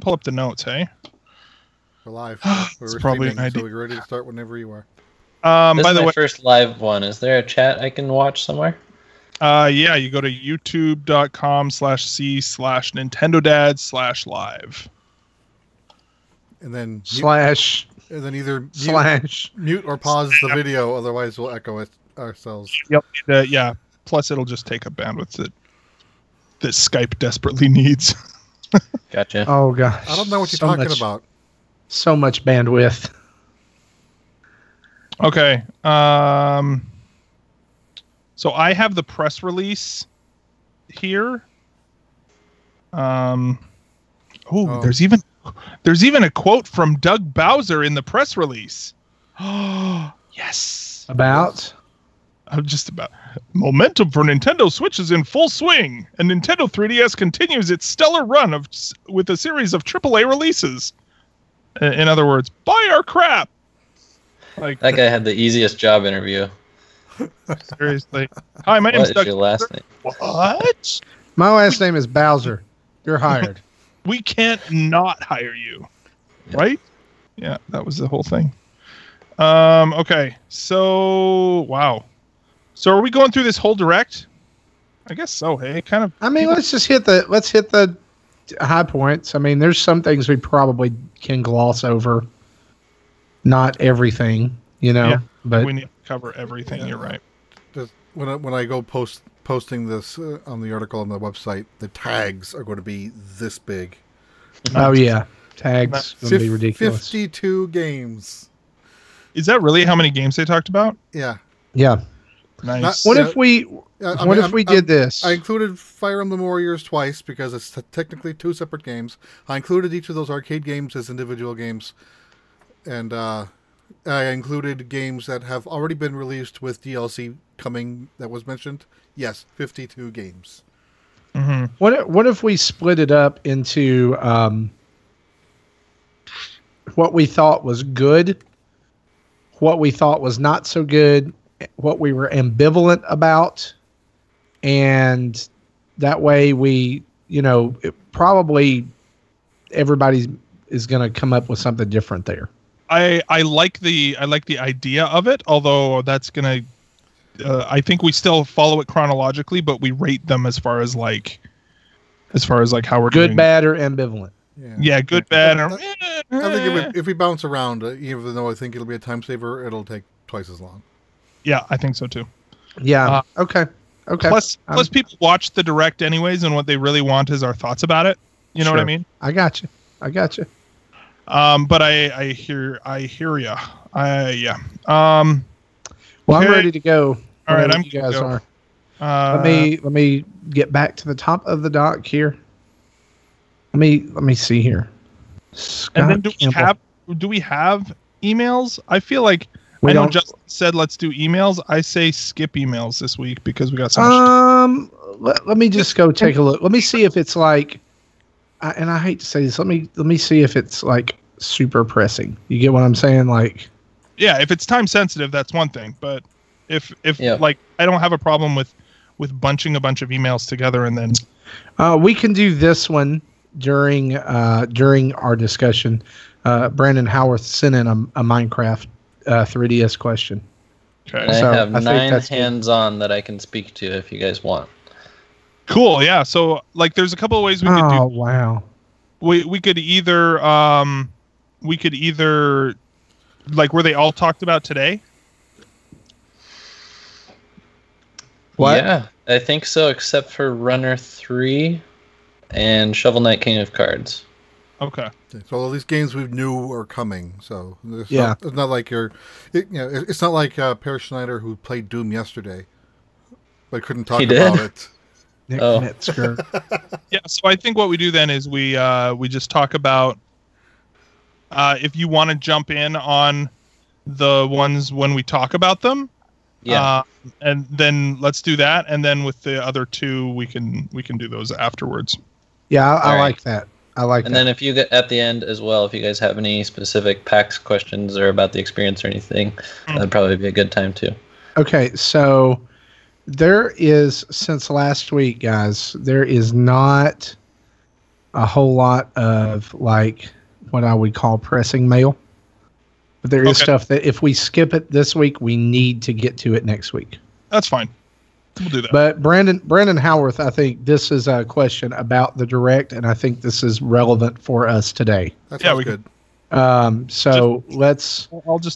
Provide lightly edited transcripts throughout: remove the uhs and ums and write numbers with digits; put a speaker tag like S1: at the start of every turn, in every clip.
S1: pull up the notes, hey?
S2: We're live.
S1: It's probably an idea.
S2: So we're ready to start whenever you are.
S3: This
S1: by
S3: is
S1: the
S3: my
S1: way,
S3: first live one. Is there a chat I can watch somewhere?
S1: yeah, you go to youtube.com/c/NintendoDad/live.
S2: And then
S4: Slash.
S2: And then either mute or pause the video, otherwise we'll echo it ourselves.
S1: Yep. Yeah. Plus, it'll just take up bandwidth that Skype desperately needs.
S3: Gotcha.
S4: Oh gosh.
S2: I don't know what you're talking about.
S4: So much bandwidth.
S1: Okay. So I have the press release here. There's even a quote from Doug Bowser in the press release. Oh, yes.
S4: About?
S1: Just about. Momentum for Nintendo Switch is in full swing, and Nintendo 3DS continues its stellar run with a series of AAA releases. In other words, buy our crap. Like
S3: that guy had the easiest job interview.
S1: Seriously. Hi, my name's Doug.
S3: What's your last name?
S1: What?
S4: My last name is Bowser. You're hired.
S1: We can't not hire you. Right? Yeah, that was the whole thing. Okay. So, wow. So are we going through this whole direct? I guess so, hey. Kind of.
S4: I mean, let's hit the high points. I mean, there's some things we probably can gloss over. Not everything,
S1: Yeah,
S4: but
S1: we need to cover everything. Yeah. You're right.
S2: Just when I go posting this on the article on the website, the tags are going to be this big.
S4: Oh yeah, tags going to be ridiculous.
S2: 52 games.
S1: Is that really how many games they talked about?
S2: Yeah.
S4: Yeah.
S1: Nice.
S4: What if we did this?
S2: I included Fire Emblem Warriors twice because it's technically two separate games. I included each of those arcade games as individual games. And I included games that have already been released with DLC coming that was mentioned. Yes, 52 games.
S1: Mm-hmm.
S4: What if we split it up into what we thought was good, what we thought was not so good, what we were ambivalent about, and that way probably everybody is going to come up with something different there.
S1: I like the idea of it, although that's gonna. I think we still follow it chronologically, but we rate them as far as how we're
S4: good,
S1: doing.
S4: bad, or ambivalent.
S1: Yeah, good, bad, or.
S2: I think if we bounce around, even though I think it'll be a time saver, it'll take twice as long.
S1: Yeah, I think so too.
S4: Yeah. Okay.
S1: Plus, people watch the direct anyways, and what they really want is our thoughts about it. You know what I mean?
S4: I got you.
S1: But I hear ya. Yeah.
S4: Well, I'm ready to go.
S1: All right,
S4: you guys are. Let me get back to the top of the dock here. Let me see here. Scott
S1: and then do we have emails? I feel like I know Justin said let's do emails. I say skip emails this week because we got so much.
S4: Let me just go take a look. Let me see if it's like. And I hate to say this. Let me see if it's like super pressing. You get what I'm saying? Like,
S1: yeah, if it's time sensitive, that's one thing. But if like I don't have a problem with bunching a bunch of emails together and then
S4: we can do this one during our discussion. Brandon Howarth sent in a Minecraft 3DS question.
S3: Okay. I have 9 hands-on that I can speak to if you guys want.
S1: Cool, yeah. So, like, there's a couple of ways we could do.
S4: Oh, wow.
S1: We could either like were they all talked about today?
S4: What?
S3: Yeah, I think so, except for Runner 3 and Shovel Knight King of Cards.
S1: Okay.
S2: So all these games we knew are coming. So it's not like it's not like Per Schneider who played Doom yesterday, but couldn't talk about it.
S4: Metzger.
S1: Yeah, so I think what we do then is we just talk about if you want to jump in on the ones when we talk about them.
S3: Yeah.
S1: And then let's do that, and then with the other two we can do those afterwards.
S4: Yeah, I like that.
S3: And then if you get at the end as well, if you guys have any specific PAX questions or about the experience or anything, that'd probably be a good time too.
S4: Okay, so there is, since last week, guys, there is not a whole lot of like what I would call pressing mail. But there is stuff that if we skip it this week, we need to get to it next week.
S1: That's fine. We'll do that.
S4: But Brandon Howarth, I think this is a question about the direct, and I think this is relevant for us today.
S2: That sounds good.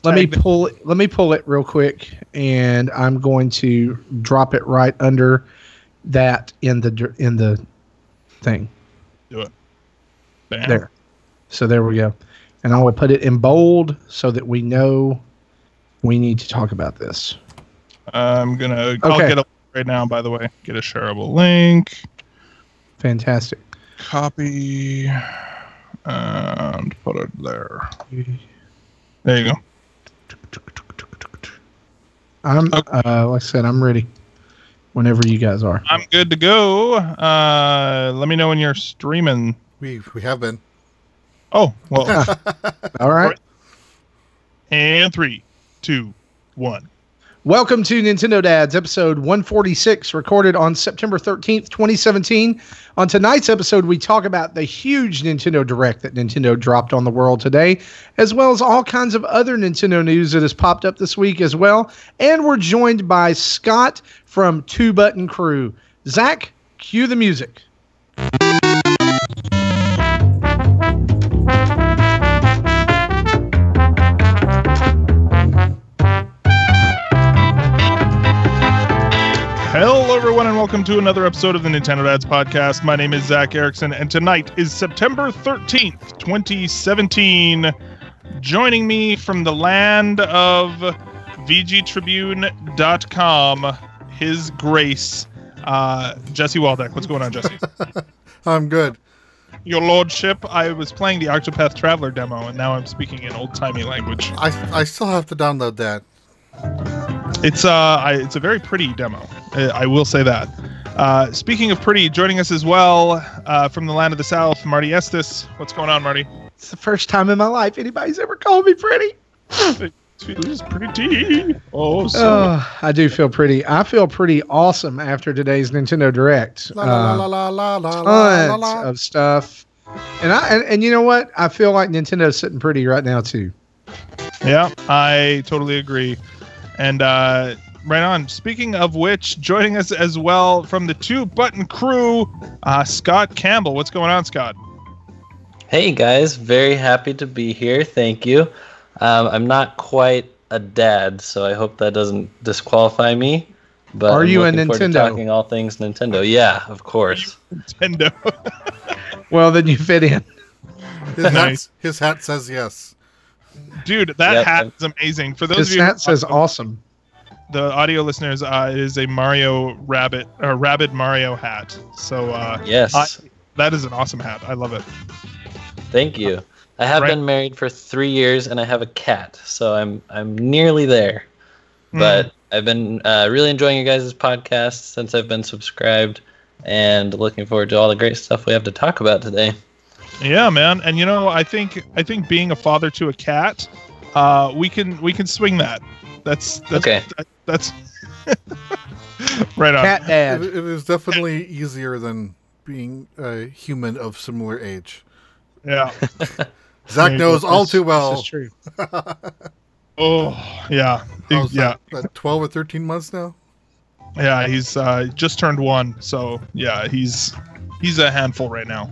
S4: Let me pull it real quick, and I'm going to drop it right under that in the thing.
S1: Do it. Bam.
S4: There. So there we go. And I will put it in bold so that we know we need to talk about this.
S1: I'll get a right now, by the way. Get a shareable link.
S4: Fantastic.
S1: Copy and put it there. There you go.
S4: Like I said, I'm ready whenever you guys are.
S1: I'm good to go. Let me know when you're streaming.
S2: We have been.
S1: Oh, well.
S4: All right.
S1: And 3, 2, 1.
S4: Welcome to Nintendo Dads, episode 146, recorded on September 13th, 2017. On tonight's episode, we talk about the huge Nintendo Direct that Nintendo dropped on the world today, as well as all kinds of other Nintendo news that has popped up this week as well. And we're joined by Scott from Two Button Crew. Zach, cue the music.
S1: Hello, everyone, and welcome to another episode of the Nintendo Dads Podcast. My name is Zach Erickson, and tonight is September 13th, 2017. Joining me from the land of VGTribune.com, His Grace, Jesse Waldeck. What's going on, Jesse?
S2: I'm good.
S1: Your Lordship, I was playing the Octopath Traveler demo, and now I'm speaking in old-timey language.
S2: I still have to download that.
S1: It's a very pretty demo. I will say that. Speaking of pretty, joining us as well from the land of the South, Marty Estes. What's going on, Marty?
S4: It's the first time in my life anybody's ever called me pretty.
S1: It feels pretty. I
S4: do feel pretty. I feel pretty awesome after today's Nintendo Direct. Tons of stuff. And you know what? I feel like Nintendo's sitting pretty right now, too.
S1: Yeah, I totally agree. And right on. Speaking of which, joining us as well from the Two Button Crew, Scott Campbell. What's going on, Scott?
S3: Hey, guys. Very happy to be here. Thank you. I'm not quite a dad, so I hope that doesn't disqualify me. But
S4: are you a
S3: Nintendo? Talking all things Nintendo. Yeah, of course.
S1: Nintendo.
S4: Well, then you fit in.
S2: His hat says yes.
S1: Dude, that hat is amazing. For those of you,
S4: his hat says awesome.
S1: The audio listeners, it is a Rabid Mario hat. So
S3: yes,
S1: that is an awesome hat. I love it.
S3: Thank you. I have been married for 3 years, and I have a cat, so I'm nearly there. But I've been really enjoying you guys' podcast since I've been subscribed, and looking forward to all the great stuff we have to talk about today.
S1: Yeah, man, and you know, I think being a father to a cat, we can swing that. That's okay. That's right on.
S4: Cat dad.
S2: It is definitely easier than being a human of similar age.
S1: Yeah.
S2: Zach knows all too well.
S4: This is true.
S1: Oh, yeah. Yeah.
S2: 12 or 13 months now?
S1: Yeah, he's just turned 1, so yeah, he's a handful right now.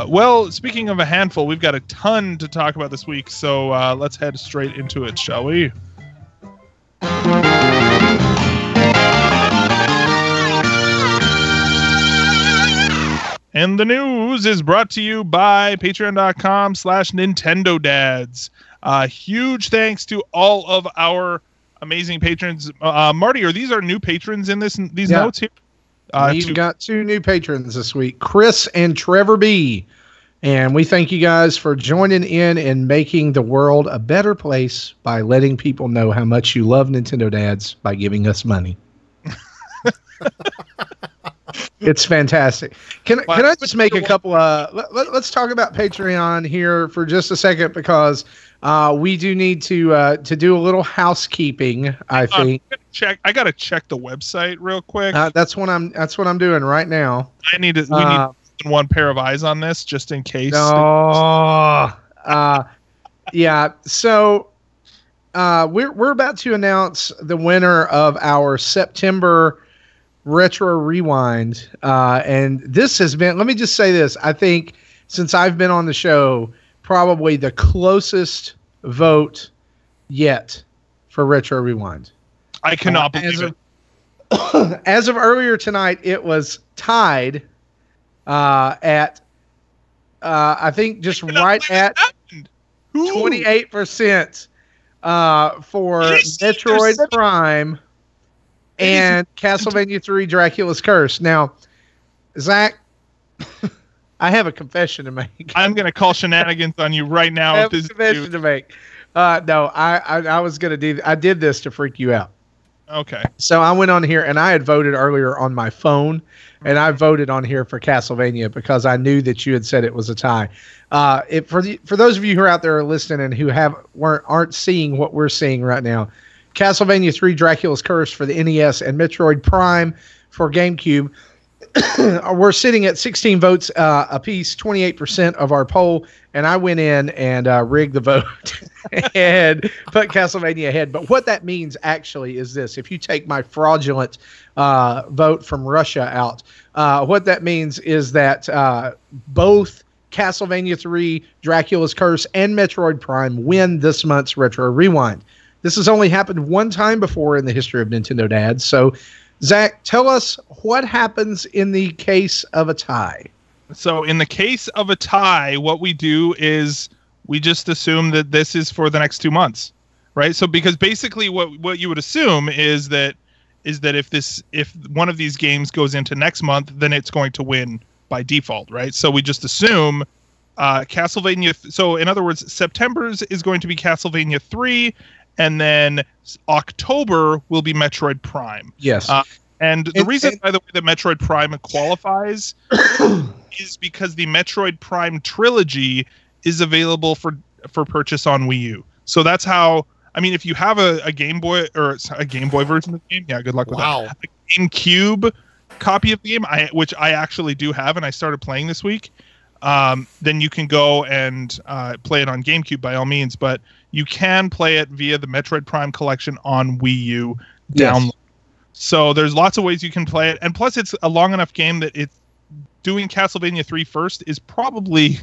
S1: Well, speaking of a handful, we've got a ton to talk about this week, so let's head straight into it, shall we? And the news is brought to you by patreon.com/NintendoDads. Huge thanks to all of our amazing patrons. Marty, are these our new patrons in these notes here?
S4: We've got 2 new patrons this week, Chris and Trevor B. And we thank you guys for joining in and making the world a better place by letting people know how much you love Nintendo Dads by giving us money. It's fantastic. Can I just make a couple let's talk about Patreon here for just a second, because we do need to do a little housekeeping, I think.
S1: I gotta check the website real quick.
S4: That's what I'm doing right now.
S1: We need than one pair of eyes on this, just in case.
S4: No. Yeah. So we're about to announce the winner of our September Retro Rewind. And this has been, let me just say this. I think since I've been on the show, probably the closest vote yet for Retro Rewind.
S1: I cannot believe it.
S4: As of earlier tonight, it was tied at, I think, just right at 28% for Metroid Prime and Castlevania 3 Dracula's Curse. Now, Zach, I have a confession to make.
S1: I'm going to call shenanigans on you right now.
S4: I have a confession to make. No, I was going to do. I did this to freak you out.
S1: Okay.
S4: So I went on here and I had voted earlier on my phone, and I voted on here for Castlevania because I knew that you had said it was a tie. For those of you who are out there listening and who aren't seeing what we're seeing right now, Castlevania 3 Dracula's Curse for the NES and Metroid Prime for GameCube. We're sitting at 16 votes apiece, 28% of our poll, and I went in and rigged the vote and put Castlevania ahead. But what that means actually is this: if you take my fraudulent vote from Russia out, what that means is that both Castlevania 3, Dracula's Curse, and Metroid Prime win this month's Retro Rewind. This has only happened one time before in the history of Nintendo Dads, so Zach, tell us what happens in the case of a tie.
S1: So in the case of a tie, what we do is we just assume that this is for the next 2 months, right? So because basically what you would assume is that if one of these games goes into next month, then it's going to win by default, right? So we just assume Castlevania. So in other words, September's is going to be Castlevania 3. And then October will be Metroid Prime.
S4: Yes.
S1: And the reason, by the way, that Metroid Prime qualifies is because the Metroid Prime trilogy is available for purchase on Wii U. So that's how. I mean, if you have a Game Boy or a Game Boy version of the game, yeah, good luck with that. A GameCube copy of the game, which I actually do have, and I started playing this week. Then you can go and play it on GameCube by all means, but you can play it via the Metroid Prime collection on Wii U download. Yes. So there's lots of ways you can play it, and plus it's a long enough game that it's doing Castlevania 3 first is probably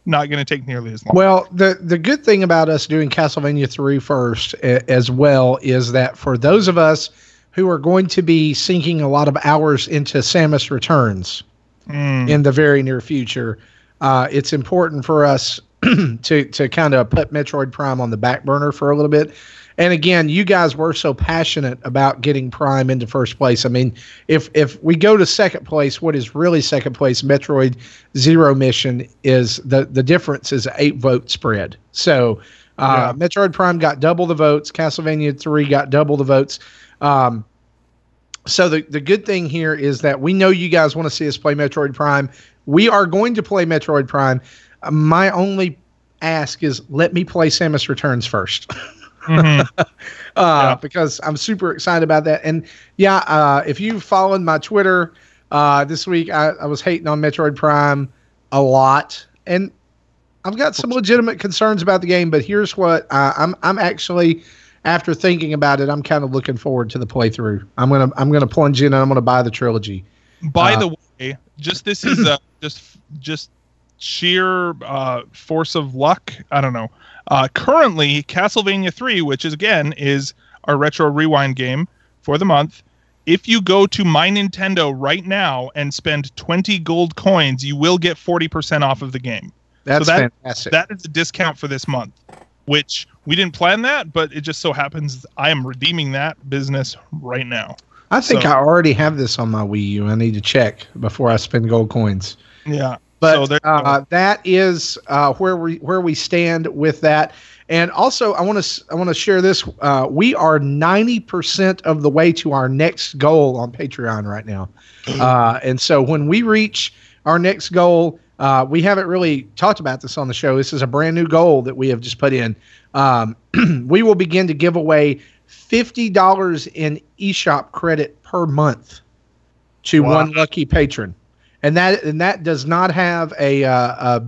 S1: not going to take nearly as long.
S4: Well, the good thing about us doing Castlevania 3 first as well is that for those of us who are going to be sinking a lot of hours into Samus Returns in the very near future, it's important for us to kind of put Metroid Prime on the back burner for a little bit. And again, you guys were so passionate about getting Prime into first place. I mean, if we go to second place, what is really second place, Metroid Zero Mission, is the difference is 8 vote spread. So Metroid Prime got double the votes. Castlevania 3 got double the votes. So the good thing here is that we know you guys want to see us play Metroid Prime. We are going to play Metroid Prime. My only ask is let me play Samus Returns first. Because I'm super excited about that. And if you followed my Twitter this week, I was hating on Metroid Prime a lot. And I've got some legitimate concerns about the game, but here's what I'm actually, after thinking about it, I'm kind of looking forward to the playthrough. I'm gonna plunge in and I'm gonna buy the trilogy.
S1: By the way, this is just sheer force of luck. I don't know. Currently, Castlevania 3, which is our Retro Rewind game for the month. If you go to My Nintendo right now and spend 20 gold coins, you will get 40% off of the game.
S4: That's fantastic.
S1: That is a discount for this month, which we didn't plan that, but it just so happens I am redeeming that business right now.
S4: I think I already have this on my Wii U. I need to check before I spend gold coins.
S1: Yeah.
S4: But that is where we stand with that. And also, I want to share this. We are 90% of the way to our next goal on Patreon right now. And so when we reach our next goal, we haven't really talked about this on the show. This is a brand new goal that we have just put in. We will begin to give away $50 in eShop credit per month to one lucky patron. and that does not have a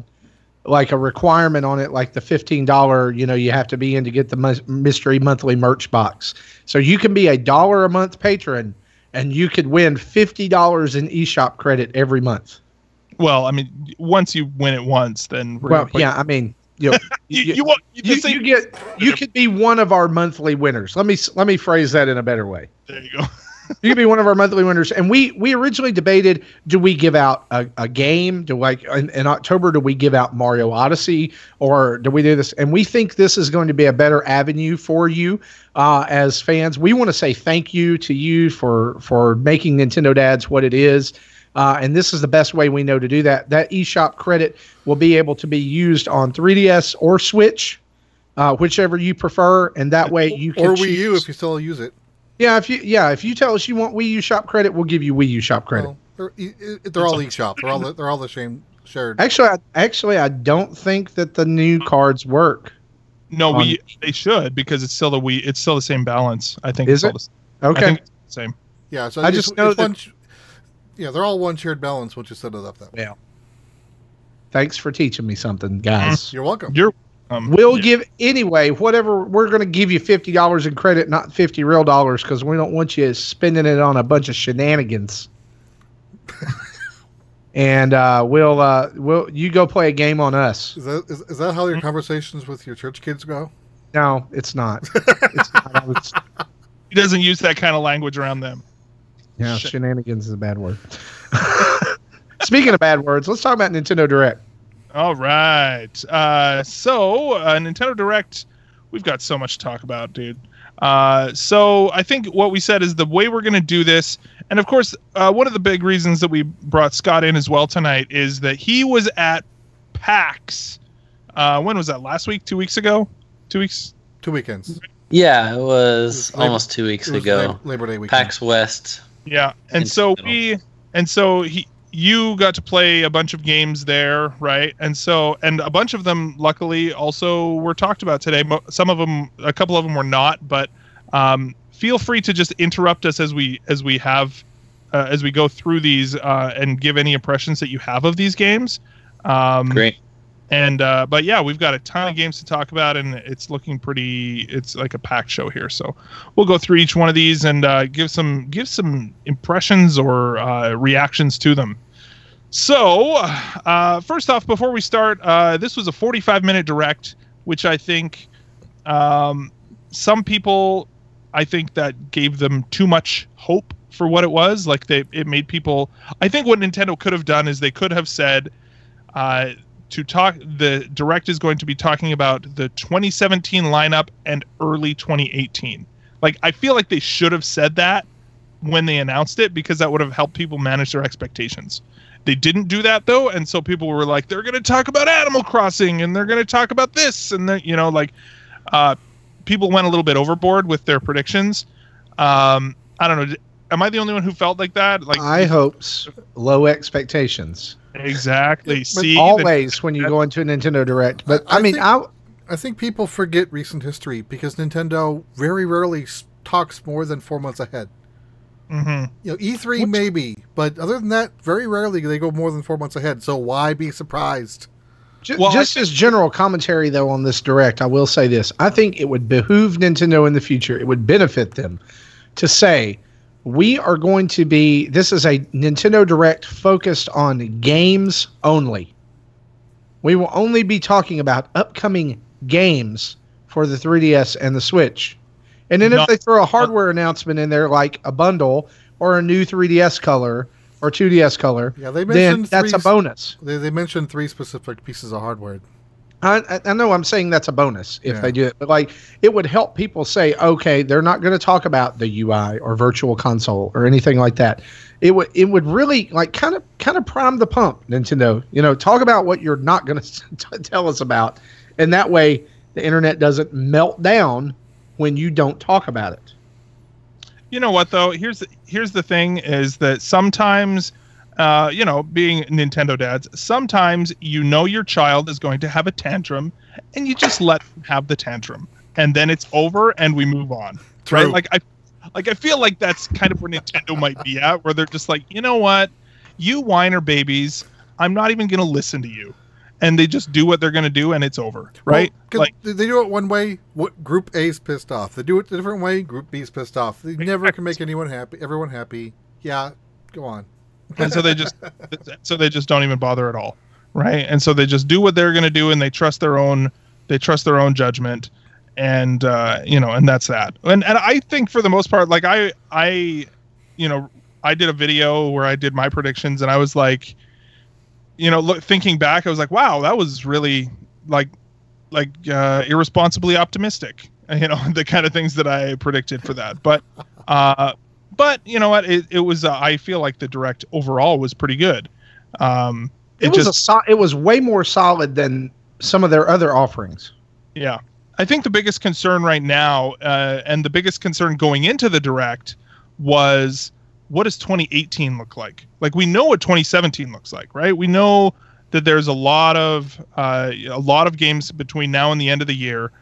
S4: like a requirement on it, like the $15, you have to be in to get the mystery monthly merch box. So you can be $1 a month patron, and you could win $50 in eShop credit every month.
S1: Well, I mean, once you win it once, then
S4: I mean, you could be one of our monthly winners. Let me phrase that in a better way.
S1: There you go.
S4: You could be one of our monthly winners. And we originally debated, do we give out a game? In October, do we give out Mario Odyssey, or do we do this? And we think this is going to be a better avenue for you as fans. We want to say thank you to you for making Nintendo Dads what it is. And this is the best way we know to do that. That eShop credit will be able to be used on 3DS or Switch, whichever you prefer. And that way you can
S2: or Wii U if you still use it.
S4: Yeah, if you tell us you want Wii U shop credit, we'll give you Wii U shop credit.
S2: Well, they're all eShop. They're all the same shared.
S4: Actually, I don't think that the new cards work.
S1: No, they should, because it's still the same balance. I think.
S4: Is it?
S1: Okay. I think it's the same.
S2: Yeah, so
S4: I just know that.
S2: They're all one shared balance once you set it up that way.
S4: Yeah. Thanks for teaching me something, guys.
S2: You're welcome.
S4: We'll give anyway. Whatever, we're going to give you $50 in credit, not $50 real dollars, because we don't want you spending it on a bunch of shenanigans. And we'll you go play a game on us.
S2: Is that how your conversations with your church kids go?
S4: No, it's not.
S1: He doesn't use that kind of language around them.
S4: Yeah, shenanigans is a bad word. Speaking of bad words, let's talk about Nintendo Direct.
S1: All right. So Nintendo Direct, we've got so much to talk about, dude. So I think what we said is the way we're going to do this, and of course, one of the big reasons that we brought Scott in as well tonight is that he was at PAX. When was that? Last week? 2 weeks ago? 2 weeks?
S2: 2 weekends.
S3: Yeah, it was almost 2 weeks ago.
S2: Labor Day weekend.
S3: PAX West.
S1: Yeah, and you got to play a bunch of games there, right? And a bunch of them, luckily, also were talked about today. Some of them, a couple of them were not, but feel free to just interrupt us as we go through these and give any impressions that you have of these games.
S3: Great.
S1: And but yeah, we've got a ton of games to talk about, and it's looking it's like a packed show here. So we'll go through each one of these and give some impressions or reactions to them. So first off, before we start, this was a 45-minute direct, which I think some people, I think that gave them too much hope for what it was. Like it made people. I think what Nintendo could have done is they could have said. The direct is going to be talking about the 2017 lineup and early 2018. Like, I feel like they should have said that when they announced it, because that would have helped people manage their expectations. They didn't do that though, and so people were like, they're going to talk about Animal Crossing and they're going to talk about this, and then people went a little bit overboard with their predictions. I don't know. Am I the only one who felt like that? Like,
S4: high hopes, low expectations.
S1: Exactly. See,
S4: always when you go into a Nintendo Direct. But
S2: I think people forget recent history because Nintendo very rarely talks more than 4 months ahead.
S1: Mm-hmm.
S2: E3 maybe, but other than that, very rarely they go more than 4 months ahead. So why be surprised?
S4: Just as general commentary, though, on this Direct, I will say this. I think it would behoove Nintendo in the future, it would benefit them to say, this is a Nintendo Direct focused on games only. We will only be talking about upcoming games for the 3DS and the Switch. And then if they throw a hardware announcement in there, like a bundle or a new 3DS color or 2DS color, then that's a bonus.
S2: They mentioned 3 specific pieces of hardware.
S4: I know I'm saying that's a bonus if they do it, but it would help people say, okay, they're not going to talk about the UI or Virtual Console or anything like that. It would really kind of prime the pump, Nintendo. Talk about what you're not going to tell us about, and that way the internet doesn't melt down when you don't talk about it.
S1: You know what though? Here's the thing: is that sometimes. Being Nintendo dads, sometimes your child is going to have a tantrum, and you just let them have the tantrum, and then it's over, and we move on.
S2: True.
S1: Right? I feel like that's kind of where Nintendo might be at, where they're just like, you know what? you whiner babies, I'm not even going to listen to you. And they just do what they're going to do, and it's over, right?
S2: Well, like they do it one way, Group A's pissed off. They do it a different way, Group B's pissed off. They never can make everyone happy. Yeah, go on.
S1: And so they just don't even bother at all, right? And so they just do what they're going to do, and they trust their own judgment, and and that's that. And I think for the most part, like I did a video where I did my predictions, and I was like, thinking back, I was like, wow, that was really like irresponsibly optimistic, the kind of things that I predicted for that. But you know what? It was, I feel like the direct overall was pretty good.
S4: It was way more solid than some of their other offerings.
S1: Yeah. I think the biggest concern right now, and the biggest concern going into the direct, was, what does 2018 look like? Like, we know what 2017 looks like, right? We know that there's a lot of games between now and the end of the year,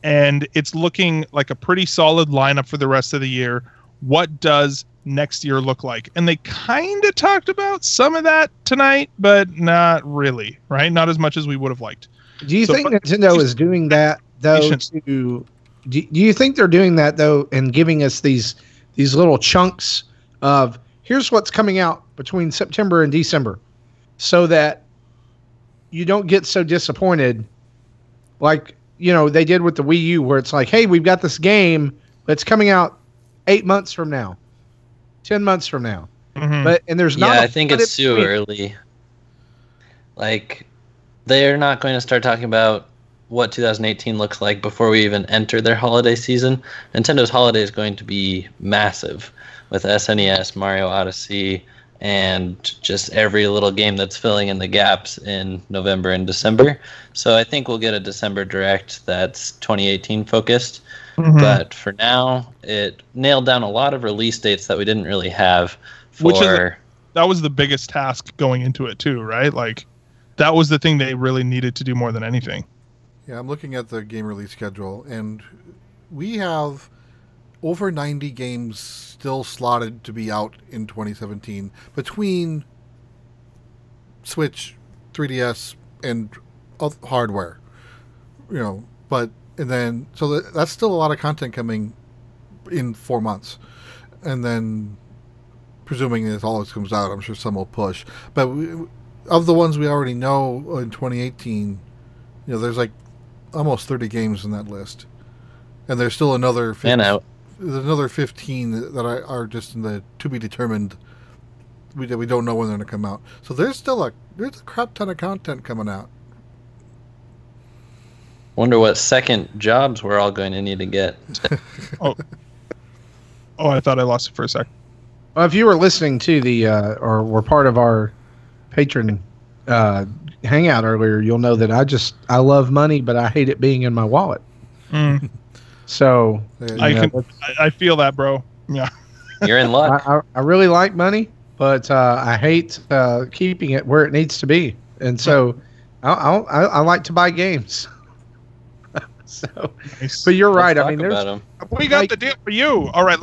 S1: and it's looking like a pretty solid lineup for the rest of the year. What does next year look like? And they kind of talked about some of that tonight, but not really, right? Not as much as we would have liked.
S4: Do you think Nintendo is doing that, though? Do you think they're doing that, though, and giving us these little chunks of, here's what's coming out between September and December, so that you don't get so disappointed like, they did with the Wii U, where it's like, hey, we've got this game that's coming out 8 months from now, 10 months from now.
S1: Mm-hmm.
S4: And there's not.
S3: Yeah, I think it's too early. Like, they're not going to start talking about what 2018 looks like before we even enter their holiday season. Nintendo's holiday is going to be massive, with SNES, Mario Odyssey, and just every little game that's filling in the gaps in November and December. So I think we'll get a December Direct that's 2018 focused. Mm-hmm. But for now, it nailed down a lot of release dates that we didn't really have for...
S1: that was the biggest task going into it too, right? Like, that was the thing they really needed to do more than anything.
S2: Yeah, I'm looking at the game release schedule, and we have over 90 games still slotted to be out in 2017 between Switch, 3DS, and hardware. So that's still a lot of content coming in 4 months. And then, presuming this always comes out, I'm sure some will push. But of the ones we already know in 2018, there's like almost 30 games in that list. And there's still another 15 that are just in the to be determined. We don't know when they're going to come out. So there's a crap ton of content coming out.
S3: Wonder what second jobs we're all going to need to get.
S1: Oh, I thought I lost it for a sec.
S4: Well, if you were listening to the or were part of our patron hangout earlier, you'll know that I love money, but I hate it being in my wallet.
S1: Mm.
S4: So
S1: I feel that, bro. Yeah,
S3: you're in luck.
S4: I really like money, but I hate keeping it where it needs to be, and so I like to buy games. So, nice. But you're right. I mean,
S1: we got the deal for you. All right,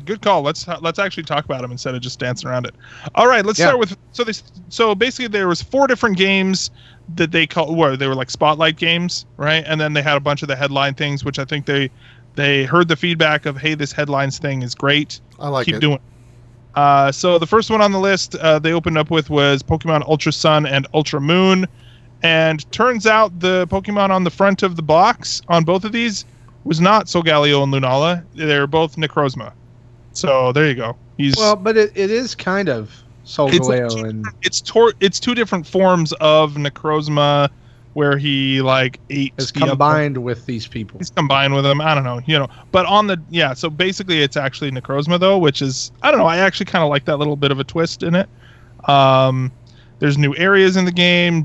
S1: good call. Let's actually talk about them instead of just dancing around it. All right, let's start with so basically there was 4 different games that they were like spotlight games, right? And then they had a bunch of the headline things, which I think they heard the feedback of, hey, this headlines thing is great.
S2: I like
S1: Keep doing. So the first one on the list they opened up with was Pokemon Ultra Sun and Ultra Moon. And turns out the Pokemon on the front of the box on both of these was not Solgaleo and Lunala. They're both Necrozma. So there you go.
S4: But it is kind of Solgaleo.
S1: It's two different forms of Necrozma where he is
S4: combined with these people.
S1: He's combined with them. I don't know, But so basically it's actually Necrozma though, which is, I don't know. I actually kind of like that little bit of a twist in it. There's new areas in the game.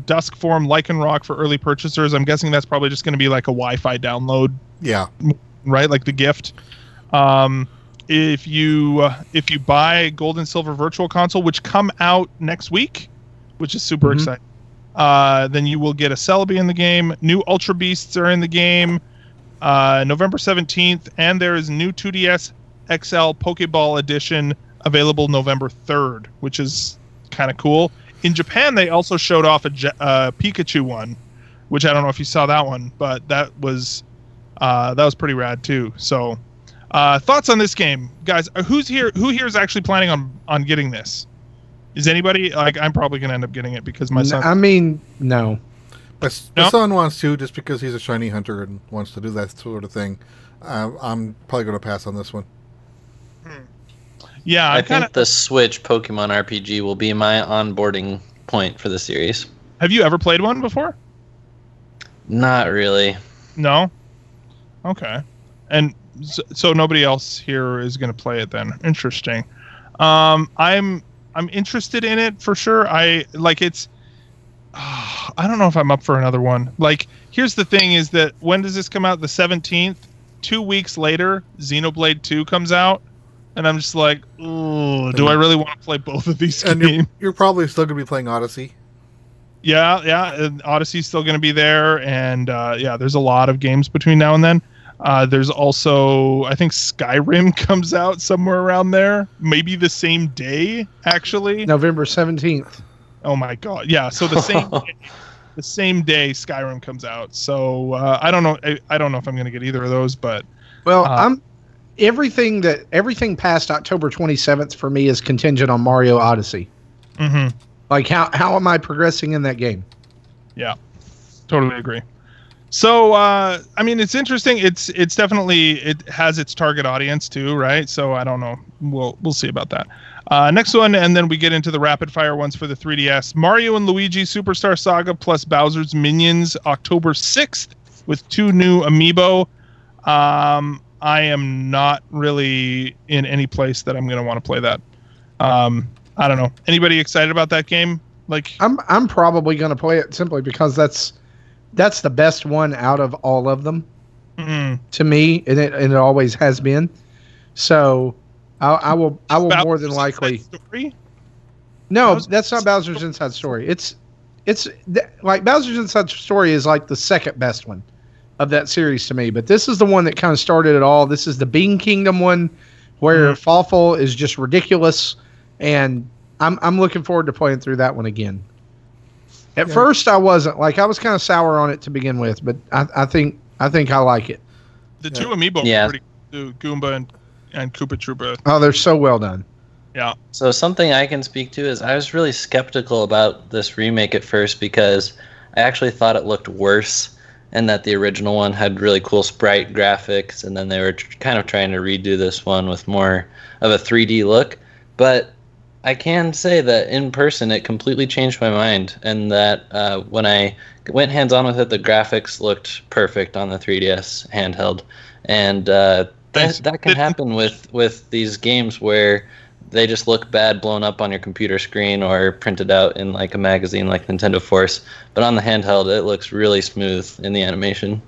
S1: Dusk form Lycanroc for early purchasers. I'm guessing that's probably just going to be like a Wi-Fi download.
S2: Yeah.
S1: Right, like the gift. If you buy Gold and Silver Virtual Console, which come out next week, which is super exciting, then you will get a Celebi in the game. New Ultra Beasts are in the game. November 17th, and there is new 2DS XL Pokeball Edition available November 3rd, which is kind of cool. In Japan, they also showed off a Pikachu one, which I don't know if you saw that one, but that was pretty rad too. So, thoughts on this game, guys? Who here is actually planning on getting this? Is anybody like? I'm probably gonna end up getting it because my son.
S4: I mean, no.
S2: My son wants to, just because he's a shiny hunter and wants to do that sort of thing. I'm probably going to pass on this one.
S1: Yeah,
S3: I think the Switch Pokemon RPG will be my onboarding point for the series.
S1: Have you ever played one before?
S3: Not really.
S1: No. Okay, and so nobody else here is going to play it then. Interesting. I'm interested in it for sure. I don't know if I'm up for another one. Like, here's the thing: is that when does this come out? The 17th. 2 weeks later, Xenoblade 2 comes out, and I'm just like, ooh, do I really want to play both of these games?
S2: And you're probably still going to be playing Odyssey.
S1: Yeah, and Odyssey's still going to be there, and there's a lot of games between now and then. There's also, I think Skyrim comes out somewhere around there, maybe the same day, actually.
S4: November 17th.
S1: Oh my god! Yeah, so the same day Skyrim comes out. So I don't know. I don't know if I'm going to get either of those, but
S4: I'm everything past October 27th for me is contingent on Mario Odyssey.
S1: Mm-hmm.
S4: Like how am I progressing in that game?
S1: Yeah, totally agree. So I mean, it's interesting. It's definitely, it has its target audience too, right? So I don't know. We'll see about that. Next one, and then we get into the rapid fire ones for the 3DS. Mario and Luigi Superstar Saga plus Bowser's Minions, October 6th, with 2 new amiibo. I am not really in any place that I'm going to want to play that. I don't know. Anybody excited about that game? Like,
S4: I'm probably going to play it simply because that's the best one out of all of them to me, and it always has been. So I will more than likely. No, that's not Bowser's Inside Story. It's like Bowser's Inside Story is like the second best one of that series to me, but this is the one that kind of started it all. This is the Bean Kingdom one, where Fawful is just ridiculous, and I'm looking forward to playing through that one again. At first, I wasn't. Like, I was kind of sour on it to begin with, but I think I like it.
S1: The 2 amiibo are pretty cool, Goomba and Koopa Troopa.
S4: Oh, they're so well done.
S1: Yeah.
S3: So something I can speak to is I was really skeptical about this remake at first because I actually thought it looked worse and that the original one had really cool sprite graphics, and then they were kind of trying to redo this one with more of a 3D look. But I can say that in person it completely changed my mind, and that when I went hands-on with it, the graphics looked perfect on the 3DS handheld. And that can happen with these games where they just look bad blown up on your computer screen or printed out in like a magazine like Nintendo Force. But on the handheld, it looks really smooth in the animation.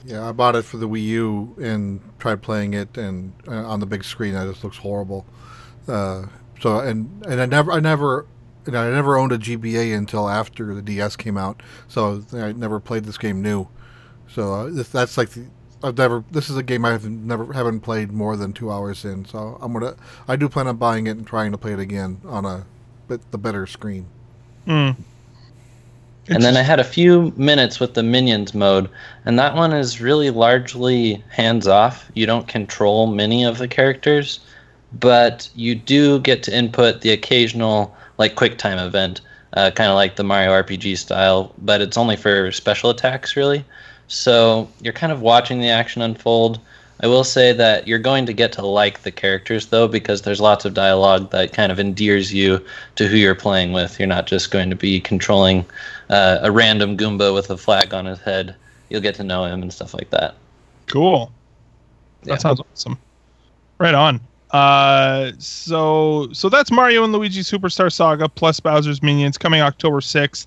S2: Yeah, I bought it for the Wii U and tried playing it, and on the big screen, it just looks horrible. So I never owned a GBA until after the DS came out, so I never played this game new. So that's like this is a game I haven't played more than 2 hours in. So I do plan on buying it and trying to play it again on the better screen.
S3: And then I had a few minutes with the Minions mode, and that one is really largely hands-off. You don't control many of the characters, but you do get to input the occasional like QuickTime event, kind of like the Mario RPG style, but it's only for special attacks, really. So you're kind of watching the action unfold. I will say that you're going to get to like the characters, though, because there's lots of dialogue that kind of endears you to who you're playing with. You're not just going to be controlling a random Goomba with a flag on his head. You'll get to know him and stuff like that.
S1: Cool. That sounds awesome. Right on. So that's Mario and Luigi Superstar Saga plus Bowser's Minions coming October 6th.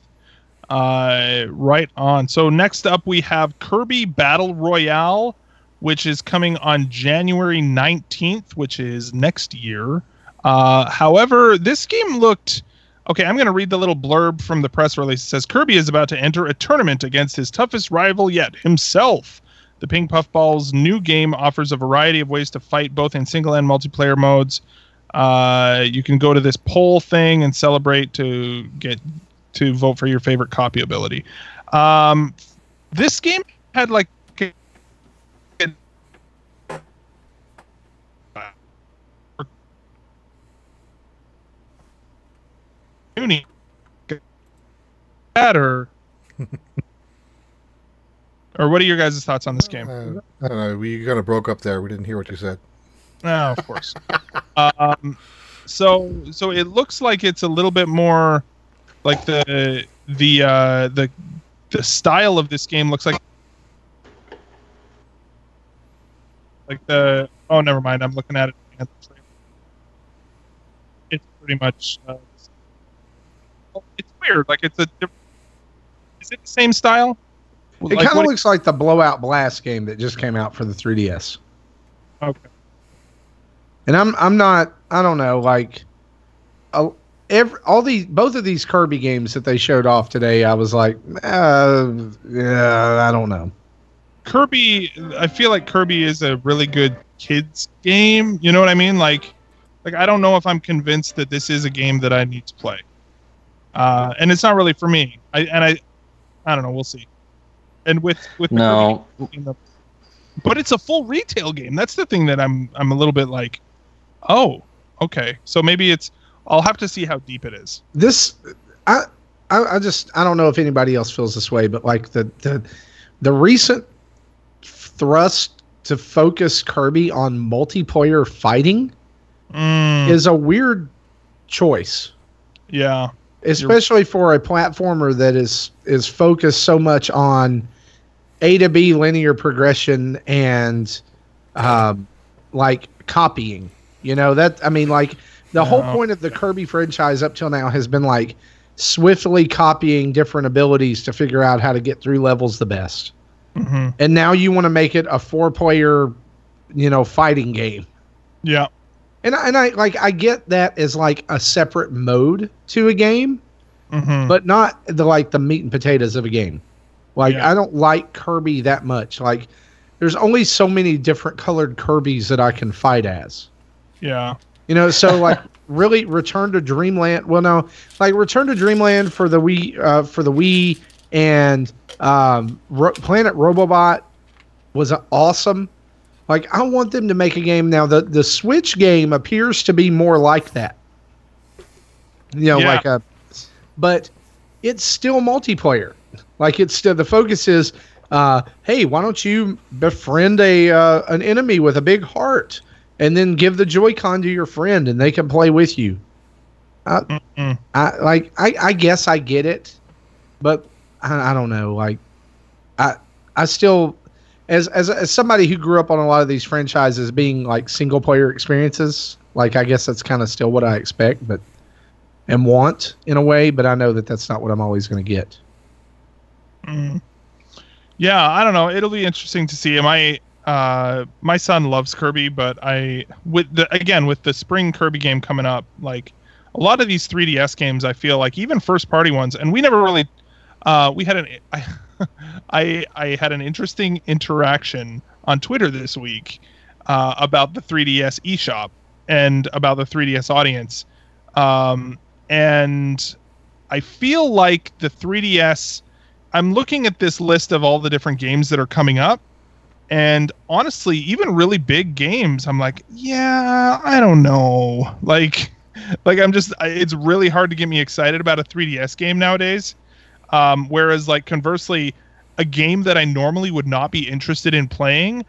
S1: Right on. So next up we have Kirby Battle Royale, which is coming on January 19th, which is next year. However, this game looked... Okay, I'm going to read the little blurb from the press release. It says, Kirby is about to enter a tournament against his toughest rival yet, himself. The Pink Puffball's new game offers a variety of ways to fight, both in single and multiplayer modes. You can go to this poll thing and celebrate to get to vote for your favorite copy ability. This game had like or what are your guys' thoughts on this game?
S2: I don't know. We kind of broke up there. We didn't hear what you said.
S1: Oh, of course. So it looks like it's a little bit more like the style of this game looks like the oh, never mind. I'm looking at it. It's pretty much it's weird. Like is it the same style?
S4: It kind of looks like the Blowout Blast game that just came out for the 3DS.
S1: Okay.
S4: And I'm not, I don't know, like both of these Kirby games that they showed off today, I was like, yeah, I don't know.
S1: Kirby, I feel like Kirby is a really good kids game. You know what I mean? Like I don't know if I'm convinced that this is a game that I need to play. And it's not really for me. I don't know. We'll see. And with
S3: no,
S1: but it's a full retail game. That's the thing that I'm a little bit like, oh, okay. So maybe I'll have to see how deep it is.
S4: I don't know if anybody else feels this way, but like the recent thrust to focus Kirby on multiplayer fighting is a weird choice.
S1: Yeah.
S4: Especially for a platformer that is focused so much on A to B linear progression and like copying. You know, the whole point of the Kirby franchise up till now has been like swiftly copying different abilities to figure out how to get through levels the best.
S1: Mm-hmm.
S4: And now you want to make it a 4-player, fighting game.
S1: Yeah.
S4: And I get that as like a separate mode to a game, but not the meat and potatoes of a game. Like, I don't like Kirby that much. Like, there's only so many different colored Kirbys that I can fight as.
S1: Yeah.
S4: So like really Return to Dreamland. Well, no, like Return to Dreamland for the Wii and Planet Robobot was awesome. Like, I want them to make a game now. The Switch game appears to be more like that. But it's still multiplayer. Like, it's still, the focus is, hey, why don't you befriend an enemy with a big heart and then give the Joy-Con to your friend and they can play with you. I guess I get it, but I don't know. Like, I still, as somebody who grew up on a lot of these franchises being like single player experiences, like, I guess that's kind of still what I expect, and want in a way, but I know that that's not what I'm always going to get.
S1: Yeah, I don't know. It'll be interesting to see. My son loves Kirby, but with the spring Kirby game coming up, like a lot of these 3DS games, I feel like even first party ones, and we never really, I had an interesting interaction on Twitter this week about the 3DS eShop and about the 3DS audience. And I feel like the 3DS, I'm looking at this list of all the different games that are coming up, and honestly, even really big games, I'm like, yeah, I don't know. Like it's really hard to get me excited about a 3DS game nowadays. Whereas, like, conversely, a game that I normally would not be interested in playing,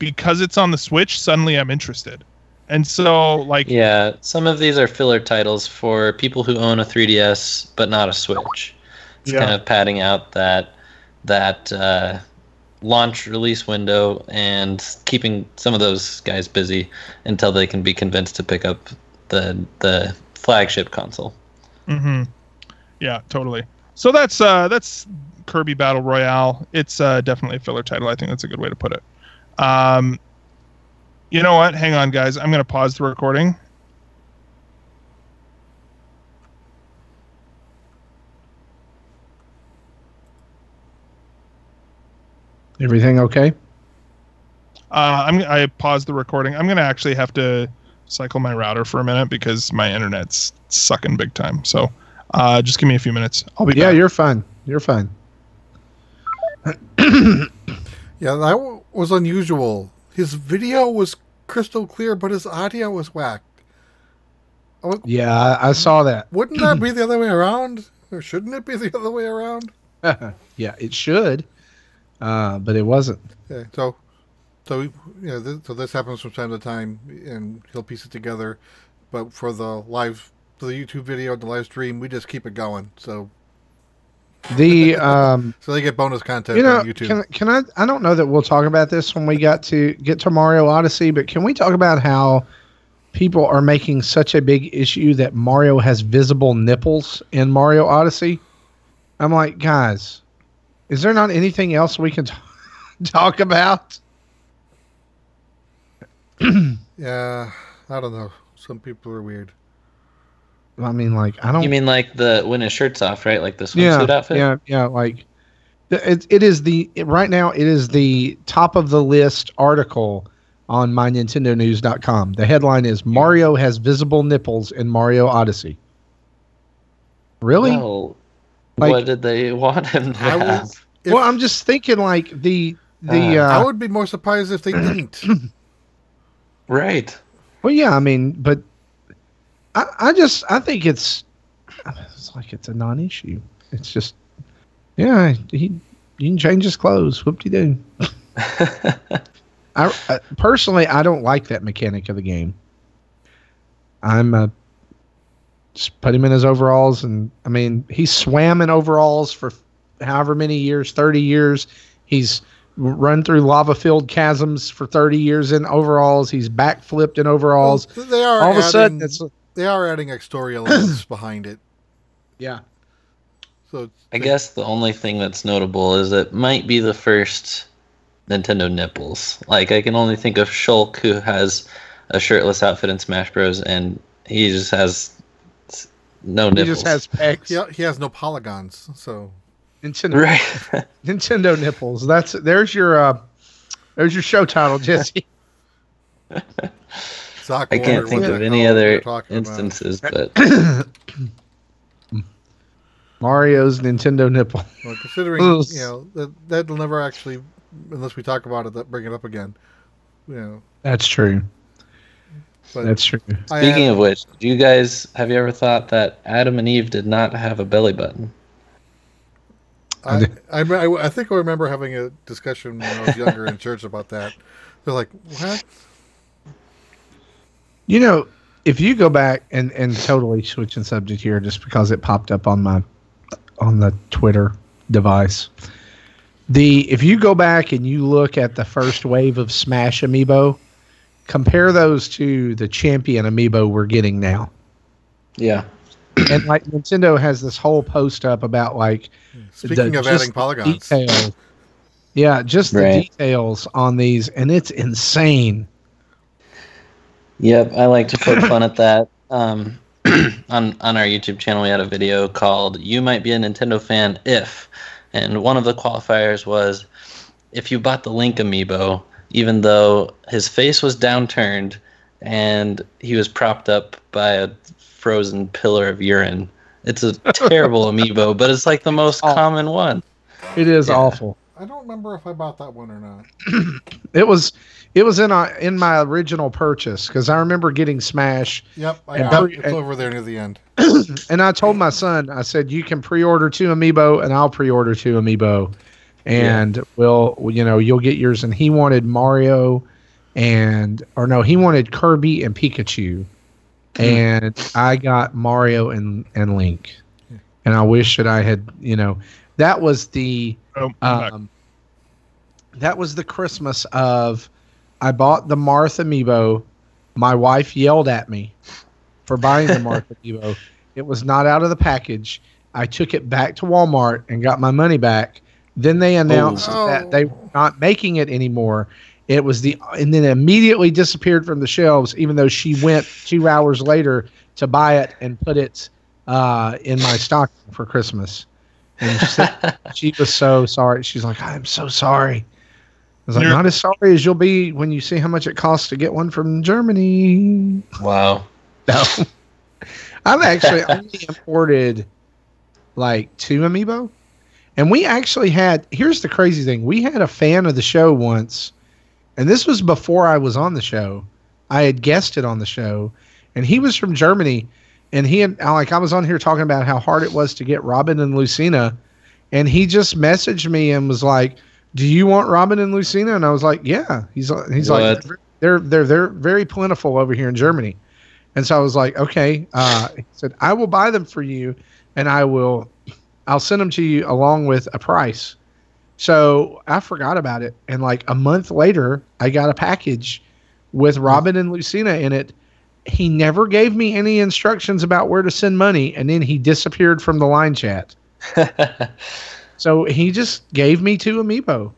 S1: because it's on the Switch, suddenly I'm interested. And so, like...
S3: Yeah, some of these are filler titles for people who own a 3DS, but not a Switch. It's kind of padding out that launch release window and keeping some of those guys busy until they can be convinced to pick up the flagship console.
S1: Mm-hmm. Yeah, totally. So that's Kirby Battle Royale. It's definitely a filler title. I think that's a good way to put it. You know what? Hang on, guys. I'm going to pause the recording.
S4: Everything okay?
S1: I paused the recording. I'm going to actually have to cycle my router for a minute because my internet's sucking big time. So just give me a few minutes. I'll be back.
S4: Yeah, you're fine. You're fine.
S2: Yeah, that was unusual. His video was crystal clear, but his audio was whacked.
S4: Yeah, I saw that.
S2: Wouldn't that be the other way around? Or shouldn't it be the other way around?
S4: Yeah, it should, but it wasn't.
S2: Yeah, so this happens from time to time, and he'll piece it together. But for the YouTube video and the live stream, we just keep it going. So so they get bonus content on YouTube.
S4: Can I don't know that we'll talk about this when we get to Mario Odyssey, but can we talk about how people are making such a big issue that Mario has visible nipples in Mario Odyssey? I'm like, guys, is there not anything else we can talk about?
S2: Yeah, I don't know. Some people are weird.
S4: I mean, like, I don't.
S3: You mean like when his shirt's off, right? Like the swimsuit outfit?
S4: Yeah. Like, it is right now. It is the top of the list article on mynintendonews.com. The headline is Mario has visible nipples in Mario Odyssey. Really?
S3: Well, what did they want him to have?
S4: Well, I'm just thinking like
S2: I would be more surprised if they didn't.
S3: Right.
S4: Well, yeah, I mean, but I think it's like it's a non-issue. It's just, yeah, you can change his clothes. Whoop-de-doo. I personally, I don't like that mechanic of the game. I'm just put him in his overalls, and I mean, he swam in overalls for however many years, 30 years. He's run through lava-filled chasms for 30 years in overalls. He's backflipped in overalls.
S2: Well, they are adding extra elements behind it.
S4: Yeah.
S2: So
S3: I guess the only thing that's notable is it might be the first Nintendo nipples. Like, I can only think of Shulk, who has a shirtless outfit in Smash Bros, and he just has no nipples.
S4: He just has pecs.
S2: He has no polygons, so...
S4: Nintendo,
S3: right?
S4: Nintendo nipples. There's your show title, Jesse.
S3: I can't think of any other instances, but
S4: Mario's Nintendo nipple.
S2: Well, considering that'll never actually, unless we talk about it, bring it up again.
S4: That's true. That's true.
S3: Speaking of which, have you ever thought that Adam and Eve did not have a belly button?
S2: I think I remember having a discussion when I was younger in church about that. They're like, what?
S4: If you go back and totally switching subject here just because it popped up on the Twitter device. If you go back and you look at the first wave of Smash Amiibo, compare those to the Champion Amiibo we're getting now.
S3: Yeah.
S4: And like Nintendo has this whole post up about like
S2: speaking of adding polygons.
S4: Details. Yeah, just the details on these, and it's insane.
S3: Yep, I like to poke fun at that. On our YouTube channel, we had a video called "You Might Be a Nintendo Fan If," and one of the qualifiers was if you bought the Link amiibo, even though his face was downturned and he was propped up by a frozen pillar of urine. It's a terrible amiibo, but it's like the most common one.
S4: It is awful.
S2: I don't remember if I bought that one or not.
S4: It was in my original purchase because I remember getting Smash.
S2: Yep, it's over there near the end.
S4: And I told my son, I said, you can pre-order 2 amiibo, and I'll pre-order 2 amiibo, and you'll get yours. And he wanted Mario, he wanted Kirby and Pikachu. And I got Mario and Link, and I wish that I had, that was the Christmas of, I bought the Marth amiibo. My wife yelled at me for buying the Marth amiibo. It was not out of the package. I took it back to Walmart and got my money back. Then they announced that they were not making it anymore. And then immediately disappeared from the shelves, even though she went 2 hours later to buy it and put it in my stocking for Christmas. And she was so sorry. She's like, I'm so sorry. was like, not as sorry as you'll be when you see how much it costs to get one from Germany.
S3: Wow.
S4: No. I've actually only imported like 2 amiibo. And we actually had, here's the crazy thing. We had a fan of the show once, and this was before I was on the show. I had guested on the show, and he was from Germany. And he had, like, I was on here talking about how hard it was to get Robin and Lucina. And he just messaged me and was like, do you want Robin and Lucina? And I was like, yeah. He's like, they're very plentiful over here in Germany. And so I was like, okay. He said, I will buy them for you, and I'll send them to you along with a price. So I forgot about it. And like a month later, I got a package with Robin and Lucina in it. He never gave me any instructions about where to send money, and then he disappeared from the line chat. So he just gave me 2 amiibo.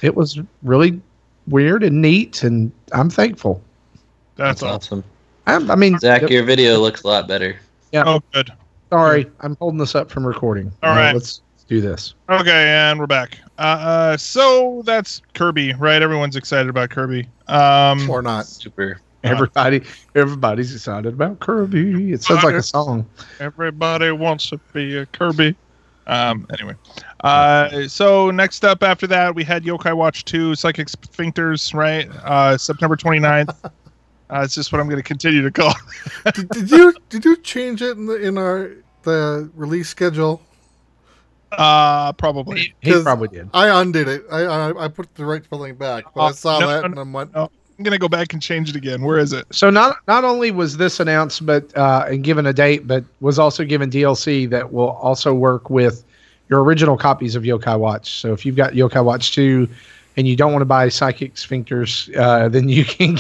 S4: It was really weird and neat, and I'm thankful.
S1: That's awesome.
S4: I mean,
S3: Zach, your video looks a lot better.
S4: Yeah.
S1: Oh, good.
S4: Sorry, I'm holding this up from recording.
S1: All right.
S4: Let's do this.
S1: Okay, and we're back. So that's Kirby, right? Everyone's excited about Kirby.
S2: Or not.
S3: Super.
S4: Everybody's excited about Kirby. It sounds like a song.
S1: Everybody wants to be a Kirby. Anyway. So next up after that, we had Yokai Watch 2, Psychic Sphincters, right? September 29th. It's just what I'm going to continue to call.
S2: did you change it in the release schedule?
S1: Probably.
S4: He probably did.
S2: I undid it. I put the right spelling back, but I saw that and I went.
S1: No. I'm going to go back and change it again. Where is it?
S4: So not only was this announced, but and given a date, but was also given DLC that will also work with your original copies of Yokai Watch. So if you've got Yokai Watch 2 and you don't want to buy Psychic Sphincters, then you can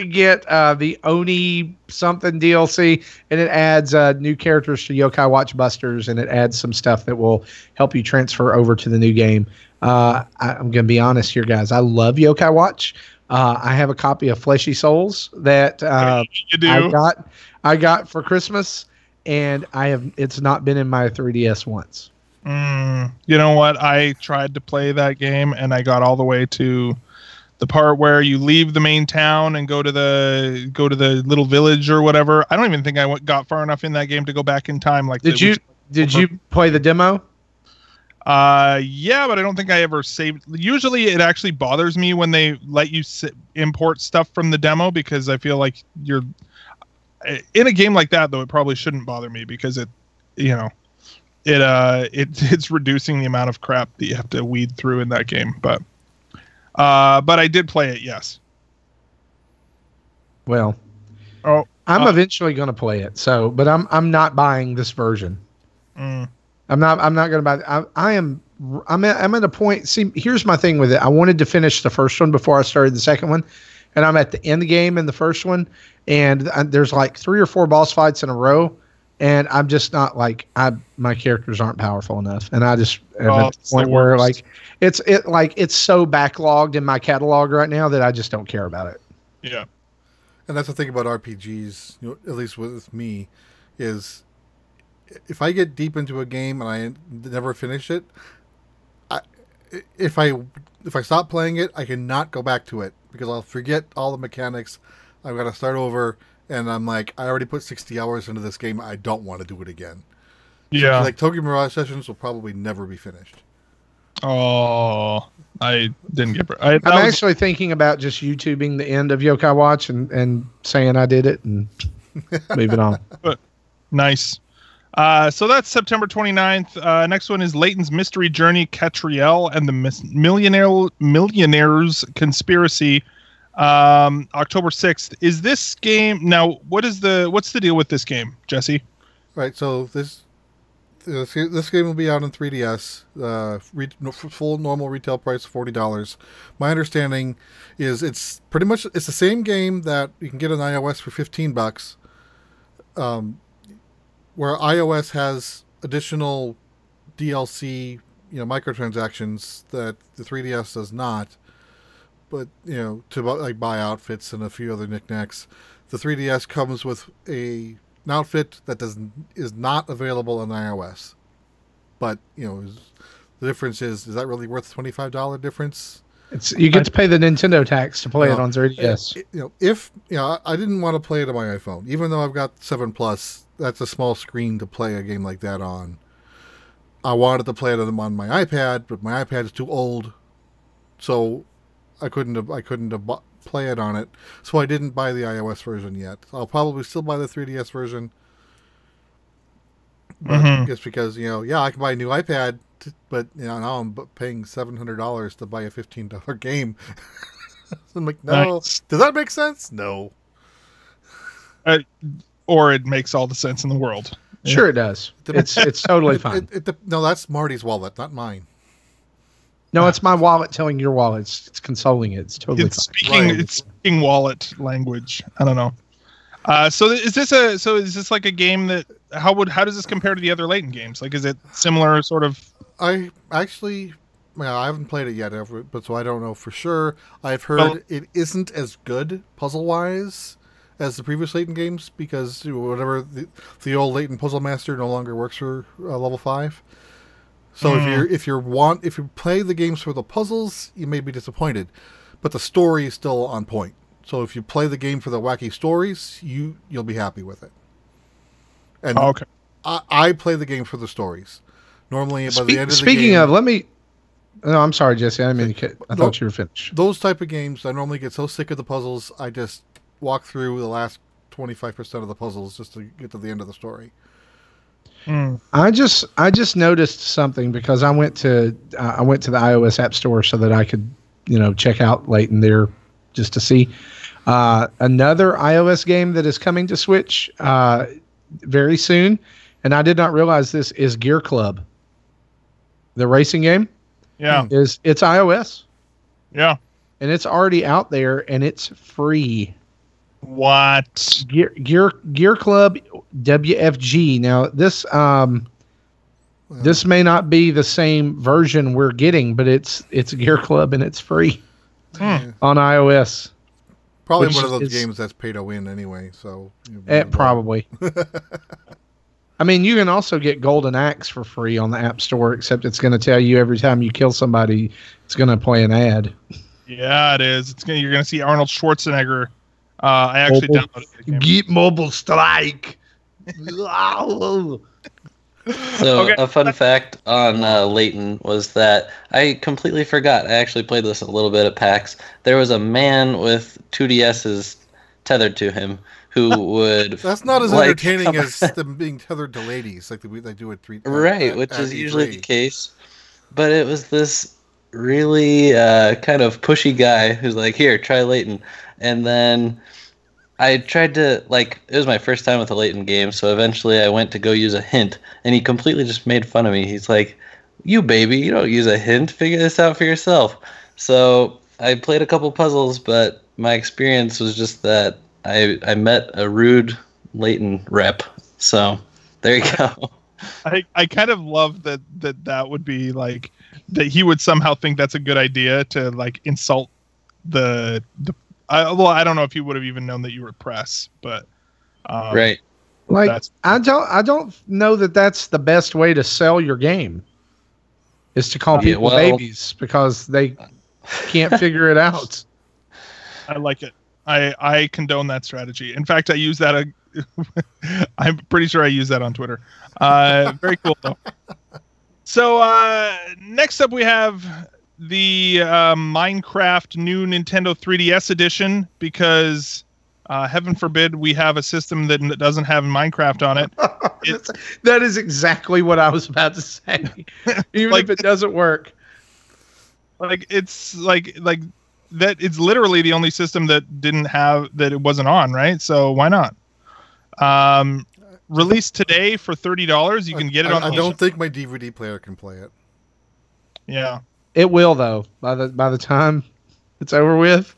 S4: get the Oni something DLC, and it adds new characters to Yokai Watch Busters, and it adds some stuff that will help you transfer over to the new game. I'm going to be honest here, guys. I love Yokai Watch. I have a copy of Fleshy Souls that I got for Christmas, and it's not been in my 3DS once.
S1: You know what? I tried to play that game, and I got all the way to the part where you leave the main town and go to the little village or whatever. I don't even think I got far enough in that game to go back in time. Like,
S4: did you play the demo?
S1: Yeah, but I don't think I ever saved. Usually, it actually bothers me when they let you import stuff from the demo, because I feel like you're in a game like that. Though it probably shouldn't bother me, because it's reducing the amount of crap that you have to weed through in that game. But I did play it, yes.
S4: Well, I'm eventually going to play it. So, but I'm not buying this version. I'm not going to buy it. I'm at a point. See, here's my thing with it. I wanted to finish the first one before I started the second one, and I'm at the end game in the first one, and there's like 3 or 4 boss fights in a row. And I'm just not like my characters aren't powerful enough, and I just am at the point where like it's so backlogged in my catalog right now that I just don't care about it.
S1: Yeah,
S2: and that's the thing about RPGs, at least with me, is if I get deep into a game and I never finish it, if I stop playing it, I cannot go back to it because I'll forget all the mechanics. I've got to start over. And I'm like, I already put 60 hours into this game. I don't want to do it again.
S1: Yeah.
S2: So, like, Tokyo Mirage Sessions will probably never be finished.
S1: Oh, I didn't get.
S4: I'm actually thinking about just YouTubing the end of Yokai Watch and saying I did it and leave it on.
S1: Nice. So that's September 29th. Next one is Leighton's Mystery Journey, Catriel and the Millionaire's Conspiracy. October 6th. Is this game now? What's the deal with this game, Jesse?
S2: Right. So this game will be out on 3DS. Full normal retail price $40. My understanding is it's the same game that you can get on iOS for $15. Where iOS has additional DLC, microtransactions that the 3DS does not. But, to like buy outfits and a few other knickknacks, the 3DS comes with an outfit that is not available on iOS. But, The difference is that really worth $25 difference?
S4: You get to pay the Nintendo tax to play it on 3DS.
S2: I didn't want to play it on my iPhone, even though I've got 7 Plus. That's a small screen to play a game like that on. I wanted to play it on my iPad, but my iPad is too old, so I couldn't play it on it. So I didn't buy the iOS version yet. I'll probably still buy the 3DS version, but just because I can buy a new iPad. But now I'm paying $700 to buy a $15 game. I'm like, no. Nice. Does that make sense? No.
S1: Or it makes all the sense in the world.
S4: Sure, it does. It's totally fine.
S2: No, that's Marty's wallet, not mine.
S4: No, it's my wallet telling your wallet. It's consoling it. It's totally fine.
S1: It's speaking wallet language. I don't know. So is this like a game that how does this compare to the other Layton games? Like, is it similar sort of?
S2: I haven't played it yet, but so I don't know for sure. I've heard it isn't as good puzzle-wise as the previous Layton games because whatever the old Layton Puzzle Master no longer works for level 5. So if you play the games for the puzzles, you may be disappointed, but the story is still on point. So if you play the game for the wacky stories, you'll be happy with it. And
S1: okay.
S2: I play the game for the stories. Normally, by the end of the
S4: speaking
S2: game...
S4: of, No, I'm sorry, Jesse. I thought you were finished.
S2: Those type of games, I normally get so sick of the puzzles, I just walk through the last 25% of the puzzles just to get to the end of the story.
S4: I just noticed something because I went to the iOS App Store so that I could, check out Layton there just to see another iOS game that is coming to Switch very soon, and I did not realize this is Gear Club, the racing game.
S1: Yeah,
S4: it's iOS.
S1: Yeah,
S4: and it's already out there and it's free.
S1: What?
S4: Gear Club WFG. Now this may not be the same version we're getting, but it's Gear Club and it's free on iOS.
S2: Probably one of those games that's pay to win anyway. So
S4: probably. I mean, you can also get Golden Axe for free on the App Store, except it's going to tell you every time you kill somebody, it's going to play an ad.
S1: Yeah, it is. You're going to see Arnold Schwarzenegger. I actually downloaded the game.
S4: Get Mobile Strike.
S3: So a fun fact on Layton was that I completely forgot. I actually played this a little bit at PAX. There was a man with 2DSs tethered to him who would...
S2: That's not as entertaining as them being tethered to ladies like they do at 3.
S3: Right, which is usually the case. But it was this really kind of pushy guy who's like, here, try Layton. And then I tried to, it was my first time with a Layton game, so eventually I went to go use a hint, and he completely just made fun of me. He's like, you baby, you don't use a hint, figure this out for yourself. So I played a couple puzzles, but my experience was just that I met a rude Layton rep. So there you go.
S1: I kind of love that would be like, that he would somehow think that's a good idea to insult the I don't know if he would have even known that you were press, but
S3: right.
S4: I don't know that that's the best way to sell your game. Is to call people babies because they can't figure it out.
S1: I like it. I condone that strategy. In fact, I use that. I'm pretty sure I use that on Twitter. Very cool though. So next up we have the Minecraft new Nintendo 3DS edition, because heaven forbid we have a system that doesn't have Minecraft on it.
S4: That is exactly what I was about to say. Even if it doesn't work.
S1: It's that it's literally the only system that didn't have that it wasn't on, right? So why not? Released today for $30. You can get it on.
S2: I don't think my DVD player can play it.
S1: Yeah.
S4: It will though. By the time it's over with,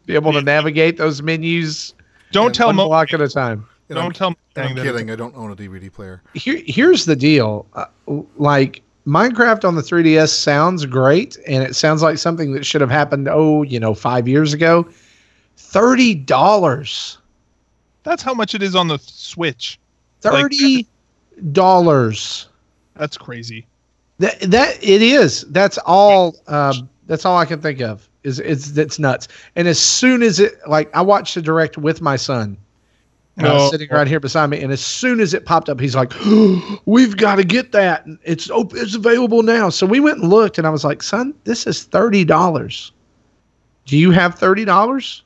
S4: be able to navigate those menus.
S1: Don't tell
S4: one block at a time.
S1: Don't tell me.
S2: I'm kidding. I don't own a DVD player.
S4: Here's the deal. Minecraft on the 3DS sounds great, and it sounds like something that should have happened 5 years ago. $30.
S1: That's how much it is on the Switch.
S4: $30.
S1: That's crazy.
S4: That it is. That's all. That's all I can think of. It's nuts. And as soon as I watched the direct with my son, sitting right here beside me, and as soon as it popped up, he's like, oh, "We've got to get that. It's available now." So we went and looked, and I was like, "Son, this is $30. Do you have $30?"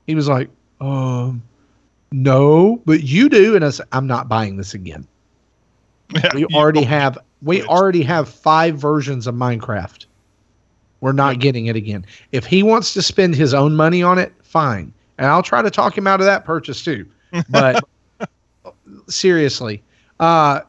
S4: He was like, "No, but you do." And I said, "I'm not buying this again.
S1: Yeah,
S4: we already have 5 versions of Minecraft. We're not getting it again. If he wants to spend his own money on it, fine. And I'll try to talk him out of that purchase too." But seriously, our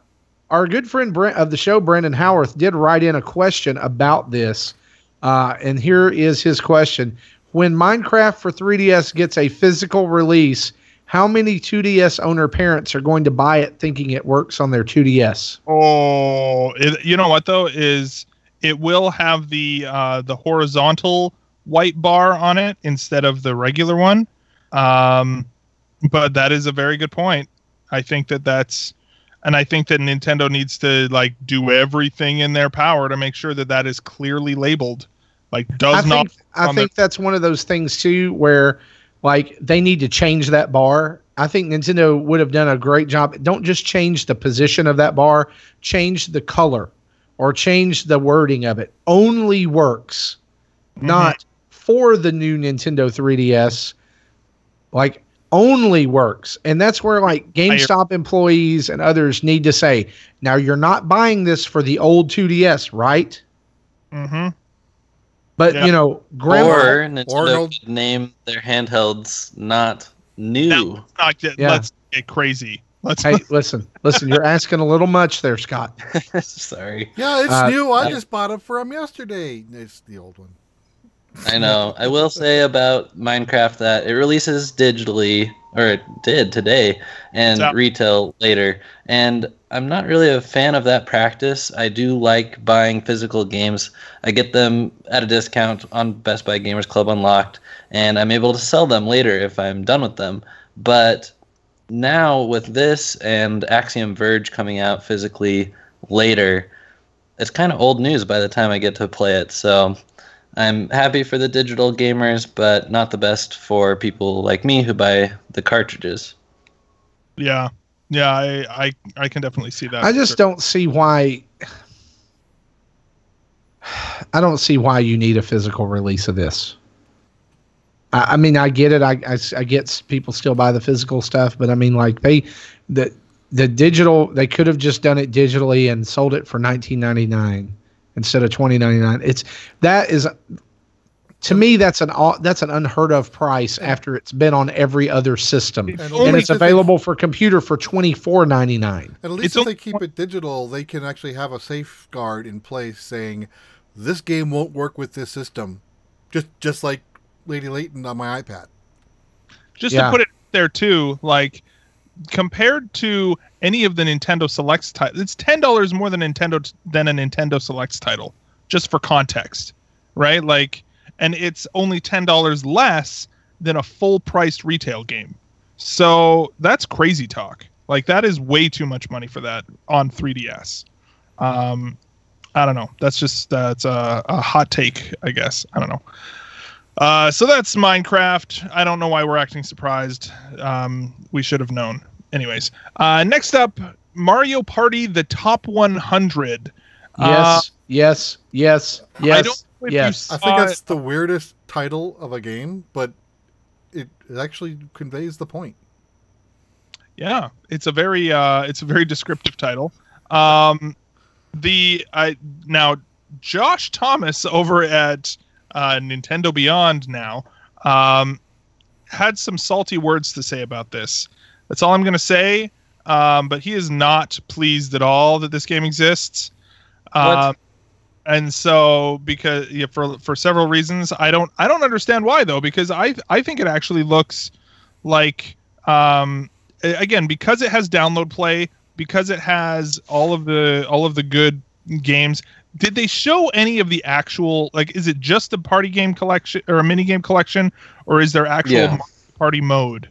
S4: good friend of the show, Brandon Howarth, did write in a question about this. And here is his question. When Minecraft for 3DS gets a physical release, how many 2DS owner parents are going to buy it thinking it works on their 2DS?
S1: Oh, you know what though is it will have the horizontal white bar on it instead of the regular one. But that is a very good point. I think and I think that Nintendo needs to do everything in their power to make sure that is clearly labeled. I think that's one of those things too where they need to change that bar. I think Nintendo would have done a great job. Don't just change the position of that bar, change the color or change the wording of it. Only works, not for the new Nintendo 3DS. Only works. And that's where GameStop employees and others need to say, now you're not buying this for the old 2DS, right? Mm-hmm.
S4: But, Grandma...
S3: Or Nintendo could name their handhelds not new.
S1: Let's get crazy.
S4: Hey, listen, you're asking a little much there, Scott.
S3: Sorry.
S2: Yeah, it's new. I just bought it from yesterday. It's the old one.
S3: I know. I will say about Minecraft that it releases digitally, or it did today, and retail later. And I'm not really a fan of that practice. I do like buying physical games. I get them at a discount on Best Buy Gamers Club Unlocked, and I'm able to sell them later if I'm done with them. But now with this and Axiom Verge coming out physically later, it's kind of old news by the time I get to play it. So I'm happy for the digital gamers, but not the best for people like me who buy the cartridges.
S1: Yeah, I can definitely see that.
S4: I just don't see why. I don't see why you need a physical release of this. I mean, I get it. I get people still buy the physical stuff, but I mean, the digital, they could have just done it digitally and sold it for $19.99 instead of $20.99. To me, that's an unheard of price after it's been on every other system, and it's available for computer for $24.99.
S2: At least if they keep it digital, they can actually have a safeguard in place saying this game won't work with this system, just like Lady Layton on my iPad.
S1: Just to put it there too, compared to any of the Nintendo Selects titles, it's $10 more than a Nintendo Selects title, just for context, right? And it's only $10 less than a full-priced retail game. So that's crazy talk. That is way too much money for that on 3DS. I don't know. That's a hot take, I guess. I don't know. So that's Minecraft. I don't know why we're acting surprised. We should have known. Anyways, next up, Mario Party: The Top 100.
S4: Yes.
S2: I think that's the weirdest title of a game, but it actually conveys the point.
S1: Yeah, it's a very descriptive title. Now Josh Thomas over at Nintendo Beyond now had some salty words to say about this. That's all I'm going to say. But he is not pleased at all that this game exists. And so, because for several reasons, I don't understand why though. Because I think it actually looks like again, because it has download play, because it has all of the good games. Did they show any of the actual, is it just a party game collection or a mini game collection, or is there actual party mode?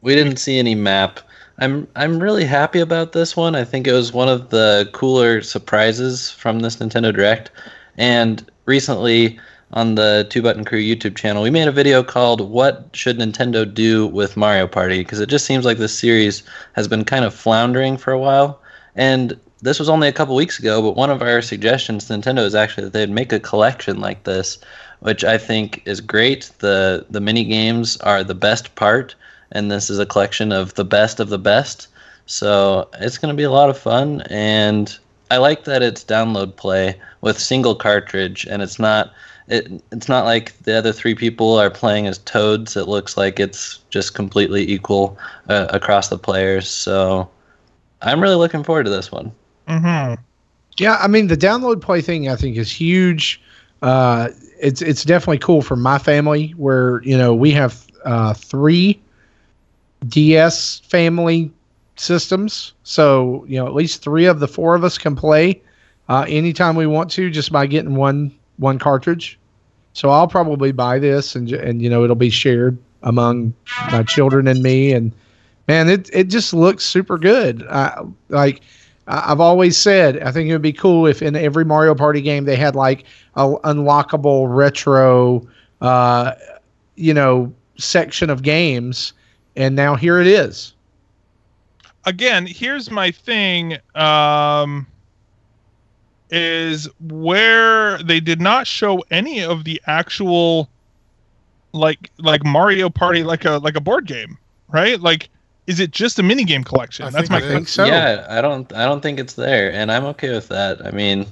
S3: We didn't see any map. I'm really happy about this one. I think it was one of the cooler surprises from this Nintendo Direct. And recently on the Two Button Crew YouTube channel, we made a video called "What Should Nintendo Do with Mario Party?" Because it just seems like this series has been kind of floundering for a while. And this was only a couple weeks ago, but one of our suggestions to Nintendo is actually that they'd make a collection like this, which I think is great. The mini games are the best part, and this is a collection of the best of the best. So it's going to be a lot of fun, and I like that it's download play with single cartridge, and it's not like the other three people are playing as Toads. It looks like it's just completely equal across the players. So I'm really looking forward to this one.
S1: Mm-hmm.
S4: Yeah, I mean, the download play thing I think is huge. It's definitely cool for my family where, we have 3 DS family systems. So, at least 3 of the 4 of us can play anytime we want to just by getting one cartridge. So I'll probably buy this and it'll be shared among my children and me. And man, it just looks super good. I've always said, I think it would be cool if in every Mario Party game they had like a unlockable retro, section of games. And now here it is.
S1: Again, here's my thing, is where they did not show any of the actual, like Mario Party, like a board game, right? Like, is it just a minigame collection? That's my
S4: think so.
S3: Yeah, I don't think it's there, and I'm okay with that. I mean,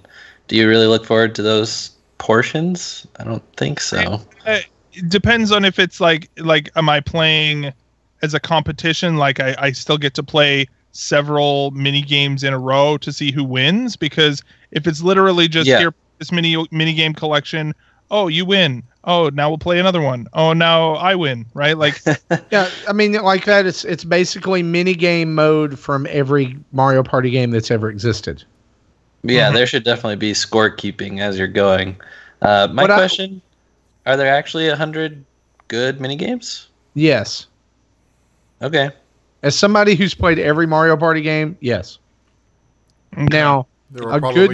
S3: do you really look forward to those portions? I don't think so.
S1: It depends on if it's like am I playing as a competition? Like I still get to play several mini games in a row to see who wins, because if it's literally just here, this mini game collection, oh, you win. Oh, now we'll play another one. Oh, now I win, right? Like,
S4: yeah, I mean, like that. It's basically mini game mode from every Mario Party game that's ever existed.
S3: Yeah, there should definitely be scorekeeping as you're going. My question: are there actually 100 good mini games?
S4: Yes.
S3: Okay.
S4: As somebody who's played every Mario Party game, yes. Okay. Now, a good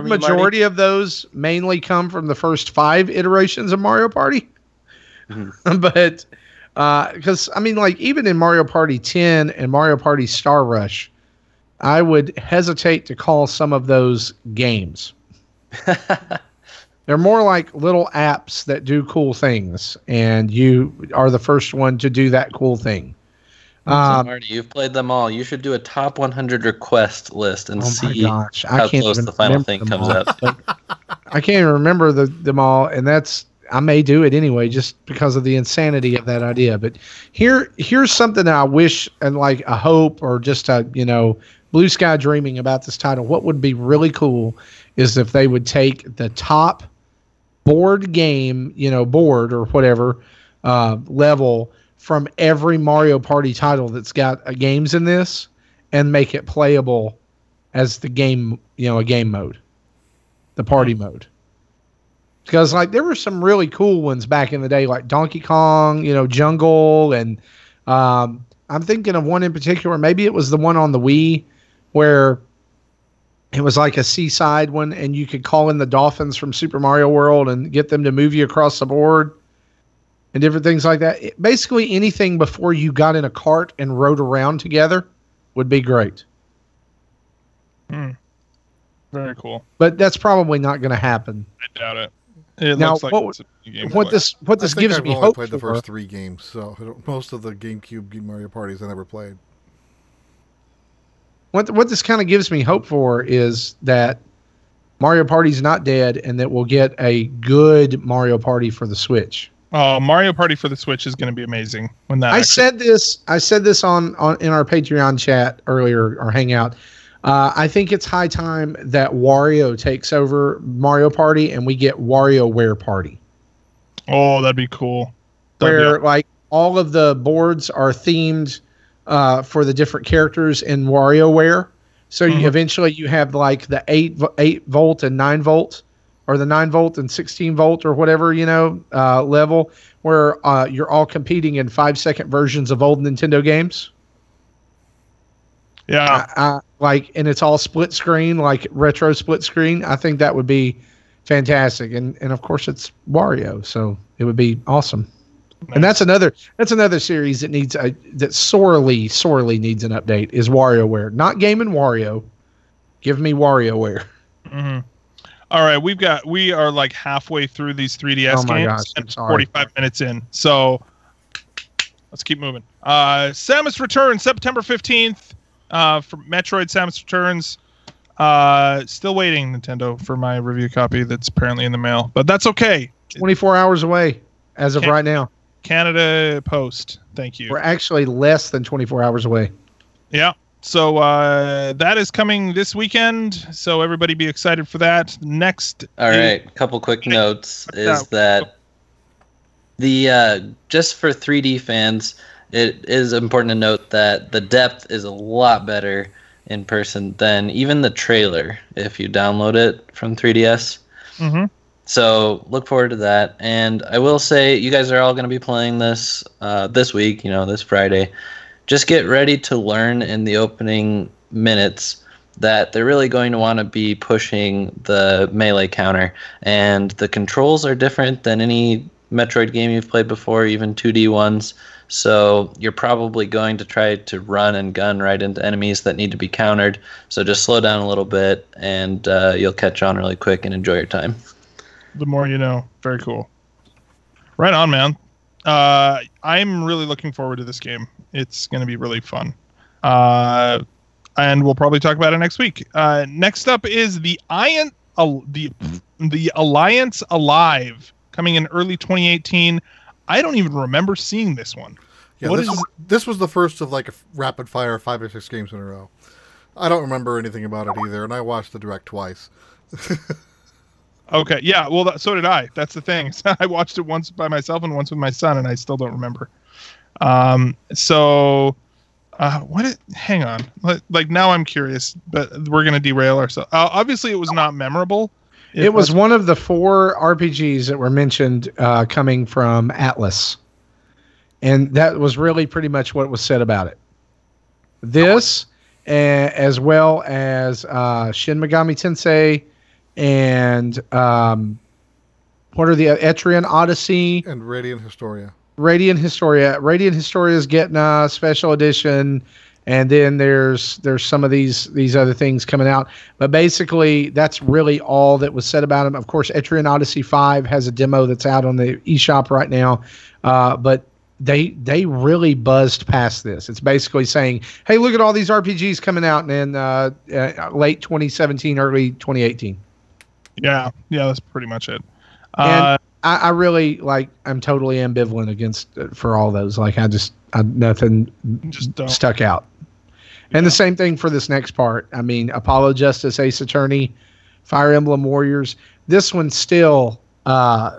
S4: majority of those mainly come from the first 5 iterations of Mario Party. Mm-hmm. But because I mean, like even in Mario Party 10 and Mario Party Star Rush, I would hesitate to call some of those games. They're more like little apps that do cool things, and you are the first one to do that cool thing.
S3: So Marty, you've played them all. You should do a top 100 request list and see how close the final thing comes out.
S4: I can't even remember them all, and I may do it anyway just because of the insanity of that idea. But here's something that I wish and like a hope or just a blue sky dreaming about this title. What would be really cool is if they would take the top board game, board or whatever level from every Mario Party title that's got games in this and make it playable as the game, a game mode, the party mode. Because like there were some really cool ones back in the day, like Donkey Kong, Jungle, and I'm thinking of one in particular. Maybe it was the one on the Wii where it was like a seaside one, and you could call in the dolphins from Super Mario World and get them to move you across the board. And different things like that. Basically, anything before you got in a cart and rode around together would be great.
S1: Very cool.
S4: But that's probably not going to happen.
S1: I doubt it. It
S4: now,
S1: looks like
S4: what this gives me hope.
S2: I played the first 3 games, so most of the GameCube Mario Parties I never played.
S4: What this kind of gives me hope for is that Mario Party's not dead, and that we'll get a good Mario Party for the Switch.
S1: Mario Party for the Switch is going to be amazing when that.
S4: I said this on in our Patreon chat earlier or hangout. I think it's high time that Wario takes over Mario Party and we get WarioWare Party.
S1: Oh, that'd be cool.
S4: Where like all of the boards are themed for the different characters in WarioWare. So eventually you have like the 8 volt and 9 volt. Or the 9 volt and 16 volt or whatever, level where you're all competing in 5-second versions of old Nintendo games.
S1: Yeah.
S4: And it's all split screen, like retro split screen. I think that would be fantastic. And of course it's Wario, so it would be awesome. Nice. And that's another series that needs that sorely needs an update is WarioWare. Not Game and Wario. Give me WarioWare.
S1: Mm-hmm. All right, we are like halfway through these 3DS games and 45 minutes in. So let's keep moving. Samus Returns September 15th. For Metroid Samus Returns. Still waiting, Nintendo, for my review copy that's apparently in the mail. But that's okay.
S4: 24 hours away as of right now.
S1: Canada Post. Thank you.
S4: We're actually less than 24 hours away.
S1: Yeah. So that is coming this weekend. So everybody be excited for that. Next.
S3: All right. A couple quick notes is that the just for 3D fans, it is important to note that the depth is a lot better in person than even the trailer if you download it from 3DS.
S1: Mm-hmm.
S3: So look forward to that. And I will say, you guys are all going to be playing this this week, this Friday. Just get ready to learn in the opening minutes that they're really going to want to be pushing the melee counter. And the controls are different than any Metroid game you've played before, even 2D ones. So you're probably going to try to run and gun right into enemies that need to be countered. So just slow down a little bit, and you'll catch on really quick and enjoy your time.
S1: The more you know. Very cool. Right on, man. I'm really looking forward to this game. It's going to be really fun. And we'll probably talk about it next week. Next up is the Alliance Alive, coming in early 2018. I don't even remember seeing this one.
S2: Yeah, this was the first of like a rapid fire 5 or 6 games in a row. I don't remember anything about it either, and I watched the direct twice.
S1: Okay, yeah, well, so did I. That's the thing. I watched it once by myself and once with my son, and I still don't remember. Hang on. Like, now I'm curious, but we're going to derail ourselves. Obviously, it was not memorable.
S4: It was one of the 4 RPGs that were mentioned coming from Atlas. And that was really pretty much what was said about it. This, as well as Shin Megami Tensei, and what are the Etrian Odyssey?
S2: And Radiant Historia.
S4: Radiant Historia is getting a special edition. And then there's some of these other things coming out. But basically, that's really all that was said about them. Of course, Etrian Odyssey 5 has a demo that's out on the eShop right now. But they really buzzed past this. It's basically saying, hey, look at all these RPGs coming out in late 2017, early 2018.
S1: Yeah, that's pretty much it.
S4: And I really, I'm totally ambivalent for all those. Nothing just stuck out. And the same thing for this next part. I mean, Apollo Justice, Ace Attorney, Fire Emblem Warriors. This one still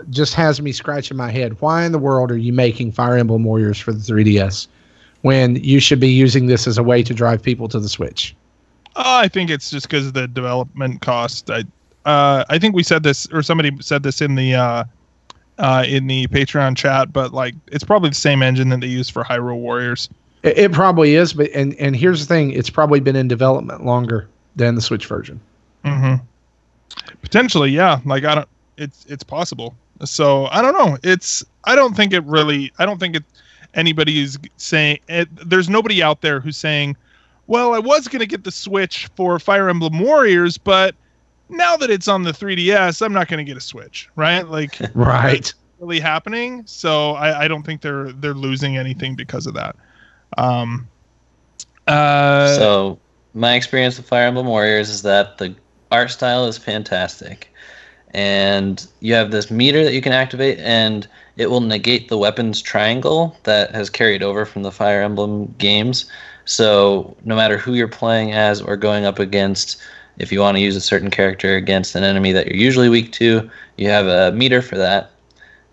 S4: just has me scratching my head. Why in the world are you making Fire Emblem Warriors for the 3DS when you should be using this as a way to drive people to the Switch?
S1: I think it's just because of the development cost. I think we said this, or somebody said this in the Patreon chat, but it's probably the same engine that they use for Hyrule Warriors.
S4: It probably is, but and here's the thing: it's probably been in development longer than the Switch version.
S1: Mm-hmm. Potentially, yeah. It's possible. So I don't know. I don't think anybody is saying there's nobody out there who's saying, well, I was going to get the Switch for Fire Emblem Warriors, but now that it's on the 3DS, I'm not going to get a Switch, right?
S4: Right.
S1: Really happening. So I don't think they're losing anything because of that.
S3: So my experience with Fire Emblem Warriors is that the art style is fantastic, and you have this meter that you can activate, and it will negate the weapons triangle that has carried over from the Fire Emblem games. So no matter who you're playing as or going up against, if you want to use a certain character against an enemy that you're usually weak to, you have a meter for that.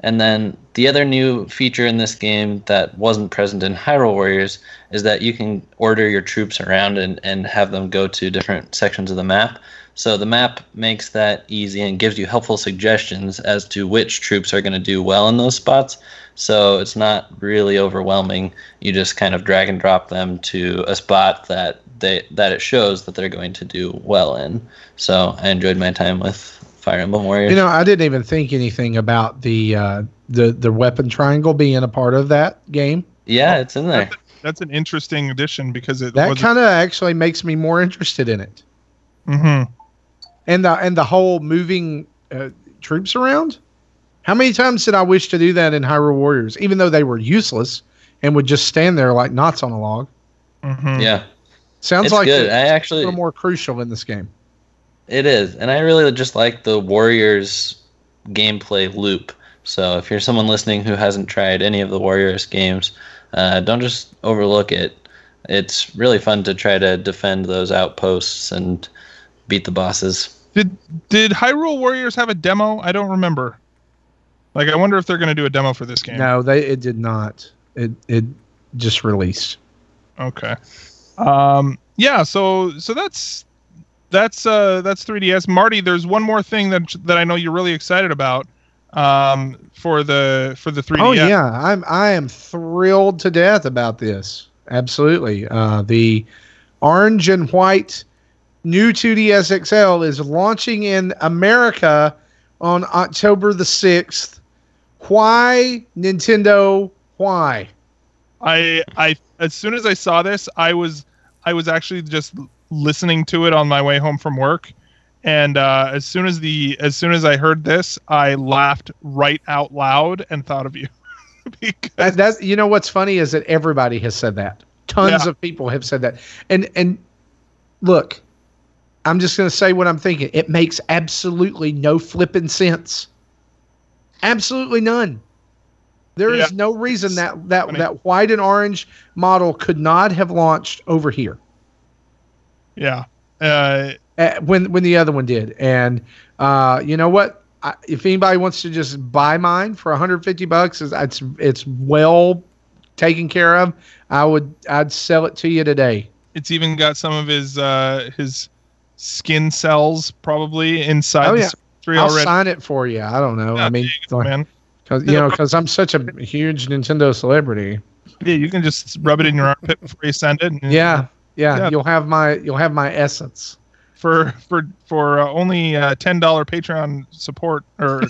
S3: And then the other new feature in this game that wasn't present in Hyrule Warriors is that you can order your troops around and have them go to different sections of the map. So the map makes that easy and gives you helpful suggestions as to which troops are going to do well in those spots. So it's not really overwhelming. You just kind of drag and drop them to a spot that it shows that they're going to do well in. So I enjoyed my time with Fire Emblem Warriors.
S4: I didn't even think anything about the weapon triangle being a part of that game.
S3: Yeah, it's in there.
S1: That's an interesting addition because
S4: that kind of actually makes me more interested in it.
S1: Mm-hmm.
S4: And the whole moving troops around. How many times did I wish to do that in Hyrule Warriors, even though they were useless and would just stand there like knots on a log?
S1: Mm-hmm.
S3: Yeah,
S4: sounds
S3: it's
S4: like
S3: good.
S4: It's a little more crucial in this game.
S3: It is, and I really just like the Warriors gameplay loop. So if you're someone listening who hasn't tried any of the Warriors games, don't just overlook it. It's really fun to try to defend those outposts and beat the bosses.
S1: Did Hyrule Warriors have a demo? I don't remember. Like, I wonder if they're going to do a demo for this game.
S4: No, it did not. It just released.
S1: Okay. Yeah. So that's 3DS. Marty, there's one more thing that I know you're really excited about. For the 3DS.
S4: Oh yeah, I am thrilled to death about this. Absolutely. The orange and white new 2DS XL is launching in America on October the 6th. Why, Nintendo? Why?
S1: I as soon as I saw this, I was actually just listening to it on my way home from work, and as soon as I heard this, I laughed right out loud and thought of you.
S4: That's what's funny is that everybody has said that. Tons of people have said that, and look, I'm just going to say what I'm thinking. It makes absolutely no flipping sense. Absolutely none. There is no reason that white and orange model could not have launched over here. Yeah. When the other one did. And you know what? If anybody wants to just buy mine for $150, it's well taken care of. I'd sell it to you today.
S1: It's even got some of his skin cells probably inside the
S4: I'll already sign it for you. I don't know. I mean, because I'm such a huge Nintendo celebrity.
S1: Yeah, you can just rub it in your armpit before you send it. And,
S4: yeah. You'll have my essence
S1: for only $10 Patreon support. Or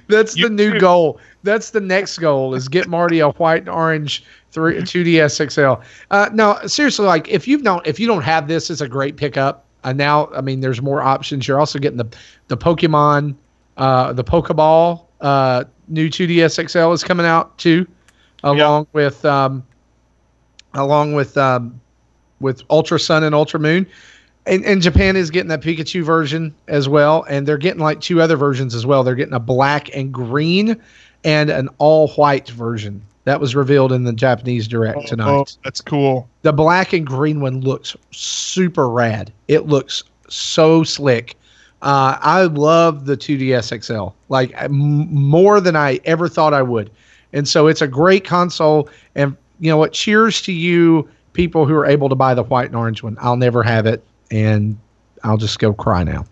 S4: that's the new goal. That's the next goal is get Marty a white and orange 2DS XL. No, seriously, like if you don't have this, it's a great pickup. Now, I mean, there's more options. You're also getting the Pokemon, the Pokeball new 2DS XL is coming out too, along with Ultra Sun and Ultra Moon, and Japan is getting that Pikachu version as well, and they're getting like two other versions as well. They're getting a black and green and an all white version. That was revealed in the Japanese Direct tonight. Oh,
S1: that's cool.
S4: The black and green one looks super rad. It looks so slick. I love the 2DS XL, like more than I ever thought I would. And so it's a great console. And you know what? Cheers to you people who are able to buy the white and orange one. I'll never have it, and I'll just go cry now.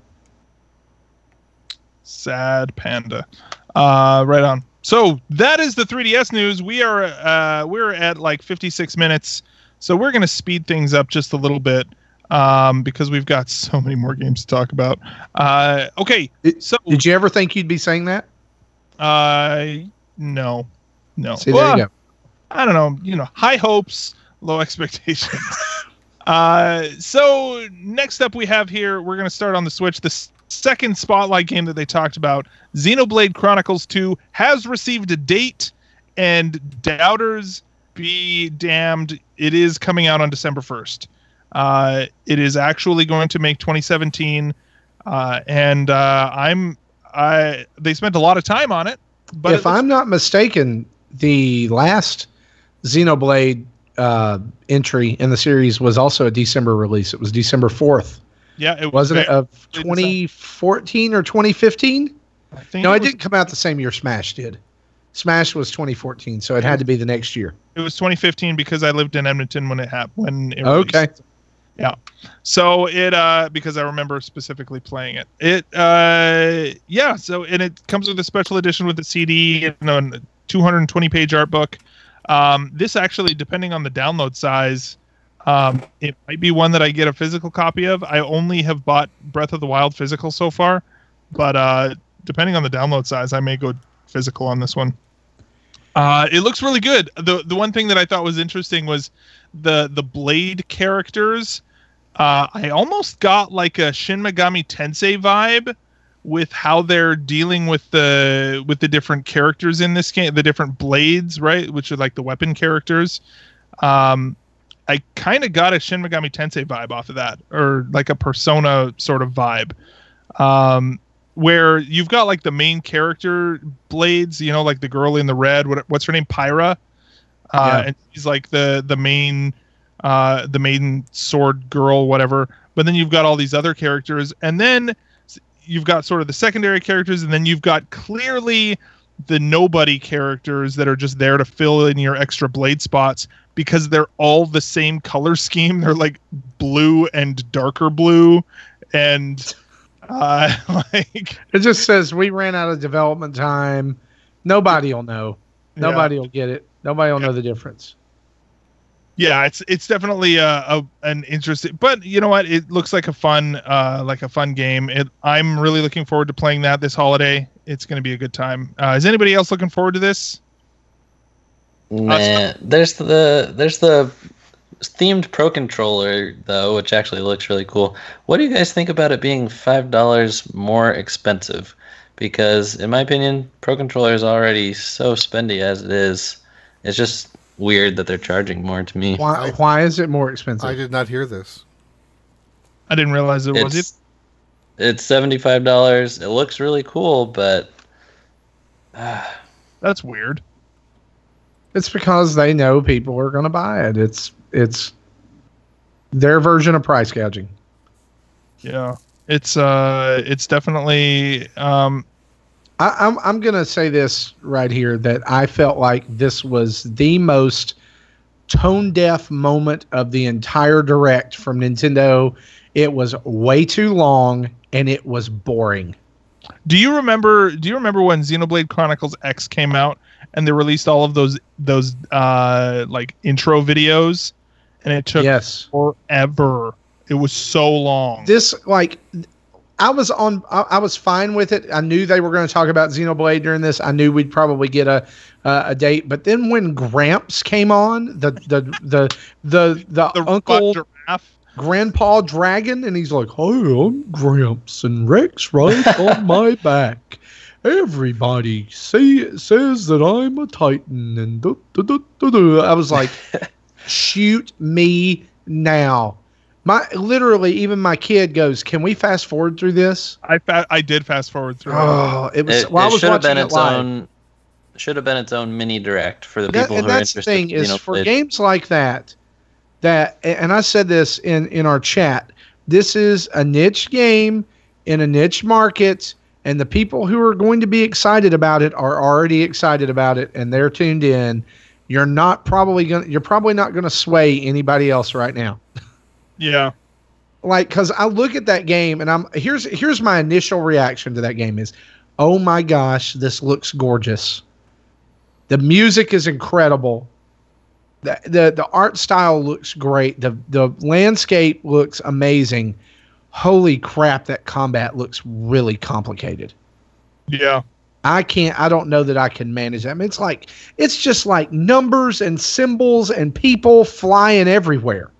S1: Sad panda. Right on. So that is the 3DS news. We're at like 56 minutes, so we're going to speed things up just a little bit because we've got so many more games to talk about. Okay, so
S4: did you ever think you'd be saying that?
S1: No.
S4: See, there you go.
S1: I don't know. High hopes, low expectations. So next up we have here, we're going to start on the Switch. The second Spotlight game that they talked about, Xenoblade Chronicles 2, has received a date, and doubters be damned, it is coming out on December 1st. It is actually going to make 2017, and they spent a lot of time on it. But
S4: if I'm not mistaken, the last Xenoblade entry in the series was also a December release. It was December 4th.
S1: Yeah,
S4: wasn't it of 2014 or 2015? No, it didn't come out the same year Smash did. Smash was 2014, so it had to be the next year.
S1: It was 2015 because I lived in Edmonton when it happened.
S4: Okay.
S1: Yeah. So it because I remember specifically playing it. Yeah. So and it comes with a special edition with the CD and a 220 page art book. This actually, depending on the download size, it might be one that I get a physical copy of. I only have bought Breath of the Wild physical so far, but depending on the download size, I may go physical on this one. It looks really good. The one thing that I thought was interesting was the Blade characters. I almost got like a Shin Megami Tensei vibe with how they're dealing with the different characters in this game, the different blades, right, which are like the weapon characters. I kind of got a Shin Megami Tensei vibe off of that, or like a Persona sort of vibe, where you've got like the main character blades, you know, like the girl in the red, what's her name, Pyra, and she's like the main sword girl, whatever. But then you've got all these other characters, and then you've got sort of the secondary characters, and then you've got clearly the nobody characters that are just there to fill in your extra blade spots, because they're all the same color scheme. They're like blue and darker blue, and like
S4: it just says we ran out of development time. Nobody will know. Nobody will get it. Nobody will know the difference.
S1: Yeah, it's definitely an interesting, but you know what? It looks like a fun game. I'm really looking forward to playing that this holiday. It's going to be a good time. Is anybody else looking forward to this?
S3: Nah, there's the themed Pro Controller though, which actually looks really cool. What do you guys think about it being $5 more expensive? Because in my opinion, Pro Controller is already so spendy as it is. It's just weird that they're charging more to me.
S4: Why is it more expensive?
S2: I did not hear this.
S1: I didn't realize it was it.
S3: It's $75. It looks really cool, but
S1: that's weird.
S4: It's because they know people are going to buy it. It's their version of price gouging.
S1: Yeah, it's definitely. I'm
S4: going to say this right here, that I felt like this was the most tone-deaf moment of the entire Direct from Nintendo. It was way too long and it was boring.
S1: Do you remember when Xenoblade Chronicles X came out and they released all of those like intro videos, and it took forever. It was so long.
S4: This, like, I was fine with it. I knew they were going to talk about Xenoblade during this. I knew we'd probably get a date. But then when Gramps came on, the uncle
S1: giraffe.
S4: Grandpa Dragon, and he's like, "Hi, I'm Gramps, and Rex rides on my back. Everybody says that I'm a Titan." And I was like, "Shoot me now!" Literally, even my kid goes, "Can we fast forward through this?"
S1: I did fast forward through.
S4: Oh, it was. I was watching it live.
S3: Should have been its own mini direct for the people who are interested.
S4: That's the thing is, for games like that, and I said this in our chat, this is a niche game in a niche market, and the people who are going to be excited about it are already excited about it, and they're tuned in. You're probably not gonna sway anybody else right now.
S1: Yeah.
S4: Like, because I look at that game and here's my initial reaction to that game is, oh my gosh, this looks gorgeous. The music is incredible. The art style looks great. The landscape looks amazing. Holy crap, that combat looks really complicated.
S1: Yeah.
S4: I don't know that I can manage that. I mean, it's just like numbers and symbols and people flying everywhere.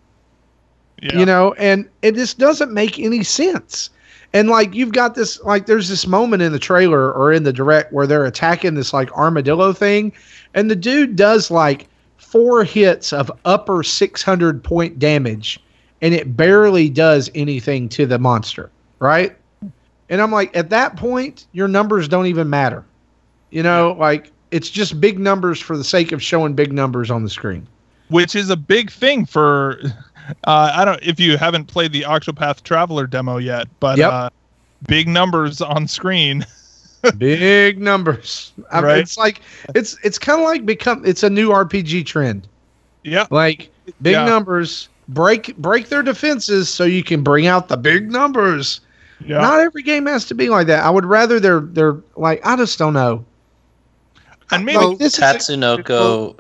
S4: Yeah. You know, and it just doesn't make any sense. And like, you've got this, like, there's this moment in the trailer or in the direct where they're attacking this like armadillo thing, and the dude does like 4 hits of upper 600 point damage, and it barely does anything to the monster, right? And I'm like, at that point, your numbers don't even matter. You know, like, it's just big numbers for the sake of showing big numbers on the screen.
S1: Which is a big thing for, I don't, if you haven't played the Octopath Traveler demo yet, but big numbers on screen.
S4: Big numbers.
S1: Right?
S4: It's like, it's kind of like it's a new RPG trend.
S1: Yeah.
S4: Like, big numbers, break their defenses so you can bring out the big numbers. Yeah. Not every game has to be like that. I would rather they're like, I just don't know.
S3: And maybe Tatsunoko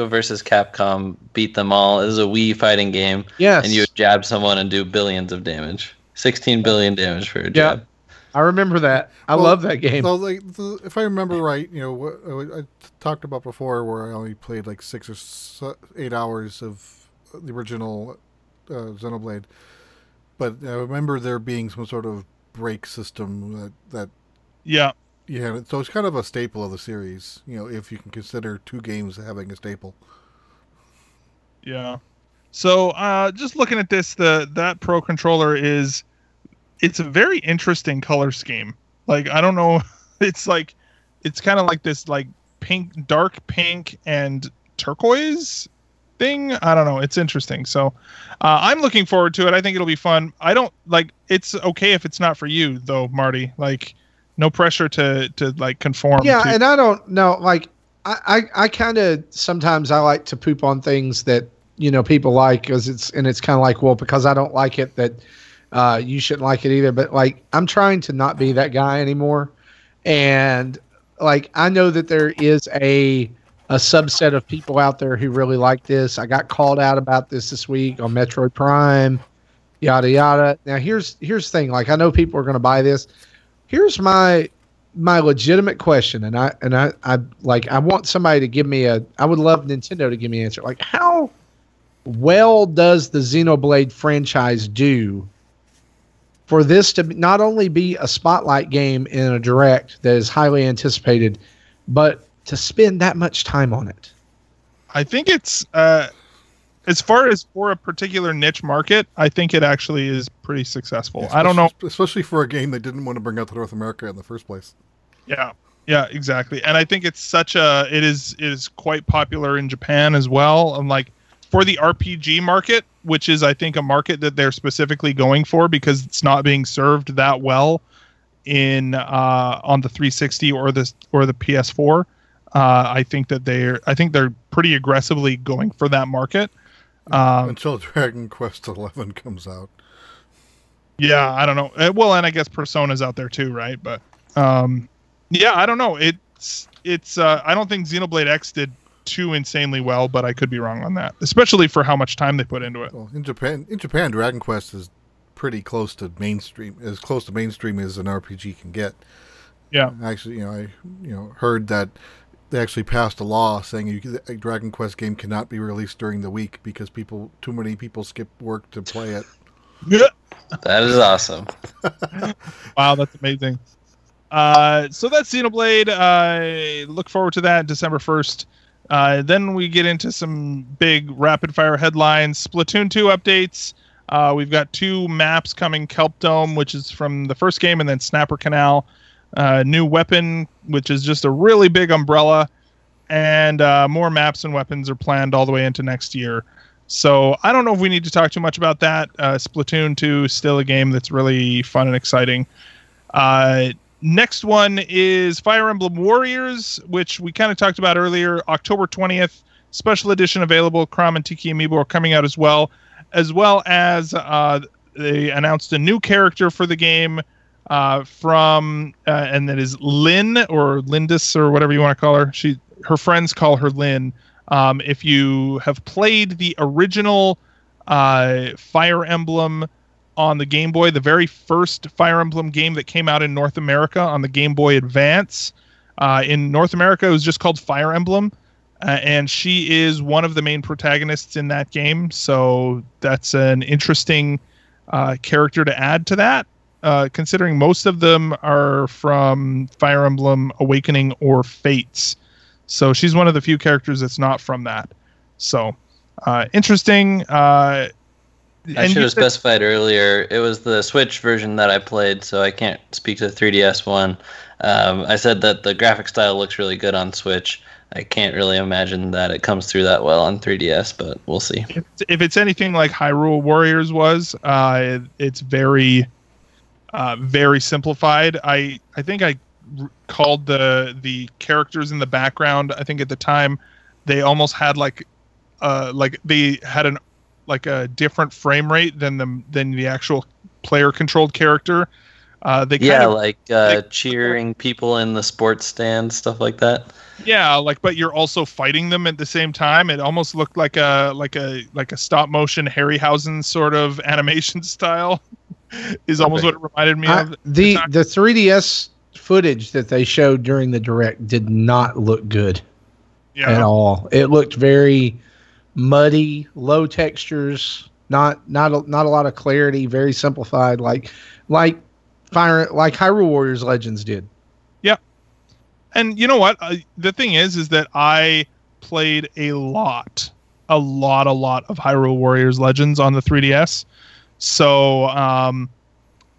S3: versus Capcom beat them all. It was a Wii fighting game.
S4: Yes.
S3: And you would jab someone and do billions of damage. 16 billion damage for a jab.
S4: I remember that. I love that game.
S2: So, if I remember right, what I talked about before, where I only played like 6 or 8 hours of the original Xenoblade, but I remember there being some sort of break system that
S1: yeah.
S2: Yeah, so it's kind of a staple of the series, if you can consider 2 games having a staple.
S1: Yeah. So, just looking at this, that Pro Controller it's a very interesting color scheme. Like, I don't know, it's kind of like this like pink, dark pink and turquoise thing. I don't know. It's interesting. So, I'm looking forward to it. I think it'll be fun. I don't it's okay if it's not for you though, Marty. Like, no pressure to like conform.
S4: Yeah, and I don't know. Like, I kind of sometimes I like to poop on things that people like because it's kind of like, well, because I don't like it that you shouldn't like it either. But like, I'm trying to not be that guy anymore. And like, I know that there is a subset of people out there who really like this. I got called out about this week on Metroid Prime, yada yada. Now here's the thing. Like, I know people are going to buy this. Here's my legitimate question, and I want somebody to give me I would love Nintendo to give me an answer. Like, how well does the Xenoblade franchise do for this to not only be a spotlight game in a direct that is highly anticipated, but to spend that much time on it?
S1: I think it's as far as for a particular niche market, I think it actually is pretty successful.
S2: Yeah,
S1: I don't know,
S2: especially for a game they didn't want to bring out to North America in the first place.
S1: Yeah, exactly. And I think it's it is quite popular in Japan as well. And like for the RPG market, which is I think a market that they're specifically going for because it's not being served that well in on the 360 or the PS4. I think they're pretty aggressively going for that market.
S2: Until Dragon Quest XI comes out.
S1: Yeah, I don't know. Well, and I guess Persona's out there too, right? But yeah, I don't know. It's I don't think Xenoblade X did too insanely well, but I could be wrong on that, especially for how much time they put into it.
S2: Well, in Japan, Dragon Quest is pretty close to mainstream, as close to mainstream as an RPG can get.
S1: Yeah.
S2: Actually, I heard that they actually passed a law saying a Dragon Quest game cannot be released during the week because too many people skip work to play it.
S3: That is awesome.
S1: Wow, that's amazing. So that's Xenoblade. I look forward to that December 1st. Then we get into some big rapid fire headlines. Splatoon 2 updates. We've got 2 maps coming. Kelp Dome, which is from the first game, and then Snapper Canal. New weapon, which is just a really big umbrella, and more maps and weapons are planned all the way into next year. So I don't know if we need to talk too much about that. Splatoon 2 is still a game that's really fun and exciting. Next one is Fire Emblem Warriors, which we kind of talked about earlier. October 20th, special edition available. Crom and Tiki Amiibo are coming out as well as they announced a new character for the game. And that is Lynn or Lindis or whatever you want to call her. Her friends call her Lynn. If you have played the original Fire Emblem on the Game Boy, the very first Fire Emblem game that came out in North America on the Game Boy Advance, in North America it was just called Fire Emblem, and she is one of the main protagonists in that game. So that's an interesting character to add to that. Considering most of them are from Fire Emblem Awakening or Fates. So she's one of the few characters that's not from that. So, interesting.
S3: I should have specified earlier, it was the Switch version that I played, so I can't speak to the 3DS one. I said that the graphic style looks really good on Switch. I can't really imagine that it comes through that well on 3DS, but we'll see.
S1: If it's anything like Hyrule Warriors was, it's very... very simplified. I think I called the characters in the background. I think at the time they almost had like they had a different frame rate than the actual player controlled character.
S3: Cheering people in the sports stand, stuff like that.
S1: Yeah, but you're also fighting them at the same time. It almost looked like a stop motion Harryhausen sort of animation style. Is almost what it reminded me of.
S4: The 3DS footage that they showed during the Direct did not look good at all. It looked very muddy, low textures, not a lot of clarity, very simplified, like Hyrule Warriors Legends did.
S1: Yeah. And you know what? The thing is that I played a lot of Hyrule Warriors Legends on the 3DS. So, I'm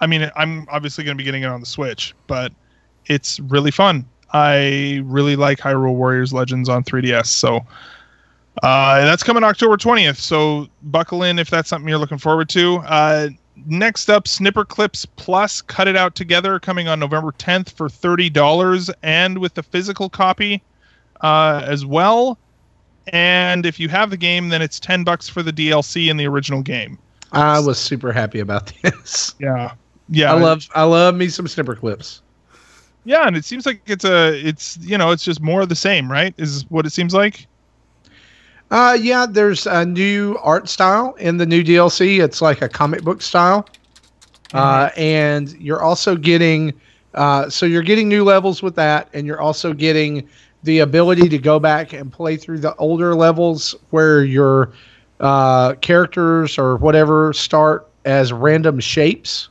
S1: obviously going to be getting it on the Switch, but it's really fun. I really like Hyrule Warriors Legends on 3DS. So, that's coming October 20th. So buckle in if that's something you're looking forward to. Next up, Snipper Clips Plus, Cut It Out Together, coming on November 10th for $30, and with the physical copy as well. And if you have the game, then it's $10 for the DLC in the original game.
S4: I was super happy about this.
S1: Yeah.
S4: I love me some Snipper Clips.
S1: Yeah, and it seems like it's just more of the same, right? Is what it seems like.
S4: There's a new art style in the new DLC. It's like a comic book style. And you're also getting, you're getting new levels with that. And you're also getting the ability to go back and play through the older levels where your characters or whatever start as random shapes.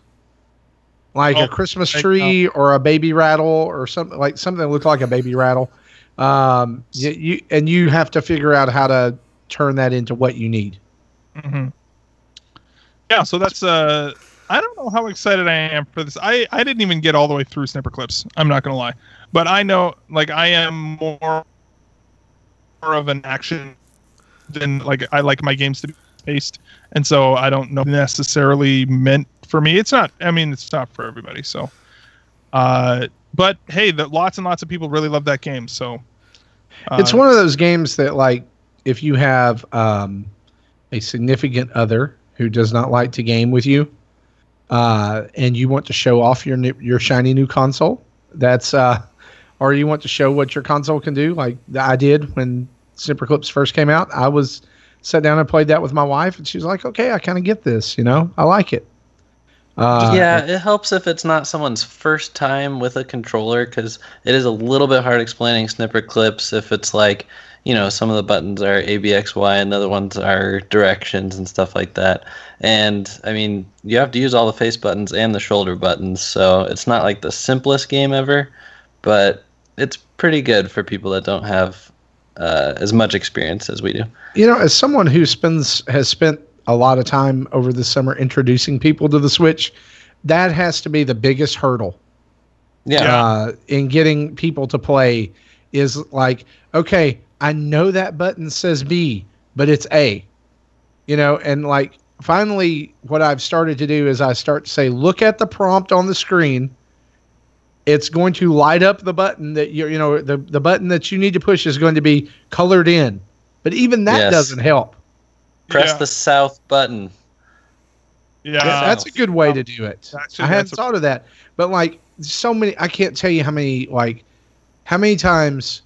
S4: Like a Christmas tree or a baby rattle or something that looked like a baby rattle. You have to figure out how to turn that into what you need.
S1: Mm-hmm. Yeah, so that's I don't know how excited I am for this. I didn't even get all the way through Snipper Clips. I'm not gonna lie, but I know I am more of an action than I like my games to be paced, and so I don't know necessarily meant for me. It's not. I mean, it's not for everybody. So, but hey, lots and lots of people really love that game. So.
S4: It's one of those games that, if you have a significant other who does not like to game with you, and you want to show off your shiny new console, or you want to show what your console can do, like I did when Snipper Clips first came out. I sat down and played that with my wife, and she was like, "Okay, I kind of get this. I like it."
S3: It helps if it's not someone's first time with a controller, because it is a little bit hard explaining Snipper Clips if it's some of the buttons are A, B, X, Y, and the other ones are directions and stuff like that. And, you have to use all the face buttons and the shoulder buttons, so it's not like the simplest game ever, but it's pretty good for people that don't have as much experience as we do.
S4: As someone who has spent a lot of time over the summer introducing people to the Switch, that has to be the biggest hurdle.
S3: Yeah.
S4: In getting people to play is okay, I know that button says B, but it's A. And finally what I've started to do is I start to say, look at the prompt on the screen. It's going to light up the button that the button that you need to push is going to be colored in. But even that doesn't help.
S3: Press the south button.
S1: Yeah,
S4: that's a good way to do it. I hadn't thought of that. But so many, I can't tell you how many times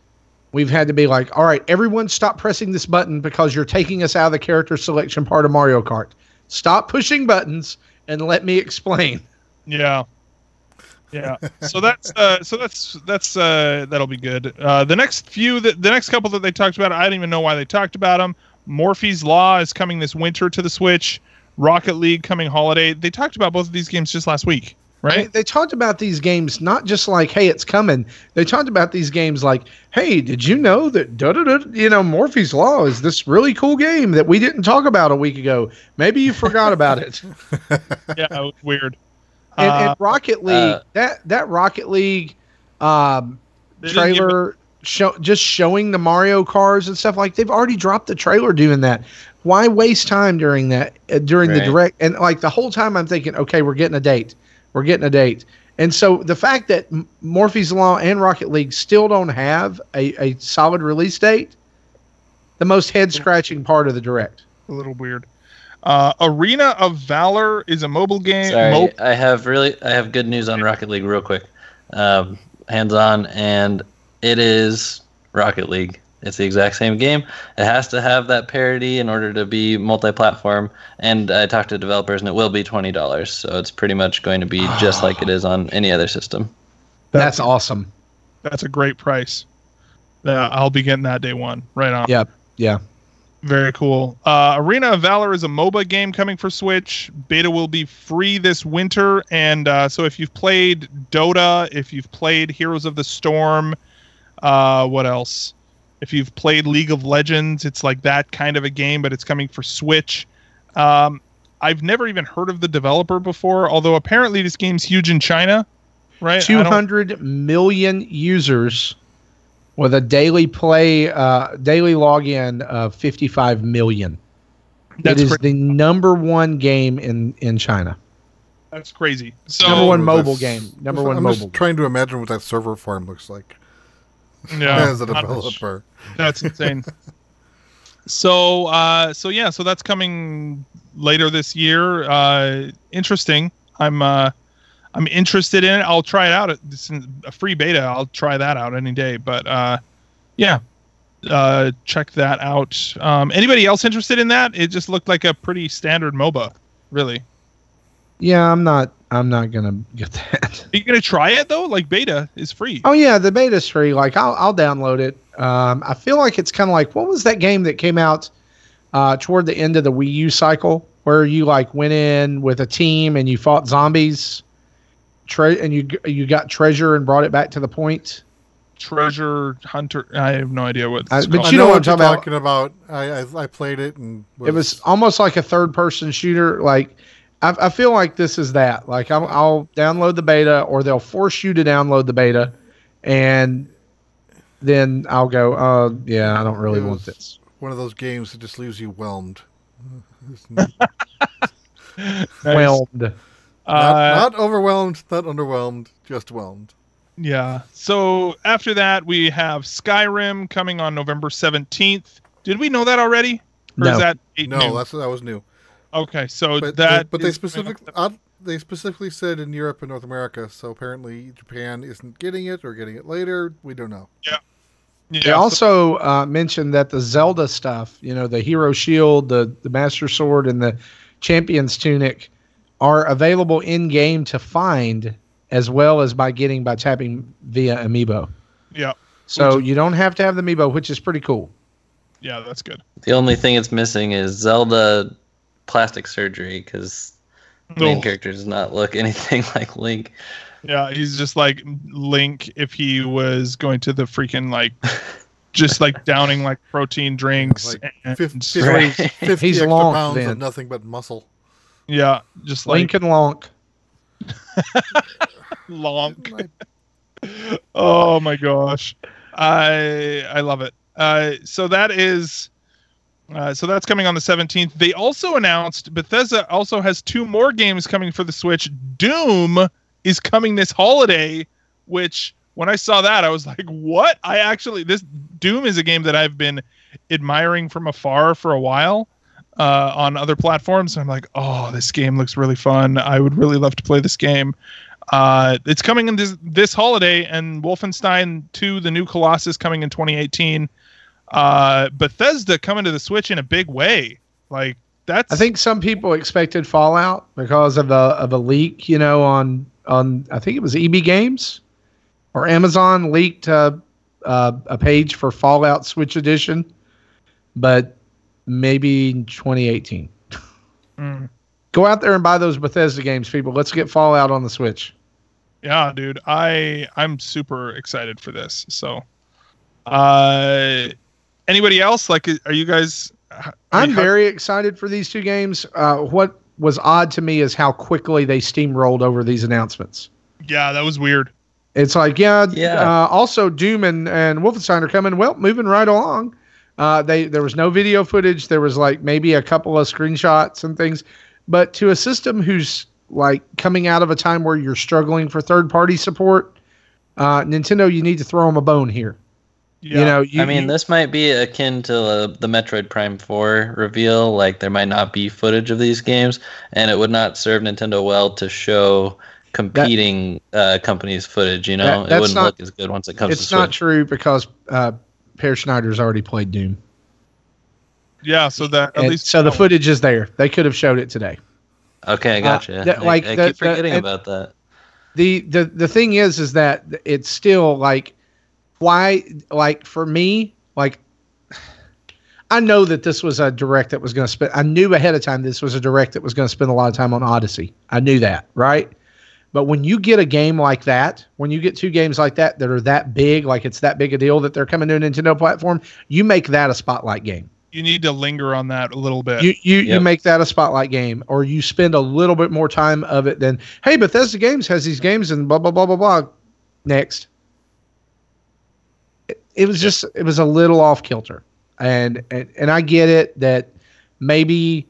S4: we've had to be all right, everyone stop pressing this button because you're taking us out of the character selection part of Mario Kart. Stop pushing buttons and let me explain.
S1: Yeah. Yeah. So that'll be good. The next couple that they talked about, I don't even know why they talked about them. Morphe's Law is coming this winter to the Switch. Rocket League coming holiday. They talked about both of these games just last week, right?
S4: They talked about these games not just hey, it's coming. They talked about these games hey, did you know that Morphe's Law is this really cool game that we didn't talk about a week ago? Maybe you forgot about it.
S1: Yeah, it was weird.
S4: And Rocket League, that Rocket League trailer. Just showing the Mario cars and stuff, they've already dropped the trailer doing that. Why waste time during that during the Direct? And the whole time I'm thinking, okay, we're getting a date. And so the fact that Morphe's Law and Rocket League still don't have a solid release date, the most head scratching part of the Direct.
S1: A little weird. Arena of Valor is a mobile game.
S3: Sorry, I have good news on Rocket League real quick. Hands on, and it is Rocket League. It's the exact same game. It has to have that parity in order to be multi-platform. And I talked to developers, and it will be $20. So it's pretty much going to be just like it is on any other system.
S4: That's awesome.
S1: That's a great price. I'll be getting that day one right on.
S4: Yep. Yeah.
S1: Very cool. Arena of Valor is a MOBA game coming for Switch. Beta will be free this winter. And so if you've played Dota, if you've played Heroes of the Storm, what else? If you've played League of Legends, it's like that kind of a game, but it's coming for Switch. I've never even heard of the developer before, although apparently this game's huge in China, right?
S4: 200 million users with a daily login of 55 million. It is the number one game in China.
S1: That's crazy. So
S4: number one mobile game.
S2: I'm just trying to imagine what that server farm looks like.
S1: Yeah,
S2: as a developer.
S1: That's insane. So that's coming later this year. Interesting. I'm interested in it. I'll try it out. It's a free beta. I'll try that out any day. But check that out. Anybody else interested in that? It just looked like a pretty standard MOBA, really.
S4: Yeah, I'm not gonna get that.
S1: Are you gonna try it though? Like beta is free.
S4: Oh yeah, the beta's free. Like I'll download it. I feel like it's kind of like, what was that game that came out toward the end of the Wii U cycle, where you like went in with a team and you fought zombies, and you got treasure and brought it back to the point.
S1: Treasure Hunter. I have no idea what.
S4: But you know what I'm talking
S2: about. I played it and
S4: it was almost like a third-person shooter. Like I feel like this is that. Like I'll download the beta, or they'll force you to download the beta, and then I'll go, yeah, I don't really want this.
S2: One of those games that just leaves you whelmed.
S4: Whelmed.
S2: Not overwhelmed, not underwhelmed, just whelmed.
S1: Yeah. So after that, we have Skyrim coming on November 17th. Did we know that already? Or
S4: No.
S1: Is that
S2: No,
S1: new?
S2: that was new.
S1: Okay, so
S2: But they specifically said in Europe and North America, so apparently Japan isn't getting it or getting it later. We don't know.
S1: Yeah.
S4: They also mentioned that the Zelda stuff, the Hero Shield, the Master Sword, and the Champion's Tunic are available in-game to find, as well as by tapping via Amiibo.
S1: Yeah.
S4: So you don't have to have the Amiibo, which is pretty cool.
S1: Yeah, that's good.
S3: The only thing it's missing is Zelda plastic surgery, because the main character does not look anything like Link.
S1: Yeah, he's just like Link if he was going to the freaking just like downing like protein drinks.
S2: Like
S1: and
S2: 50
S4: He's
S2: extra
S4: Lonk,
S2: pounds
S4: then.
S2: of nothing but muscle.
S1: Yeah, just like
S4: Link and Lonk.
S1: Lonk. Oh my gosh, I love it. So that's coming on the 17th. They also announced Bethesda also has 2 more games coming for the Switch. Doom is coming this holiday, which when I saw that, I was like, what? This Doom is a game that I've been admiring from afar for a while on other platforms. So I'm like, oh, this game looks really fun. I would really love to play this game. It's coming in this holiday, and Wolfenstein 2, The New Colossus, coming in 2018. Bethesda coming to the Switch in a big way. Like I
S4: think some people expected Fallout because of a leak, on I think it was EB Games or Amazon leaked a page for Fallout Switch Edition, but maybe in 2018. Go out there and buy those Bethesda games, people. Let's get Fallout on the Switch.
S1: Yeah, dude. I'm super excited for this. So, anybody else? Like, are you guys?
S4: I'm very excited for these 2 games. What was odd to me is how quickly they steamrolled over these announcements.
S1: Yeah, that was weird.
S4: It's like, also Doom and Wolfenstein are coming. Well, moving right along. There was no video footage. There was like maybe a couple of screenshots and things. But to a system who's like coming out of a time where you're struggling for third-party support, Nintendo, you need to throw them a bone here.
S1: Yeah.
S3: I mean, this might be akin to the Metroid Prime 4 reveal. Like, there might not be footage of these games, and it would not serve Nintendo well to show competing companies' footage. You know, it wouldn't look as good once it comes to Switch.
S4: It's not true because Per Schneider's already played Doom.
S1: Yeah, so that at least
S4: the footage is there. They could have showed it today.
S3: Okay, I gotcha. I keep forgetting about that.
S4: The thing is that it's still like, why, like, for me, like, I know that this was a direct that was going to spend. I knew ahead of time this was a direct that was going to spend a lot of time on Odyssey. I knew that, right? But when you get a game like that, when you get two games like that are that big, like it's that big a deal that they're coming to a Nintendo platform, you make that a spotlight game.
S1: You need to linger on that a little bit.
S4: You make that a spotlight game, or you spend a little bit more time of it than, hey, Bethesda Games has these games and blah, blah, blah, blah, blah. Next. It was just, it was a little off kilter. And I get it that maybe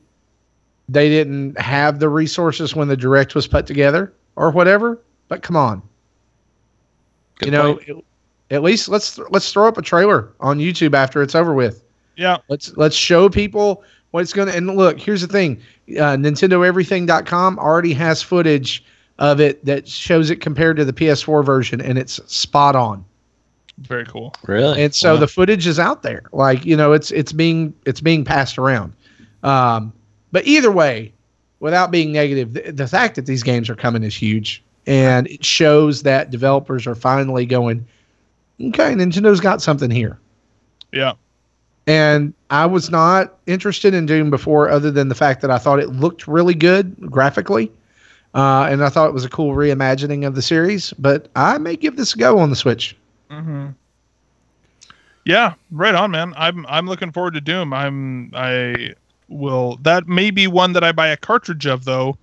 S4: they didn't have the resources when the direct was put together or whatever, but come on.
S3: Good point.
S4: At least let's throw up a trailer on YouTube after it's over with.
S1: Yeah.
S4: Let's show people what it's going to, and look, here's the thing. NintendoEverything.com already has footage of it that shows it compared to the PS4 version, and it's spot on.
S1: Very cool.
S3: Really?
S4: And so the footage is out there. Like, you know, it's being passed around. But either way, without being negative, the fact that these games are coming is huge. And it shows that developers are finally going, okay, Nintendo's got something here.
S1: Yeah.
S4: And I was not interested in Doom before, other than the fact that I thought it looked really good graphically. And I thought it was a cool reimagining of the series. But I may give this a go on the Switch.
S1: Mm-hmm. Yeah, right on, man. I'm looking forward to Doom. That may be one that I buy a cartridge of, though,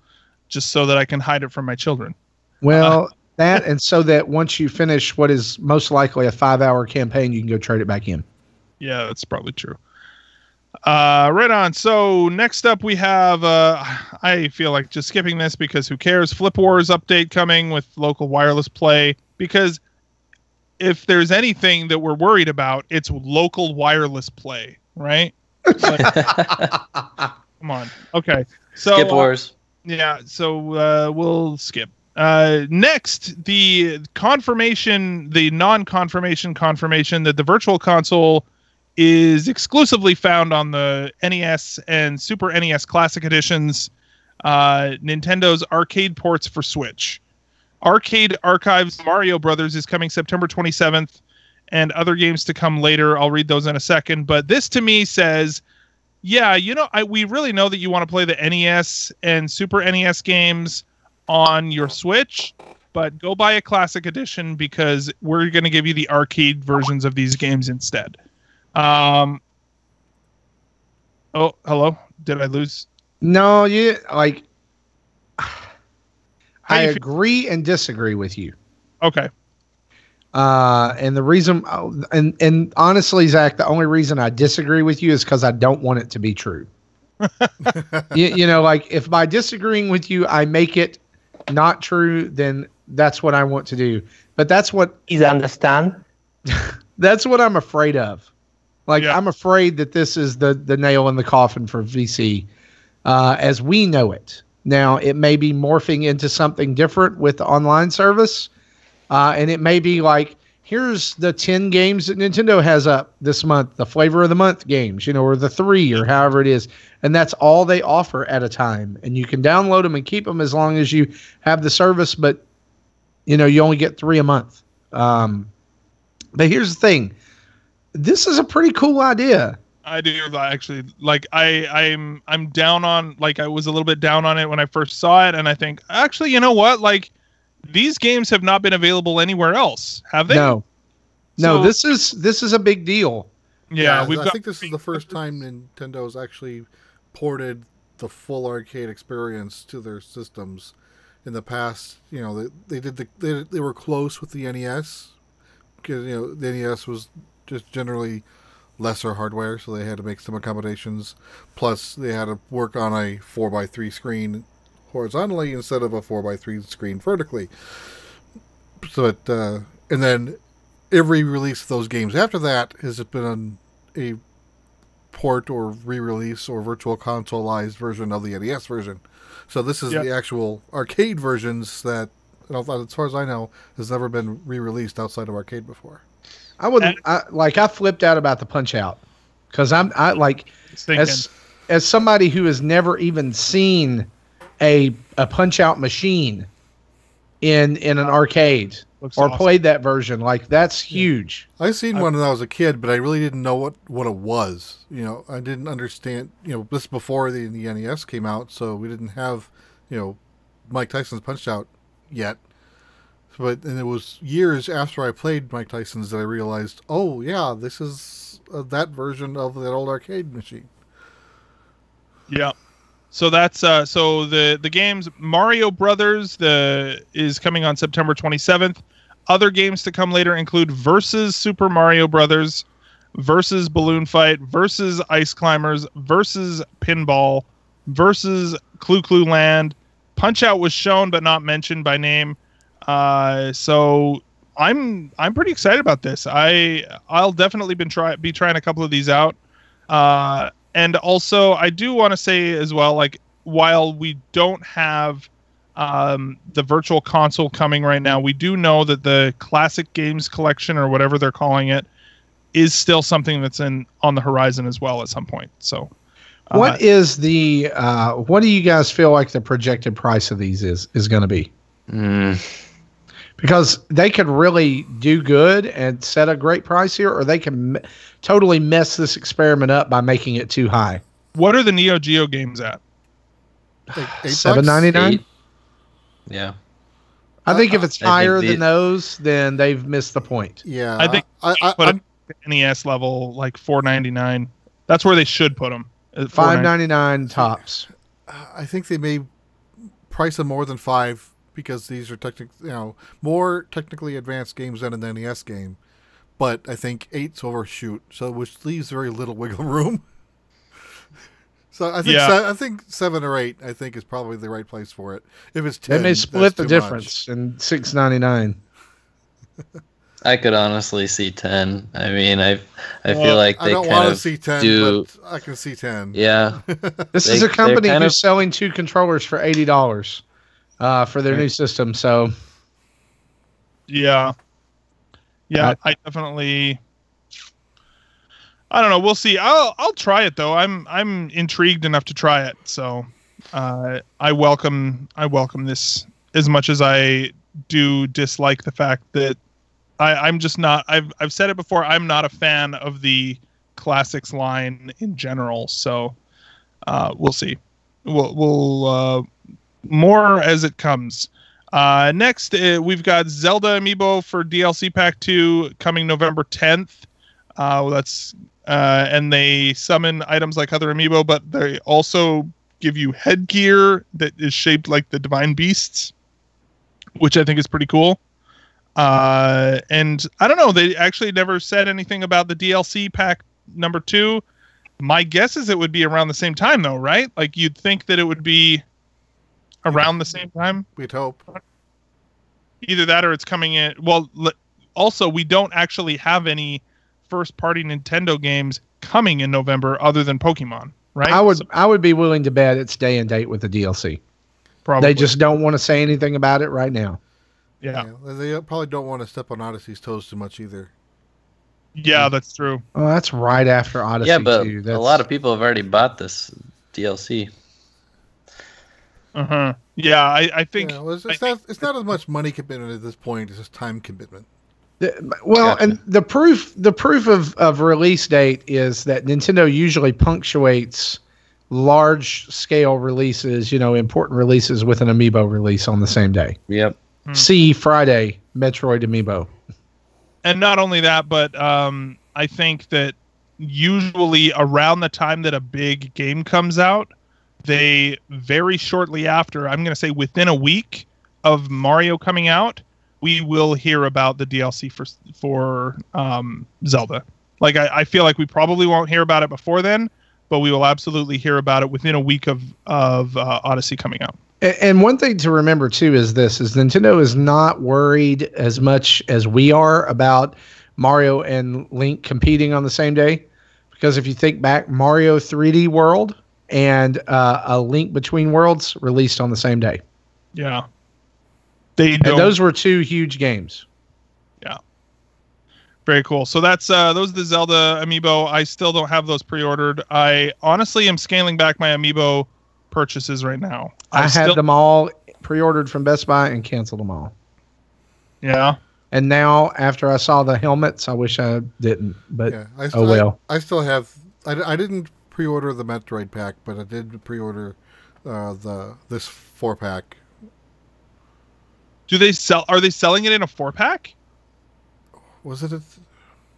S1: just so that I can hide it from my children.
S4: Well, that, and so that once you finish what is most likely a 5-hour campaign, you can go trade it back in.
S1: Yeah, that's probably true. Right on. So next up we have, I feel like just skipping this because who cares? Flip Wars update coming with local wireless play, because if there's anything that we're worried about, it's local wireless play, right? Like, come on. Okay. So
S3: Skip Wars.
S1: Yeah. So we'll skip. Next, the non-confirmation confirmation that the Virtual Console is exclusively found on the NES and Super NES Classic Editions, Nintendo's arcade ports for Switch. Arcade Archives Mario Brothers is coming September 27th, and other games to come later. I'll read those in a second. But this to me says, yeah, you know, we really know that you want to play the NES and Super NES games on your Switch, but go buy a Classic Edition because we're going to give you the arcade versions of these games instead. Oh, hello? Did I lose?
S4: No, I agree and disagree with you.
S1: Okay.
S4: And the reason, and honestly, Zach, the only reason I disagree with you is because I don't want it to be true. you know, like if by disagreeing with you, I make it not true, then that's what I want to do. But that's what
S5: is understand.
S4: That's what I'm afraid of. Like, yeah. I'm afraid that this is the nail in the coffin for VC as we know it. Now, it may be morphing into something different with the online service. And it may be like, here's the 10 games that Nintendo has up this month, the flavor of the month games, you know, or the 3 or however it is. And that's all they offer at a time. And you can download them and keep them as long as you have the service. But, you know, you only get 3 a month. But here's the thing. This is a pretty cool idea.
S1: I do actually like. I'm down on, like, I was a little bit down on it when I first saw it, and I think actually, you know what? Like, these games have not been available anywhere else, have they?
S4: No. This is a big deal.
S1: Yeah,
S2: I think this is the first time Nintendo's actually ported the full arcade experience to their systems. In the past, you know, they were close with the NES because, you know, the NES was just generally lesser hardware, so they had to make some accommodations. Plus, they had to work on a 4x3 screen horizontally instead of a 4x3 screen vertically. So and then every release of those games after that has been a port or re-release or virtual consoleized version of the NES version. So this is the actual arcade versions that, as far as I know, has never been re-released outside of arcade before.
S4: I flipped out about the Punch-Out because as somebody who has never even seen a Punch-Out machine in an arcade or played that version, like that's huge.
S2: I seen one when I was a kid, but I really didn't know what it was. I didn't understand. This before the NES came out, so we didn't have Mike Tyson's Punch-Out yet. And it was years after I played Mike Tyson's that I realized, oh yeah, this is that version of that old arcade machine.
S1: Yeah. So that's so the games Mario Brothers is coming on September 27th. Other games to come later include Versus Super Mario Brothers, Versus Balloon Fight, Versus Ice Climbers, Versus Pinball, Versus Clue Clue Land. Punch-Out was shown but not mentioned by name. So I'm pretty excited about this. I'll definitely be trying a couple of these out. And also I do want to say as well, like while we don't have the virtual console coming right now, we do know that the classic games collection or whatever they're calling it is still something that's on the horizon as well at some point. So
S4: what do you guys feel like the projected price of these is going to be? Because they could really do good and set a great price here, or they can totally mess this experiment up by making it too high.
S1: What are the Neo Geo games at?
S4: $7.99.
S3: Yeah,
S4: I think if it's higher than those, then they've missed the point.
S1: Yeah, I think put it at NES level like $4.99. That's where they should put them.
S4: $5.99 tops.
S2: I think they may price them more than $5 because these are more technically advanced games than an NES game. But I think $8's overshoot, so which leaves very little wiggle room. So I think 7 or 8 I think is probably the right place for it. If it's 10,
S4: they may split the difference in $6.99.
S3: I could honestly see 10. I mean, I feel like they
S2: I don't want to see 10, but I can see 10.
S3: Yeah,
S4: this is a company who's selling 2 controllers for $80 for their new system. So,
S1: yeah, I definitely. I don't know. We'll see. I'll try it though. I'm intrigued enough to try it. So, I welcome this as much as I do dislike the fact that I'm just not. I've said it before. I'm not a fan of the classics line in general. So, we'll see. We'll more as it comes. Next, we've got Zelda Amiibo for DLC Pack 2 coming November 10th. And they summon items like other Amiibo, but they also give you headgear that is shaped like the Divine Beasts, which I think is pretty cool. And I don't know, they actually never said anything about the DLC pack number 2. My guess is it would be around the same time though, right? Like you'd think that it would be around the same time.
S2: We'd hope.
S1: Either that or it's coming in. Well, also we don't actually have any first-party Nintendo games coming in November other than Pokemon, right?
S4: I would be willing to bet it's day and date with the DLC.
S1: Probably.
S4: They just don't want to say anything about it right now.
S1: Yeah.
S2: They probably don't want to step on Odyssey's toes too much either.
S1: Yeah, that's true.
S4: Oh, that's right after Odyssey.
S3: Yeah, but
S4: too.
S3: A lot of people have already bought this DLC.
S1: Yeah, I think
S2: it's not as much money commitment at this point. It's just time commitment.
S4: Well, gotcha. And the proof of release date is that Nintendo usually punctuates large scale releases, important releases with an Amiibo release on the same day.
S3: Yep.
S4: See Friday, Metroid Amiibo.
S1: And not only that, but I think that usually around the time that a big game comes out, they very shortly after, I'm going to say within a week of Mario coming out, we will hear about the DLC for Zelda. Like I feel like we probably won't hear about it before then, but we will absolutely hear about it within a week of Odyssey coming out.
S4: And one thing to remember too is Nintendo is not worried as much as we are about Mario and Link competing on the same day. Because if you think back, Mario 3D World and A Link Between Worlds released on the same day.
S1: Yeah.
S4: And those were two huge games.
S1: Yeah. Very cool. So that's those are the Zelda amiibo. I still don't have those pre-ordered. I honestly am scaling back my amiibo purchases right now.
S4: I had them all pre-ordered from Best Buy and canceled them all.
S1: Yeah.
S4: And now, after I saw the helmets, I wish I didn't. But
S2: I still have. I didn't pre-order the Metroid pack, but I did pre-order this 4-pack.
S1: Do they sell? Are they selling it in a 4-pack?
S2: Was it?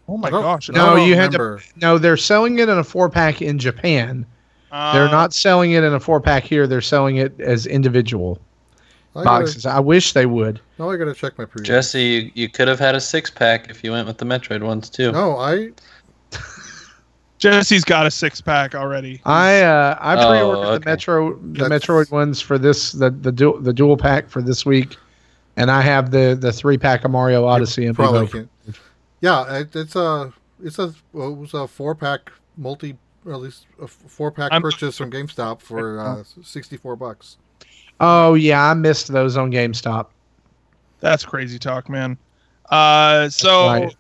S1: Oh my gosh!
S4: No, you had to. No, they're selling it in a 4-pack in Japan. They're not selling it in a 4-pack here. They're selling it as individual boxes. I wish they would.
S2: Now I gotta check my pre-order.
S3: Jesse, you could have had a 6-pack if you went with the Metroid ones too.
S2: No,
S1: Jesse's got a 6-pack already.
S4: I pre-ordered the Metroid ones for this the dual pack for this week, and I have the 3-pack of Mario Odyssey and
S2: probably can't. Yeah, it was a 4-pack at least a 4-pack purchase from GameStop for $64.
S4: Oh yeah, I missed those on GameStop.
S1: That's crazy talk, man. So
S4: right.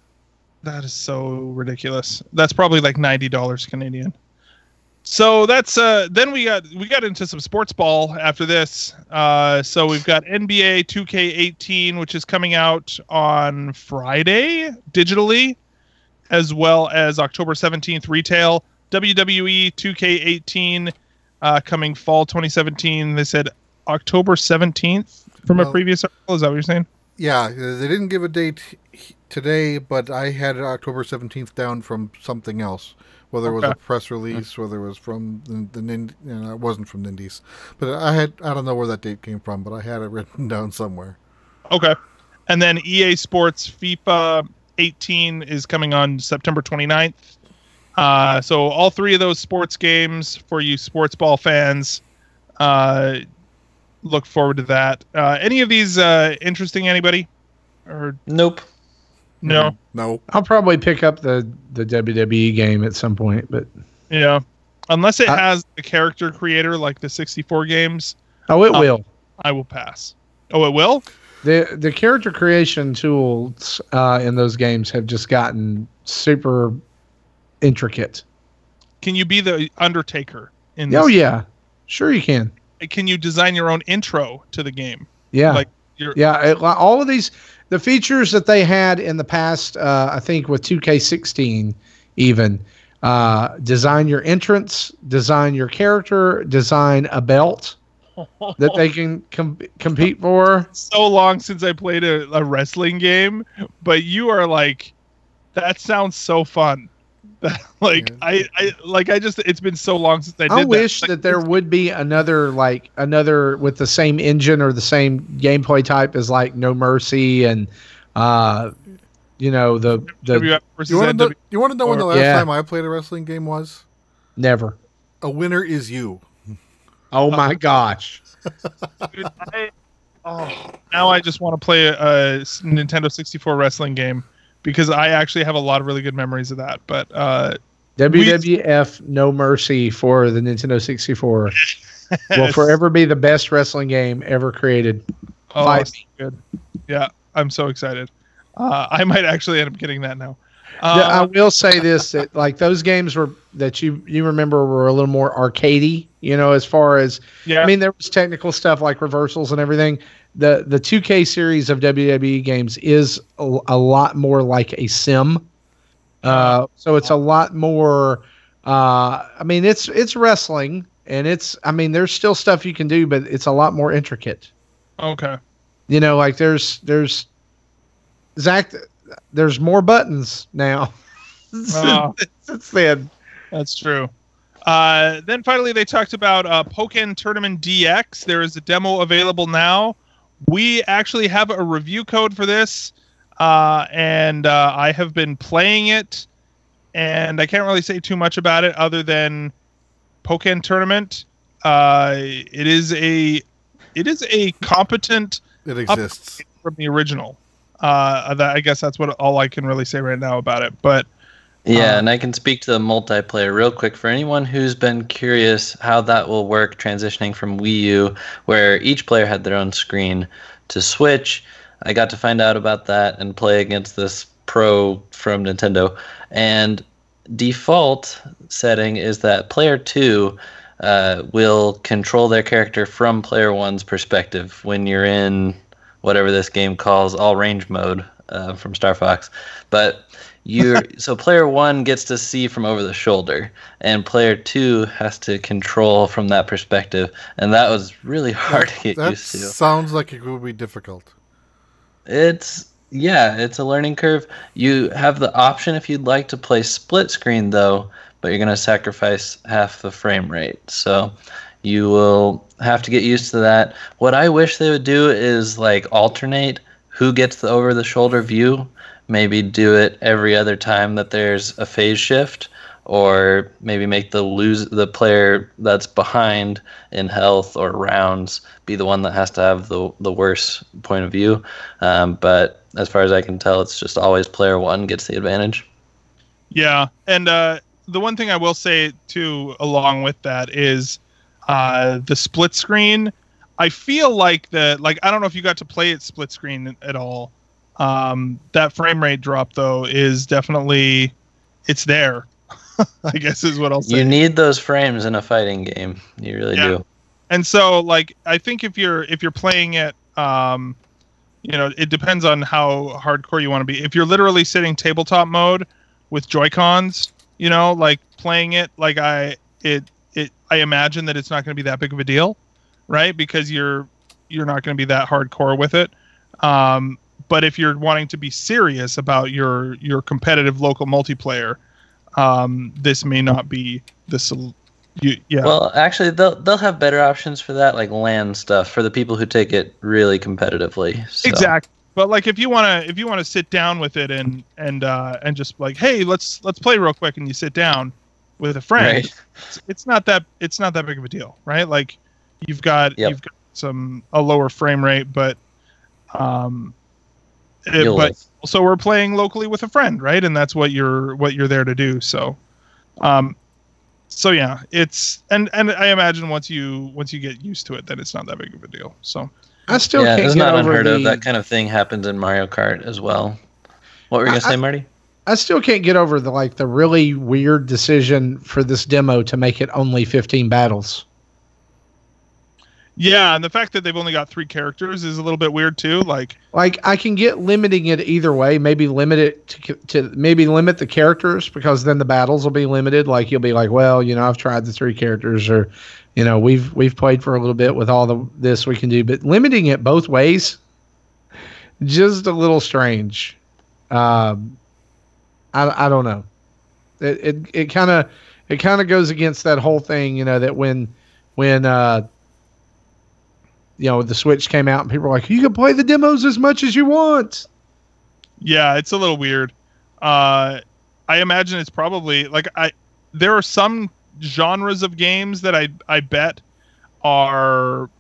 S1: That is so ridiculous. That's probably like $90 Canadian. So that's then we got into some sports ball after this. So we've got NBA 2K18, which is coming out on Friday digitally, as well as October 17th retail. WWE 2K18 coming fall 2017. They said October 17th from a previous article. Is that what you're saying?
S2: Yeah, they didn't give a date today, but I had October 17th down from something else. Whether it was a press release, whether it was from it wasn't from Nindies. But I don't know where that date came from, but I had it written down somewhere.
S1: Okay. And then EA Sports FIFA 18 is coming on September 29th. So all three of those sports games for you sports ball fans, look forward to that. Any of these interesting anybody? Or
S3: nope.
S1: No.
S2: No.
S4: I'll probably pick up the WWE game at some point, but
S1: yeah, unless it has a character creator like the 64 games.
S4: Oh, it will.
S1: I will pass. Oh, it will?
S4: The character creation tools in those games have just gotten super intricate.
S1: Can you be the Undertaker in this?
S4: Oh yeah, sure you can.
S1: Can you design your own intro to the game?
S4: Yeah, all of these, the features that they had in the past, I think with 2K16 even, design your entrance, design your character, design a belt that they can compete for.
S1: So long since I played a wrestling game, but you are like, that sounds so fun. It's been so long since I did that.
S4: I wish that there would be another with the same engine or the same gameplay type as like No Mercy and the
S2: You want to know when the last time I played a wrestling game was?
S4: Never.
S2: A Winner Is You.
S4: Oh my gosh.
S1: Dude, now I just want to play a Nintendo 64 wrestling game, because I actually have a lot of really good memories of that. But
S4: WWF No Mercy for the Nintendo 64 will forever be the best wrestling game ever created.
S1: Oh, good. Yeah, I'm so excited. I might actually end up getting that now.
S4: I will say this, that like those games that you remember were a little more arcadey, as far as, I mean, there was technical stuff like reversals and everything. The 2K series of WWE games is a lot more like a sim. So it's a lot more, I mean, it's wrestling, and there's still stuff you can do, but it's a lot more intricate.
S1: Okay.
S4: Like there's Zach, there's more buttons now. Since then.
S1: That's true. Then finally they talked about Pokken Tournament DX. There is a demo available now. We actually have a review code for this, and I have been playing it, and I can't really say too much about it other than Pokken Tournament. It is a competent.
S2: It exists
S1: from the original. I guess that's all I can really say right now about it. But
S3: yeah, and I can speak to the multiplayer real quick for anyone who's been curious how that will work transitioning from Wii U, where each player had their own screen, to Switch. I got to find out about that and play against this pro from Nintendo. And default setting is that player 2 will control their character from player 1's perspective when you're in whatever this game calls all range mode from Star Fox. But so player 1 gets to see from over the shoulder, and player 2 has to control from that perspective, and that was really hard to get used to.
S2: Sounds like it would be difficult.
S3: It's a learning curve. You have the option if you'd like to play split screen though, but you're going to sacrifice half the frame rate. So you will have to get used to that. What I wish they would do is like alternate who gets the over the shoulder view. Maybe do it every other time that there's a phase shift, or maybe make the player that's behind in health or rounds be the one that has to have the worst point of view. But as far as I can tell, it's just always player 1 gets the advantage.
S1: Yeah, and the one thing I will say too, along with that, is the split screen. I feel like I don't know if you got to play it split screen at all. That frame rate drop though is definitely, it's there. I guess is what I'll say.
S3: You need those frames in a fighting game. You really do.
S1: And so like I think if you're playing it, it depends on how hardcore you want to be. If you're literally sitting tabletop mode with Joy-Cons, like playing it, like I imagine that it's not going to be that big of a deal, right? Because you're not going to be that hardcore with it. But if you're wanting to be serious about your competitive local multiplayer, this may not be the yeah.
S3: Well, actually, they'll have better options for that, like LAN stuff for the people who take it really competitively. So.
S1: Exactly. But like if you want to sit down with it and just like, hey, let's play real quick, and you sit down with a friend,
S3: right.
S1: it's not that big of a deal, right? Like you've got a lower frame rate, but also we're playing locally with a friend, right? And that's what you're there to do. So yeah, it's and I imagine once you get used to it, then it's not that big of a deal. So
S4: I still can't
S3: it's
S4: get
S3: not
S4: over
S3: unheard of. That kind of thing happens in Mario Kart as well. What were you gonna say, Marty?
S4: I still can't get over the really weird decision for this demo to make it only 15 battles.
S1: Yeah, and the fact that they've only got 3 characters is a little bit weird too. Like
S4: I can get limiting it either way. Maybe limit it to maybe limit the characters, because then the battles will be limited. Like you'll be like, well, I've tried the 3 characters, or we've played for a little bit with all this we can do. But limiting it both ways, just a little strange. I don't know. It kind of goes against that whole thing, that when the Switch came out and people were like, you can play the demos as much as you want.
S1: Yeah, it's a little weird. I imagine it's probably there are some genres of games that I bet are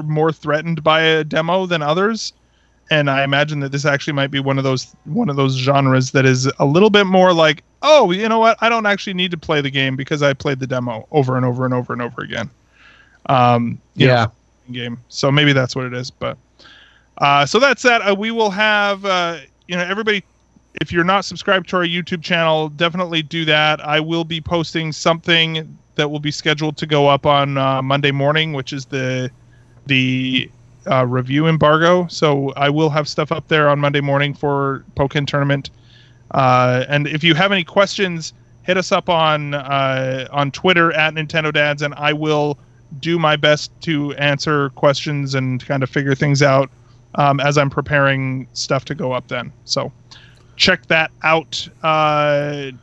S1: more threatened by a demo than others. And I imagine that this actually might be one of those genres that is a little bit more like, oh, you know what? I don't actually need to play the game because I played the demo over and over and over and over again. Game. So maybe that's what it is. But so that's that. We will have everybody. If you're not subscribed to our YouTube channel, definitely do that. I will be posting something that will be scheduled to go up on Monday morning, which is the review embargo. So I will have stuff up there on Monday morning for Pokken Tournament. And if you have any questions, hit us up on Twitter at Nintendo Dads, and I will do my best to answer questions and kind of figure things out as I'm preparing stuff to go up then. So check that out.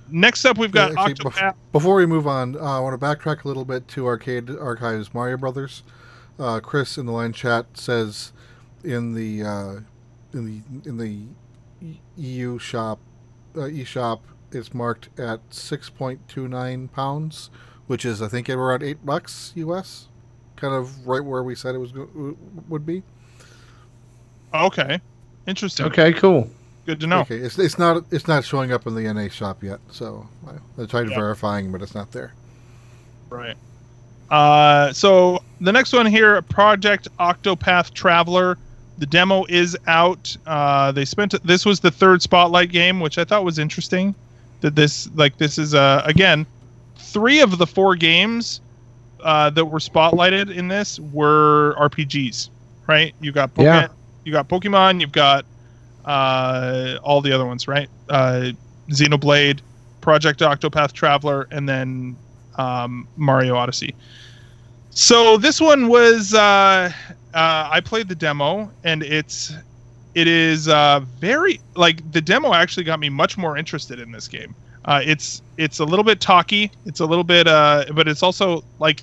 S1: Next up, we've got Octopath.
S2: Before we move on, I want to backtrack a little bit to Arcade Archives Mario Brothers. Chris in the line chat says in the EU shop eShop it's marked at 6.29 pounds, which is I think around $8 US, kind of right where we said it would be.
S1: Okay, Interesting.
S4: Okay, cool.
S1: Good to know.
S2: Okay, it's not showing up in the NA shop yet, so I tried verifying, but it's not there.
S1: Right. So the next one here, Project Octopath Traveler. The demo is out. This was the third Spotlight game, which I thought was interesting. That this is again, 3 of the 4 games that were spotlighted in this were RPGs, right? You got Pokemon, you've got all the other ones, right? Xenoblade, Project Octopath Traveler, and then Mario Odyssey. So this one was I played the demo, and it is very, like, the demo actually got me much more interested in this game. It's a little bit talky. It's a little bit but it's also like,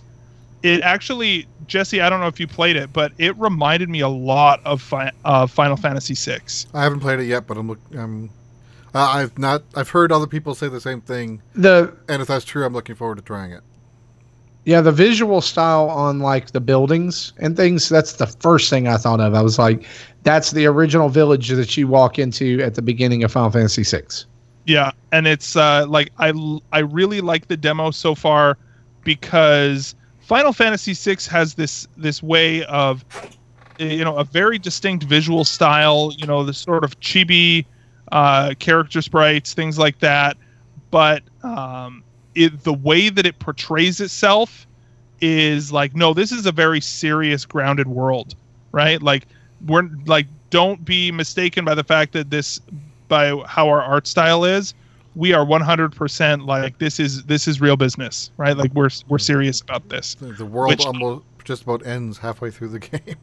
S1: it actually, Jesse, I don't know if you played it, but it reminded me a lot of Final Fantasy VI.
S2: I haven't played it yet, but I've heard other people say the same thing. And if that's true, I'm looking forward to trying it.
S4: Yeah, the visual style on like the buildings and things, that's the first thing I thought of. I was like, that's the original village that you walk into at the beginning of Final Fantasy VI.
S1: Yeah, and it's like I really like the demo so far, because Final Fantasy VI has this way of, a very distinct visual style, the sort of chibi character sprites, things like that. But the way that it portrays itself is like, no, this is a very serious, grounded world, right? Like, we're like, don't be mistaken by the fact that by how our art style is, we are 100% like, this is real business, right? Like, we're serious about this.
S2: The world almost just about ends halfway through the game.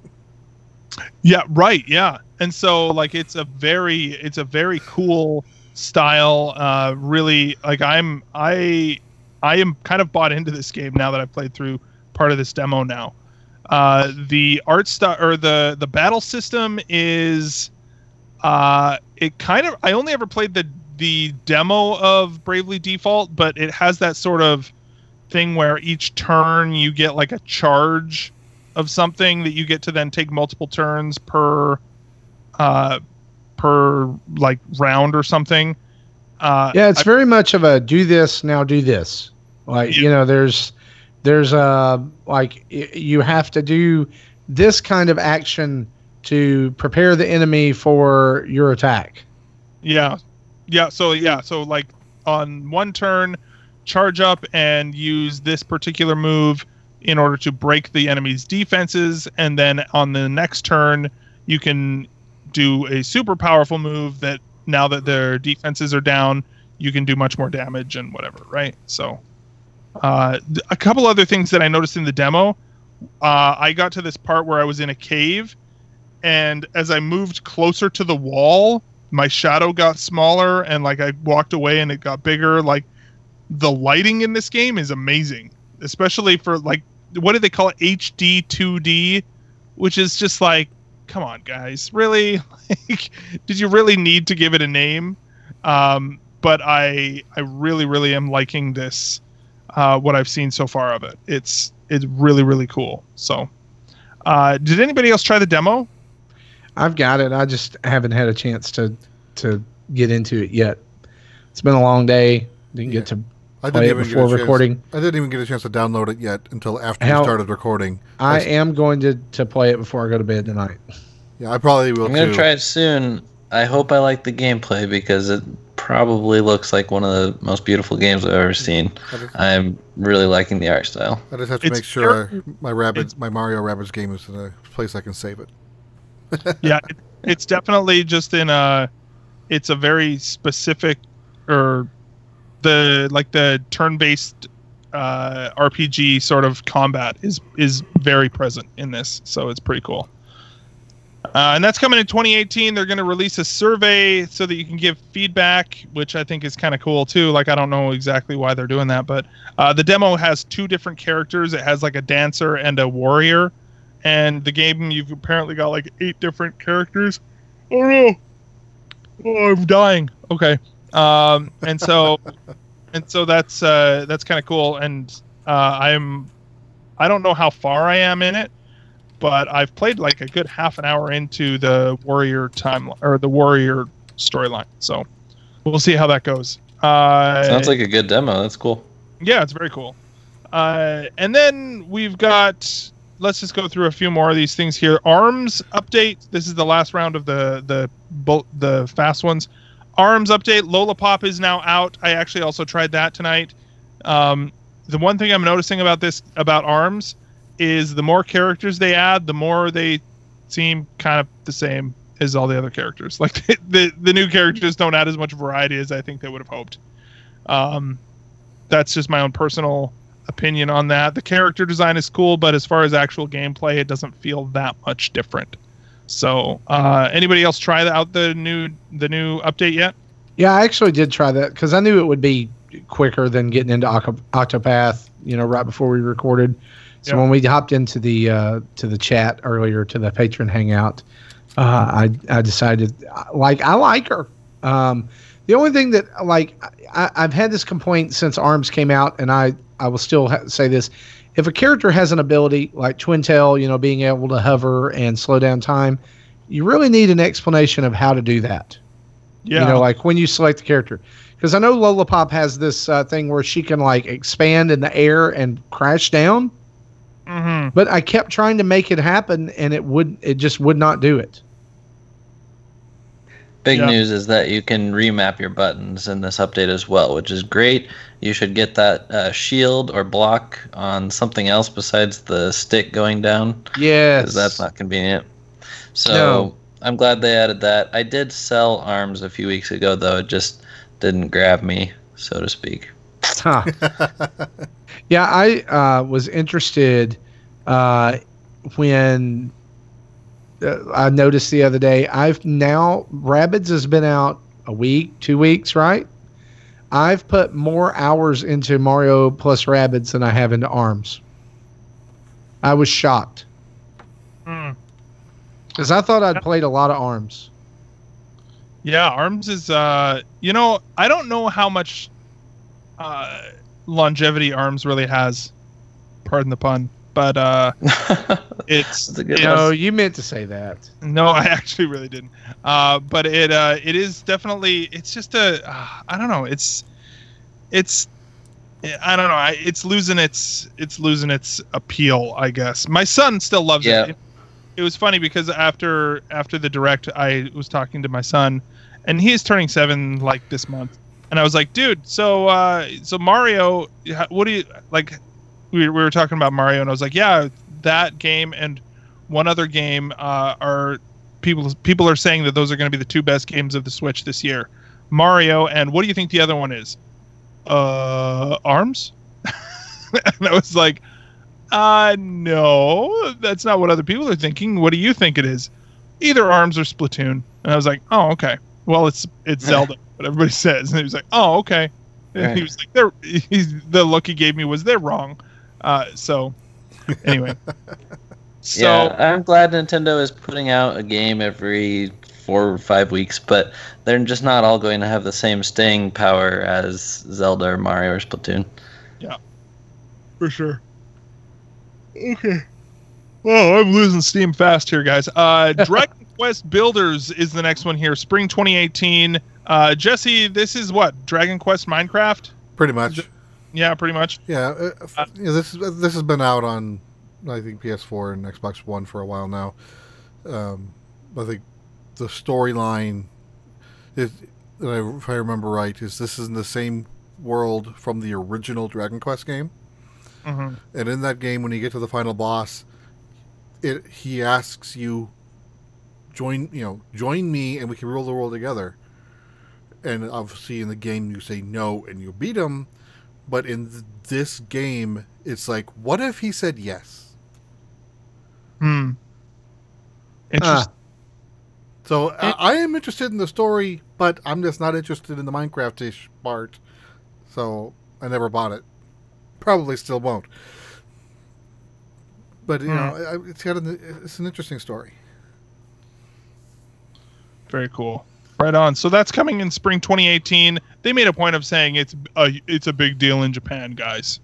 S1: Yeah, right. Yeah. And so like, it's a very cool style. Really, like, I am kind of bought into this game now that I've played through part of this demo now. The art style, or the battle system is I only ever played the demo of Bravely Default, but it has that sort of thing where each turn you get like a charge of something that you get to then take multiple turns per like round or something.
S4: Yeah, it's very much of a do this, now do this. Like, there's like, you have to do this kind of action to prepare the enemy for your attack.
S1: Yeah. So like, on one turn, charge up and use this particular move in order to break the enemy's defenses, and then on the next turn, you can do a super powerful move that, now that their defenses are down, you can do much more damage and whatever, right? So a couple other things that I noticed in the demo. I got to this part where I was in a cave, and as I moved closer to the wall, my shadow got smaller, and like, I walked away and it got bigger. Like, the lighting in this game is amazing, especially for, like, what do they call it? HD 2D, which is just like, come on, guys, really? Like, did you really need to give it a name? But I really, really am liking this, what I've seen so far of it. It's really, really cool. So, did anybody else try the demo?
S4: I've got it. I just haven't had a chance to get into it yet. It's been a long day. Didn't get to play it before recording.
S2: I didn't even get a chance to download it yet until after we started recording.
S4: I am going to play it before I go to bed tonight.
S2: Yeah, I probably will.
S3: I'm going to try it soon. I hope I like the gameplay, because it probably looks like one of the most beautiful games I've ever seen. I'm really liking the art style.
S2: I just have to make sure my Mario Rabbids game is in a place I can save it.
S1: Yeah, it's definitely just it's a very specific, or the turn-based RPG sort of combat is very present in this, so it's pretty cool. And that's coming in 2018. They're going to release a survey so that you can give feedback, which I think is kind of cool too. Like, I don't know exactly why they're doing that, but the demo has 2 different characters. It has like a dancer and a warrior. And the game, you've apparently got like 8 different characters. Oh no! Oh, I'm dying. Okay. And so that's kind of cool. And I don't know how far I am in it, but I've played like a good half an hour into the Warrior timeline or the Warrior storyline. So we'll see how that goes.
S3: Sounds like a good demo. That's cool.
S1: Yeah, it's very cool. And then we've got. Let's just go through a few more of these things here. ARMS update. This is the last round of the fast ones. ARMS update. Lollipop is now out. I actually also tried that tonight. The one thing I'm noticing about ARMS is the more characters they add, the more they seem kind of the same as all the other characters. Like the new characters don't add as much variety as I think they would have hoped. That's just my own personal opinion on that. The character design is cool, but as far as actual gameplay, it doesn't feel that much different. So, anybody else try out the new update yet?
S4: Yeah, I actually did try that because I knew it would be quicker than getting into Octopath, right before we recorded. So when we hopped into the chat earlier to the patron hangout, I decided I like her. The only thing that I've had this complaint since ARMS came out, and I will still say this: if a character has an ability like Twin Tail, being able to hover and slow down time, you really need an explanation of how to do that.
S1: Yeah,
S4: like when you select the character. Because I know Lollipop has this thing where she can expand in the air and crash down.
S1: Mm-hmm.
S4: But I kept trying to make it happen, and it just would not do it.
S3: Big news is that you can remap your buttons in this update as well, which is great. You should get that shield or block on something else besides the stick going down.
S4: Yes.
S3: Because that's not convenient. So
S4: No.
S3: I'm glad they added that. I did sell ARMS a few weeks ago, though. It just didn't grab me, so to speak.
S4: Huh. Yeah, I was interested when I noticed the other day. Rabbids has been out a week, 2 weeks, right? I've put more hours into Mario plus Rabbids than I have into ARMS. I was shocked. Because I thought I'd played a lot of ARMS.
S1: Yeah, ARMS is, I don't know how much longevity ARMS really has. Pardon the pun. But it's
S4: you meant to say that.
S1: No, I actually really didn't. But it is definitely, it's just I don't know. It's I don't know. It's losing its appeal, I guess. My son still loves it. It was funny because after the direct, I was talking to my son, and he's turning 7 this month, and I was like, dude, so Mario, what do you like? We were talking about Mario, and I was like, yeah, that game and one other game are people are saying that those are going to be the 2 best games of the Switch this year. Mario, and what do you think the other one is? ARMS? And I was like, no, that's not what other people are thinking. What do you think it is? Either ARMS or Splatoon. And I was like, oh, okay. Well, it's Zelda, what everybody says. And he was like, oh, okay. And
S3: Right.
S1: he was like, the look he gave me was they're wrong. So anyway.
S3: Yeah, I'm glad Nintendo is putting out a game every 4 or 5 weeks, but they're just not all going to have the same staying power as Zelda or Mario or Splatoon.
S1: Yeah, for sure. Okay. Well, I'm losing steam fast here, guys. Dragon Quest Builders is the next one here. Spring 2018. Jesse, this is what? Dragon Quest Minecraft?
S2: Pretty much.
S1: Yeah, pretty much.
S2: Yeah, this has been out on, I think, PS4 and Xbox One for a while now. I think the storyline, if I remember right, is this is in the same world from the original Dragon Quest game.
S1: Mm-hmm.
S2: And in that game, when you get to the final boss, he asks you, join me, and we can rule the world together. And obviously, in the game, you say no, and you beat him. But in this game, it's like, what if he said yes?
S1: Interesting.
S2: So I am interested in the story, but I'm just not interested in the Minecraft-ish part. So I never bought it. Probably still won't. But it's an interesting story.
S1: Very cool. Right on. So that's coming in spring 2018. They made a point of saying it's a big deal in Japan, guys.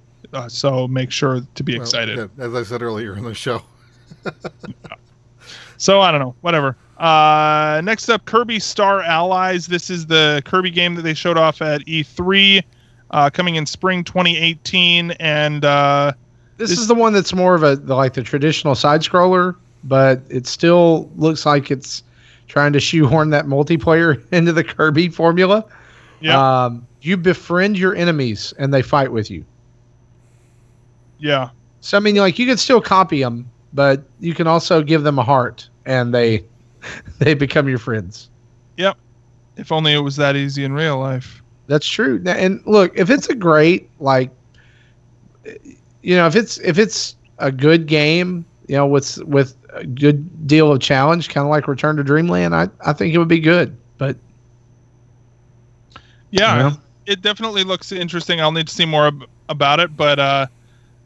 S1: So make sure to be excited.
S2: Yeah, as I said earlier in the show.
S1: So I don't know, whatever. Next up, Kirby Star Allies. This is the Kirby game that they showed off at E3, coming in spring 2018, and
S4: this is the one that's more of the traditional side scroller, but it still looks like it's trying to shoehorn that multiplayer into the Kirby formula.
S1: Yeah.
S4: You befriend your enemies and they fight with you.
S1: Yeah.
S4: So I mean, you can still copy them, but you can also give them a heart and they become your friends.
S1: Yep. If only it was that easy in real life.
S4: That's true. And look, if it's a great if it's a good game, with a good deal of challenge, kind of like Return to Dreamland, I think it would be good. But
S1: yeah, it definitely looks interesting. I'll need to see more about it, but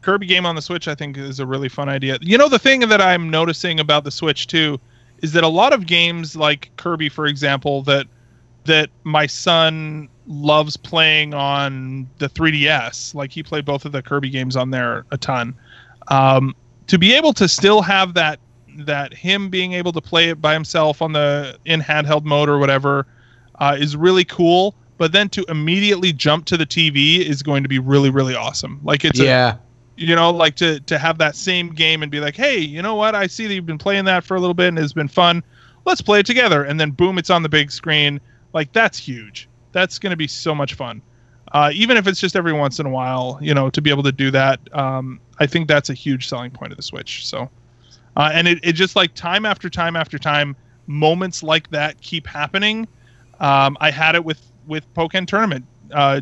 S1: Kirby game on the Switch, I think, is a really fun idea. The thing that I'm noticing about the Switch too is that a lot of games like Kirby, for example, that my son loves playing on the 3DS, like he played both of the Kirby games on there a ton. To be able to still have that him being able to play it by himself in handheld mode or whatever is really cool. But then to immediately jump to the TV is going to be really, really awesome. Like it's to have that same game and be like, hey, you know what? I see that you've been playing that for a little bit and it's been fun. Let's play it together. And then boom, it's on the big screen. Like that's huge. That's going to be so much fun. Even if it's just every once in a while, to be able to do that. I think that's a huge selling point of the Switch. So, and it just like time after time after time, moments like that keep happening. I had it with Pokken Tournament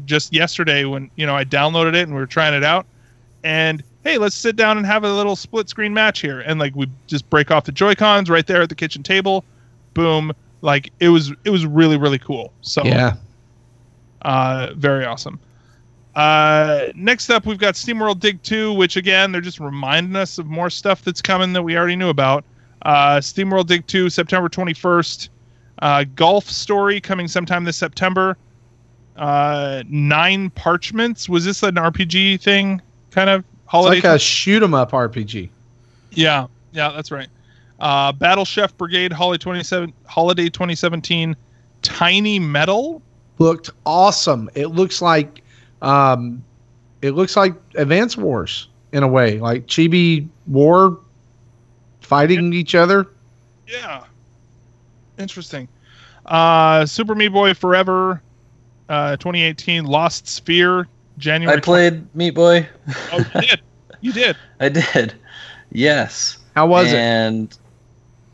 S1: just yesterday when I downloaded it and we were trying it out, and hey, let's sit down and have a little split screen match here, and like we just break off the Joy-Cons right there at the kitchen table, boom, like it was really, really cool. So
S4: yeah,
S1: very awesome. Next up, we've got SteamWorld Dig 2, which again, they're just reminding us of more stuff that's coming that we already knew about. SteamWorld Dig 2, September 21st. Golf Story coming sometime this September. 9 Parchments. Was this an RPG thing? Kind of holiday?
S4: It's like a shoot 'em up RPG.
S1: Yeah, that's right. Battle Chef Brigade Holiday 2017. Tiny Metal
S4: looked awesome. It looks like Advance Wars in a way, like Chibi War fighting each other.
S1: Yeah. Interesting. Super Meat Boy Forever 2018. Lost Sphere January.
S3: I played Meat Boy.
S1: Oh, you did.
S3: I did. Yes.
S4: How was it?
S3: And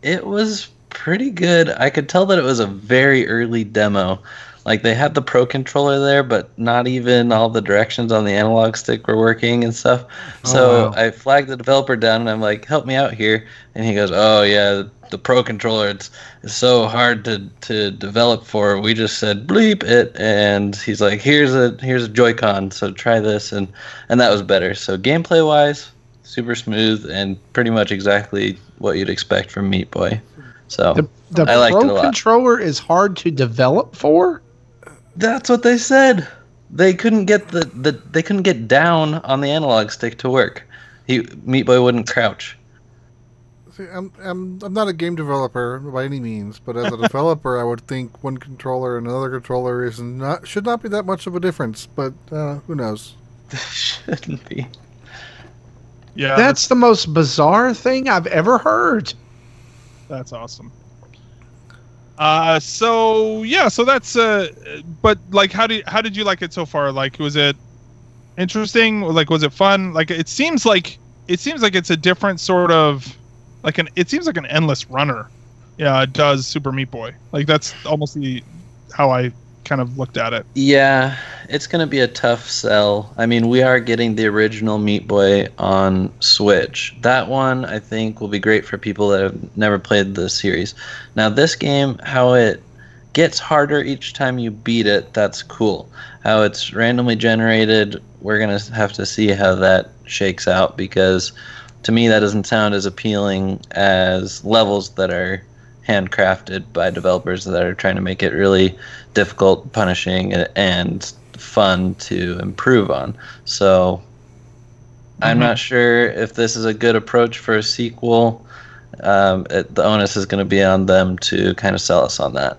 S3: it was pretty good. I could tell that it was a very early demo. Like they had the Pro Controller there, but not even all the directions on the analog stick were working and stuff. So I flagged the developer down and I'm like, help me out here. And he goes, oh yeah, the Pro Controller, it's so hard to develop for. We just said bleep it, and he's like, here's a Joy-Con, so try this, and that was better. So gameplay wise, super smooth and pretty much exactly what you'd expect from Meat Boy. So
S4: the
S3: I liked it a
S4: Pro
S3: lot.
S4: Controller is hard to develop for?
S3: That's what they said. They couldn't get they couldn't get down on the analog stick to work. Meat Boy wouldn't crouch.
S2: See, I'm not a game developer by any means, but as a developer, I would think one controller and another controller should not be that much of a difference. But who knows?
S3: Shouldn't be.
S1: Yeah,
S4: That's the most bizarre thing I've ever heard.
S1: That's awesome. So that's but like how did you like it so far? Like, was it interesting? Like, was it fun? Like, it seems like it's a different sort of it seems like an endless runner. Yeah, it does Super Meat Boy. Like, that's almost how I kind of looked at it.
S3: Yeah, it's going to be a tough sell. I mean, we are getting the original Meat Boy on Switch. That one, I think, will be great for people that have never played the series. Now, this game, how it gets harder each time you beat it, that's cool. How it's randomly generated, we're going to have to see how that shakes out, because to me, that doesn't sound as appealing as levels that are handcrafted by developers that are trying to make it really difficult, punishing, and fun to improve on. So I'm not sure if this is a good approach for a sequel. The onus is going to be on them to kind of sell us on that.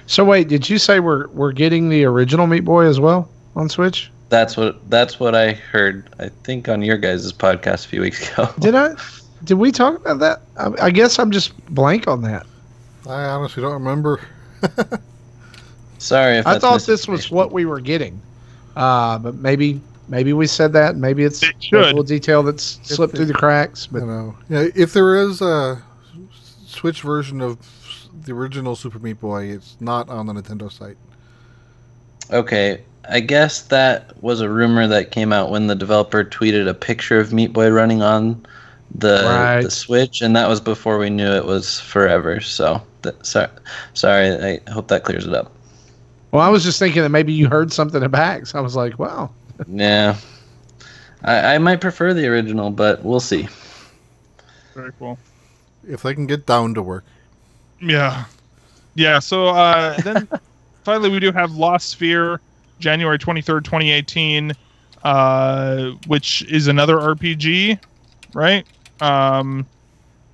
S4: So wait, did you say we're getting the original Meat Boy as well on Switch?
S3: That's what I heard. I think on your guys' podcast a few weeks ago.
S4: Did we talk about that? I guess I'm just blank on that.
S2: I honestly don't remember.
S3: Sorry if
S4: I
S3: that's
S4: thought this was what we were getting, but maybe we said that. Maybe it's a little detail that's slipped through the cracks. But
S2: yeah, if there is a Switch version of the original Super Meat Boy, it's not on the Nintendo site.
S3: Okay, I guess that was a rumor that came out when the developer tweeted a picture of Meat Boy running on the Switch, and that was before we knew it was forever. So, sorry. I hope that clears it up.
S4: Well, I was just thinking that maybe you heard something at PAX. I was like, wow.
S3: Yeah, I might prefer the original, but we'll see.
S1: Very cool.
S2: If they can get down to work.
S1: Yeah. So then finally we do have Lost Sphere, January 23rd, 2018, which is another RPG, right? That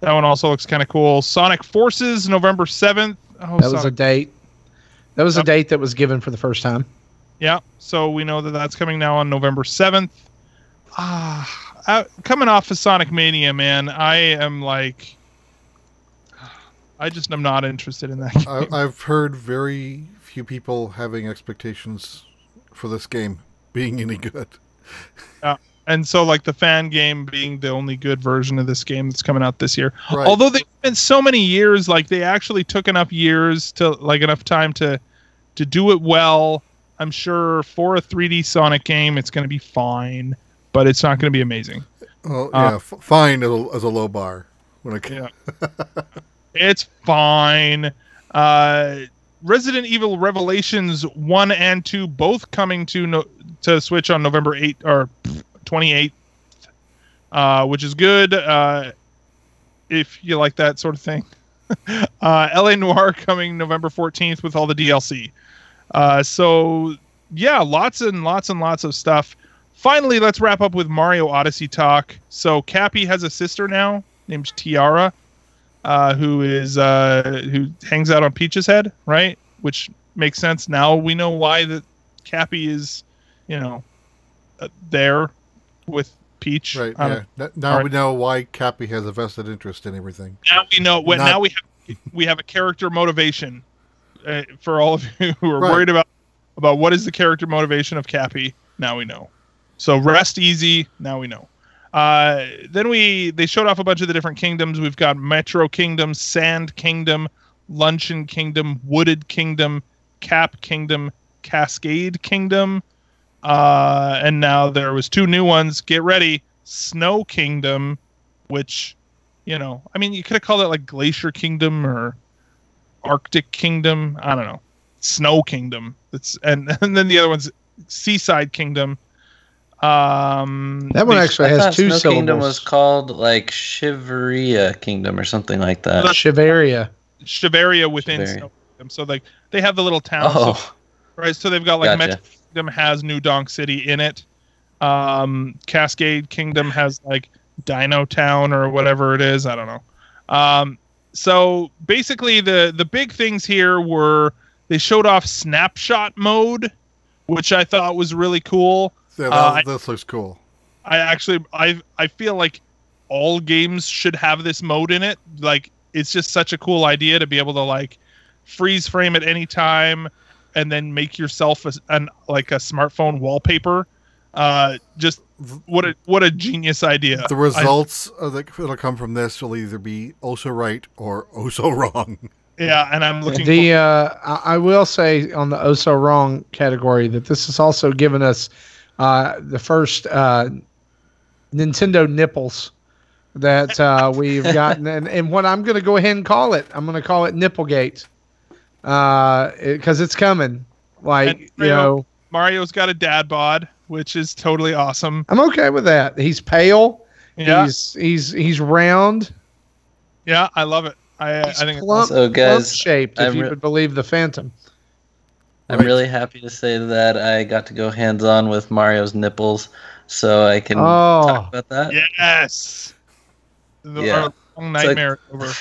S1: one also looks kind of cool. Sonic Forces, November 7th. Oh,
S4: that was a date. That was a date that was given for the first time.
S1: Yeah, so we know that that's coming now on November 7th. Coming off of Sonic Mania, man, I just am not interested in that game.
S2: I've heard very few people having expectations for this game being any good.
S1: And so, like, the fan game being the only good version of this game that's coming out this year.
S2: Right.
S1: Although they've been so many years, like, they actually took enough time to do it well. I'm sure for a 3D Sonic game, it's going to be fine, but it's not going to be amazing.
S2: Well, yeah, fine as a low bar.
S1: It's fine. Resident Evil Revelations 1 and 2 both coming to Switch on November 8th or 28th, which is good if you like that sort of thing. LA Noire coming November 14th with all the DLC. So yeah, lots and lots of stuff. Finally, let's wrap up with Mario Odyssey talk. So Cappy has a sister now named Tiara, who hangs out on Peach's head, right? Which makes sense. Now we know why that Cappy is, there with Peach.
S2: Right. Yeah. Now we know why Cappy has a vested interest in everything.
S1: Now we know. Now we have a character motivation for all of you who are worried about what is the character motivation of Cappy. Now we know. So rest easy. Now we know. Then they showed off a bunch of the different kingdoms. We've got Metro Kingdom, Sand Kingdom, Luncheon Kingdom, Wooded Kingdom, Cap Kingdom, Cascade Kingdom, and now there was 2 new ones. Get ready, Snow Kingdom, which, you could have called it like Glacier Kingdom or Arctic Kingdom. I don't know. Snow Kingdom. And then the other one's Seaside Kingdom. That
S4: one actually has 2
S3: Snow
S4: syllables.
S3: Kingdom was called like Shiveria Kingdom or something like that.
S4: Shiveria
S1: within Snow Kingdom. So they have the little towns.
S3: Oh.
S1: So, right. So they've got like
S3: Gotcha.
S1: Metro Kingdom has New Donk City in it. Cascade Kingdom has like Dino Town or whatever it is. I don't know. So basically the big things here were they showed off snapshot mode, which I thought was really cool.
S2: Yeah, this looks cool.
S1: I feel like all games should have this mode in it. Like, it's just such a cool idea to be able to like freeze frame at any time and then make yourself a smartphone wallpaper. Just what a genius idea.
S2: The results that'll come from this will either be oh so right or oh so wrong.
S1: Yeah, and I'm looking.
S4: I will say on the oh so wrong category that this has also given us the first Nintendo nipples that we've gotten, and what I'm going to go ahead and call it, I'm going to call it Nipplegate, because it's coming. Like,
S1: Mario's got a dad bod, which is totally awesome.
S4: I'm okay with that. He's pale.
S1: Yeah.
S4: He's round.
S1: Yeah, I love it. I think
S4: plump,
S3: so, guys,
S4: plump shaped, if you would believe the Phantom.
S3: I'm really happy to say that I got to go hands-on with Mario's nipples. so I can talk about that.
S1: Yes. Our long nightmare over.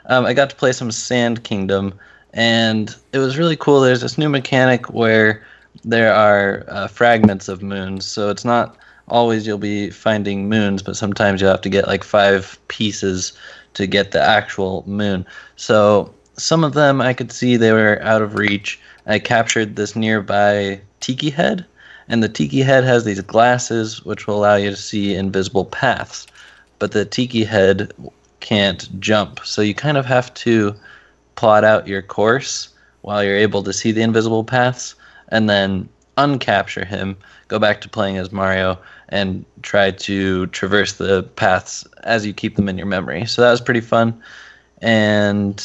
S3: I got to play some Sand Kingdom, and it was really cool. There's this new mechanic where there are fragments of moons, so it's not always you'll be finding moons, but sometimes you'll have to get like 5 pieces to get the actual moon. So some of them I could see they were out of reach. I captured this nearby tiki head, and the tiki head has these glasses which will allow you to see invisible paths, but the tiki head can't jump, so you kind of have to plot out your course while you're able to see the invisible paths, and then uncapture him, go back to playing as Mario, and try to traverse the paths as you keep them in your memory. So that was pretty fun. And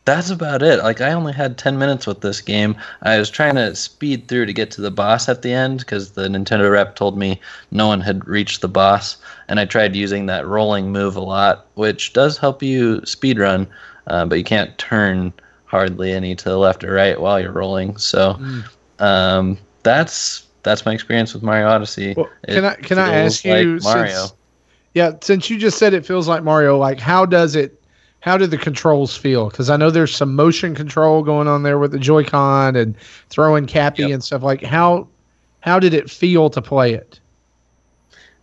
S3: that's about it. Like, I only had 10 minutes with this game. I was trying to speed through to get to the boss at the end because the Nintendo rep told me no one had reached the boss. And I tried using that rolling move a lot, which does help you speedrun, but you can't turn hardly any to the left or right while you're rolling. So that's my experience with Mario Odyssey. Well,
S4: can I ask you,
S3: like Mario?
S4: Since you just said it feels like Mario, like how do the controls feel? Because I know there's some motion control going on there with the Joy-Con and throwing Cappy and stuff. Like how did it feel to play it?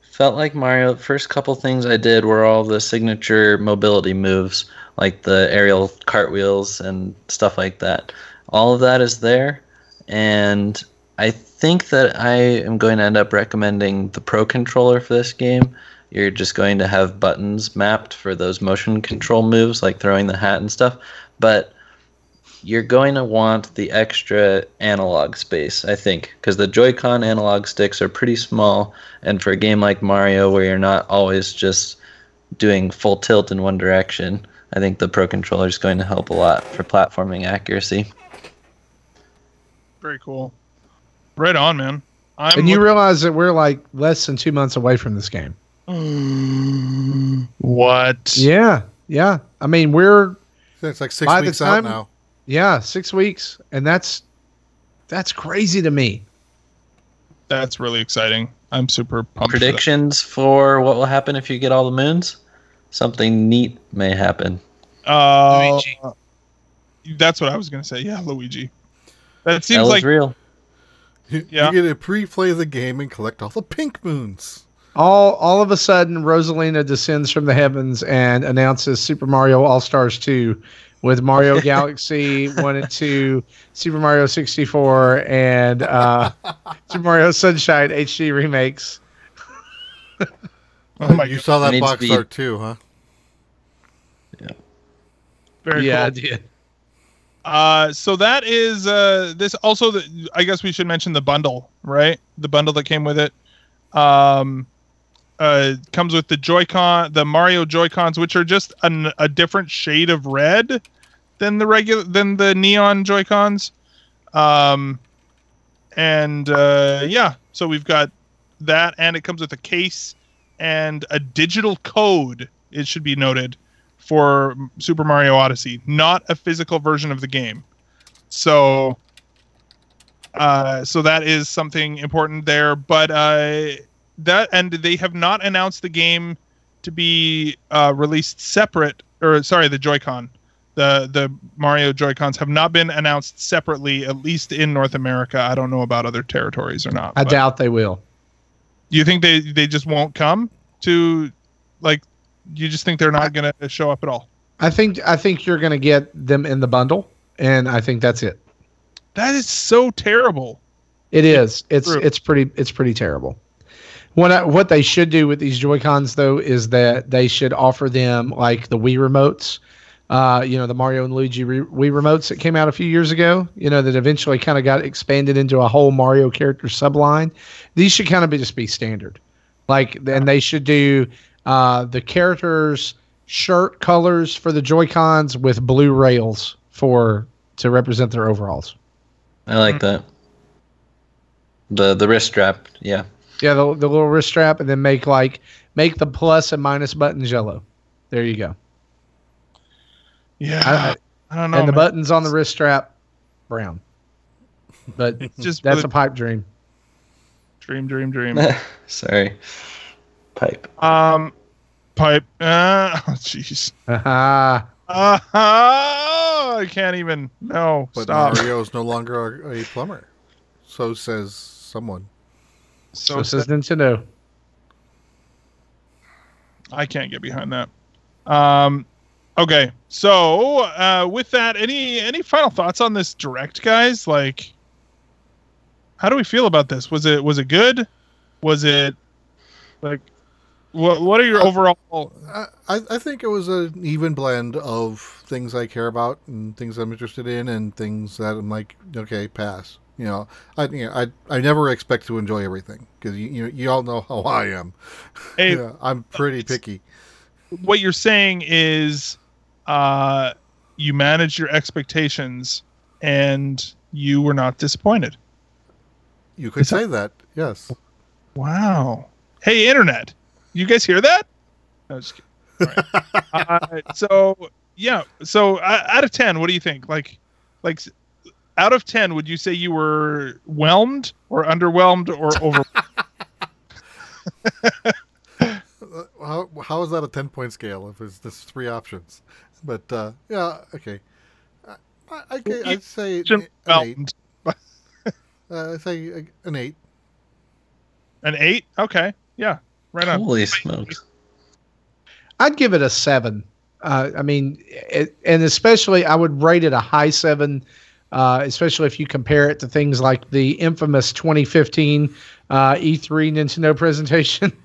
S3: Felt like Mario. The first couple things I did were all the signature mobility moves, like the aerial cartwheels and stuff like that. All of that is there, and I think that I am going to end up recommending the Pro Controller for this game. You're just going to have buttons mapped for those motion control moves, like throwing the hat and stuff, but you're going to want the extra analog space, I think, because the Joy-Con analog sticks are pretty small, and for a game like Mario where you're not always just doing full tilt in one direction, I think the Pro Controller is going to help a lot for platforming accuracy.
S1: Very cool. Right on, man.
S4: And you realize that we're like less than 2 months away from this game.
S1: What?
S4: Yeah. I mean,
S2: it's like 6 weeks out now.
S4: Yeah, 6 weeks, and that's crazy to me.
S1: That's really exciting. I'm super pumped.
S3: Predictions for what will happen if you get all the moons? Something neat may happen.
S1: Luigi. That's what I was going to say. Yeah, Luigi. That seems like
S3: real.
S2: You get to pre-play the game and collect all the pink moons.
S4: All of a sudden, Rosalina descends from the heavens and announces Super Mario All-Stars 2 with Mario Galaxy 1 and 2, Super Mario 64, and Super Mario Sunshine HD remakes.
S2: Oh my! You saw that box art too, huh?
S3: Yeah.
S1: Very cool.
S4: I did.
S1: So that is this also. I guess we should mention the bundle, right? The bundle that came with it. Comes with the Joy-Con, the Mario Joy-Cons, which are just a different shade of red than the neon Joy-Cons. So we've got that, and it comes with a case and a digital code, it should be noted, for Super Mario Odyssey, not a physical version of the game. So that is something important there, but they have not announced the game to be released separate, the Joy-Con. The Mario Joy-Cons have not been announced separately, at least in North America. I don't know about other territories or not.
S4: I doubt they will.
S1: You think they just won't come to, like, you just think they're not going to show up at all?
S4: I think you're going to get them in the bundle, and I think that's it.
S1: That is so terrible.
S4: It is. It's pretty terrible. What they should do with these Joy-Cons, though, is that they should offer them like the Wii remotes, the Mario and Luigi Wii remotes that came out a few years ago, that eventually kind of got expanded into a whole Mario character subline. These should kind of just be standard. And they should do the characters' shirt colors for the Joy-Cons with blue rails to represent their overalls.
S3: I like that. The wrist strap, yeah. Yeah,
S4: the little wrist strap, and then make the plus and minus buttons yellow. There you go.
S1: Yeah, I don't know.
S4: And the buttons on the wrist strap, brown. But that's a pipe dream.
S1: Dream.
S3: Sorry. Pipe.
S1: Pipe. Oh, jeez. I can't even. No,
S2: But
S1: stop.
S2: Mario is no longer a plumber. So says someone.
S4: So says Nintendo.
S1: I can't get behind that. Okay, so with that, any final thoughts on this direct, guys? Like, how do we feel about this? Was it good? Was it like what are your overall?
S2: I think it was an even blend of things I care about and things I'm interested in and things that I'm like, okay, pass. I never expect to enjoy everything because you all know how I am.
S1: Hey,
S2: I'm pretty picky.
S1: What you're saying is, you managed your expectations and you were not disappointed.
S2: You could say that, yes.
S1: Wow. Hey, internet, you guys hear that? No, just kidding. All right. So out of 10, what do you think? Like, out of 10, would you say you were whelmed or underwhelmed or over?
S2: How is that a 10-point scale if there's 3 options? But yeah, okay. I'd say an 8. I'd say an 8.
S1: An 8? Okay. Yeah. Right on.
S3: Holy smokes.
S4: I'd give it a 7. And especially I would rate it a high 7, especially if you compare it to things like the infamous 2015 E3 Nintendo presentation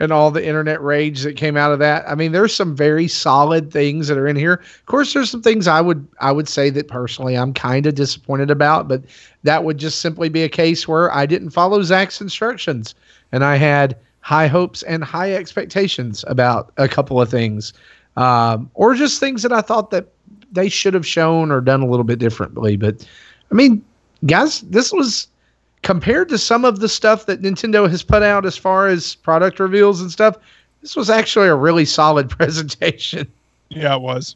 S4: and all the internet rage that came out of that. I mean, there's some very solid things that are in here. Of course, there's some things I would say that personally I'm kind of disappointed about, but that would just simply be a case where I didn't follow Zach's instructions and I had high hopes and high expectations about a couple of things, or just things that I thought that they should have shown or done a little bit differently. But I mean, guys, this was, compared to some of the stuff that Nintendo has put out as far as product reveals and stuff, this was actually a really solid presentation.
S1: Yeah, it was.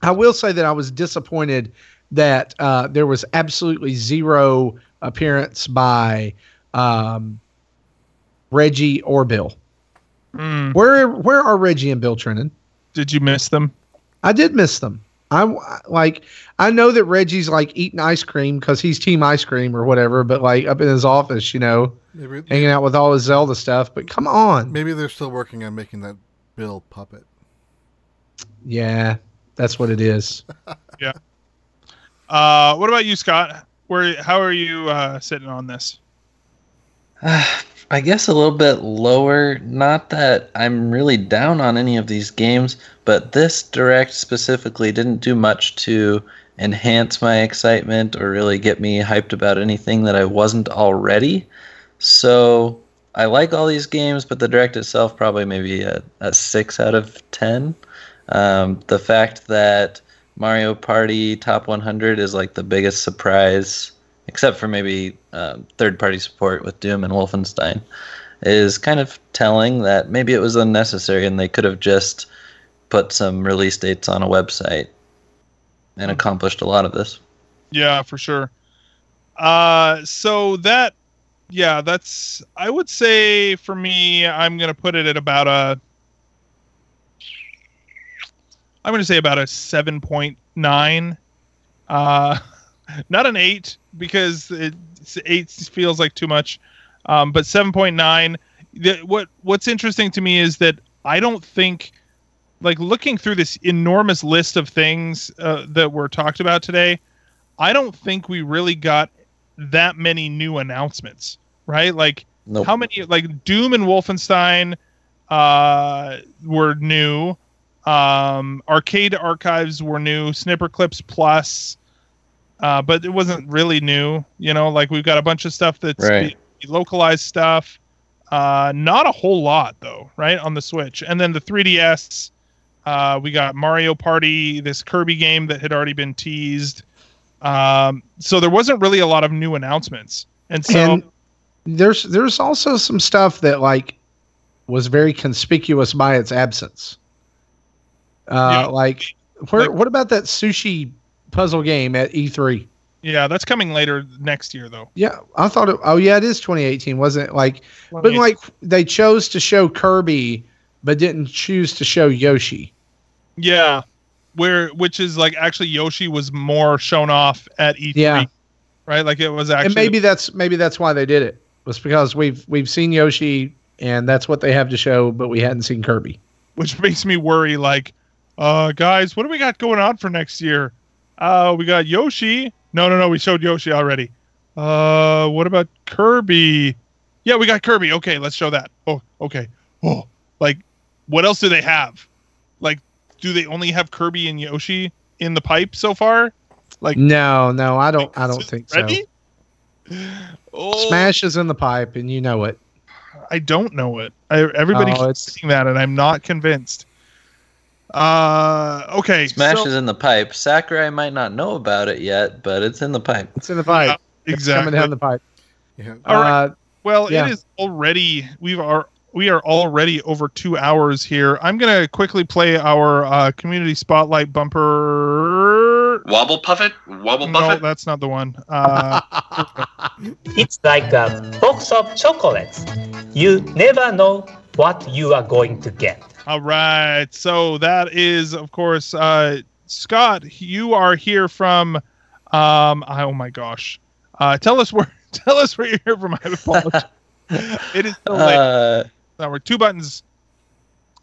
S4: I will say that I was disappointed that there was absolutely zero appearance by Reggie or Bill. Where are Reggie and Bill, Trennan?
S1: Did you miss them?
S4: I did miss them. I know that Reggie's like eating ice cream because he's Team Ice Cream or whatever, but like up in his office, maybe, hanging out with all his Zelda stuff. But come on.
S2: Maybe they're still working on making that Bill puppet.
S4: Yeah, that's what it is.
S1: Yeah. What about you, Scott? How are you sitting on this?
S3: I guess a little bit lower. Not that I'm really down on any of these games, but this Direct specifically didn't do much to enhance my excitement or really get me hyped about anything that I wasn't already. So I like all these games, but the Direct itself probably maybe a 6 out of 10. The fact that Mario Party Top 100 is like the biggest surprise, except for maybe third-party support with Doom and Wolfenstein, is kind of telling that maybe it was unnecessary and they could have just put some release dates on a website and accomplished a lot of this.
S1: Yeah, for sure. So that's, I would say for me, I'm going to put it at about I'm going to say about a 7.9. Not an 8 because 8 feels like too much, but 7.9. What's interesting to me is that I don't think, like, looking through this enormous list of things that were talked about today, I don't think we really got that many new announcements, right? Like,
S3: Nope.
S1: How many, like, Doom and Wolfenstein were new. Arcade Archives were new. Snipper Clips Plus. But it wasn't really new, like we've got a bunch of stuff that's localized stuff. Not a whole lot though, right? On the Switch. And then the 3DS, we got Mario Party, this Kirby game that had already been teased. So there wasn't really a lot of new announcements. And
S4: there's also some stuff that like was very conspicuous by its absence. What about that sushi puzzle game at E3?
S1: Yeah, that's coming later next year, though.
S4: Yeah, I thought. It is 2018, wasn't it? But they chose to show Kirby, but didn't choose to show Yoshi.
S1: Yeah, which is like actually Yoshi was more shown off at E3. Yeah. Right, like it was actually.
S4: And maybe that's why they did it. Was because we've seen Yoshi, and that's what they have to show, but we hadn't seen Kirby.
S1: Which makes me worry. Like, guys, what do we got going on for next year? We got Yoshi. No, we showed Yoshi already. What about Kirby? Yeah, we got Kirby. Okay, let's show that. Oh, okay. Oh, like, what else do they have? Like, do they only have Kirby and Yoshi in the pipe so far? Like,
S4: no, I don't think
S1: ready?
S4: So. Smash is in the pipe, and you know it.
S1: I don't know it. Everybody keeps saying that, and I'm not convinced. Okay.
S3: Smash is in the pipe. Sakurai might not know about it yet, but it's in the pipe.
S4: It's in the pipe.
S1: Exactly.
S4: It's coming down the pipe.
S2: Yeah.
S1: All right. Well, it is already. We are already over 2 hours here. I'm gonna quickly play our community spotlight bumper.
S5: Wobble Puffet.
S1: No, that's not the one.
S6: It's like a box of chocolates. You never know what you are going to get.
S1: All right, so that is, of course, Scott. You are here from. Oh my gosh! Tell us where you're here from. I apologize. It is so late. Now we're 2 buttons.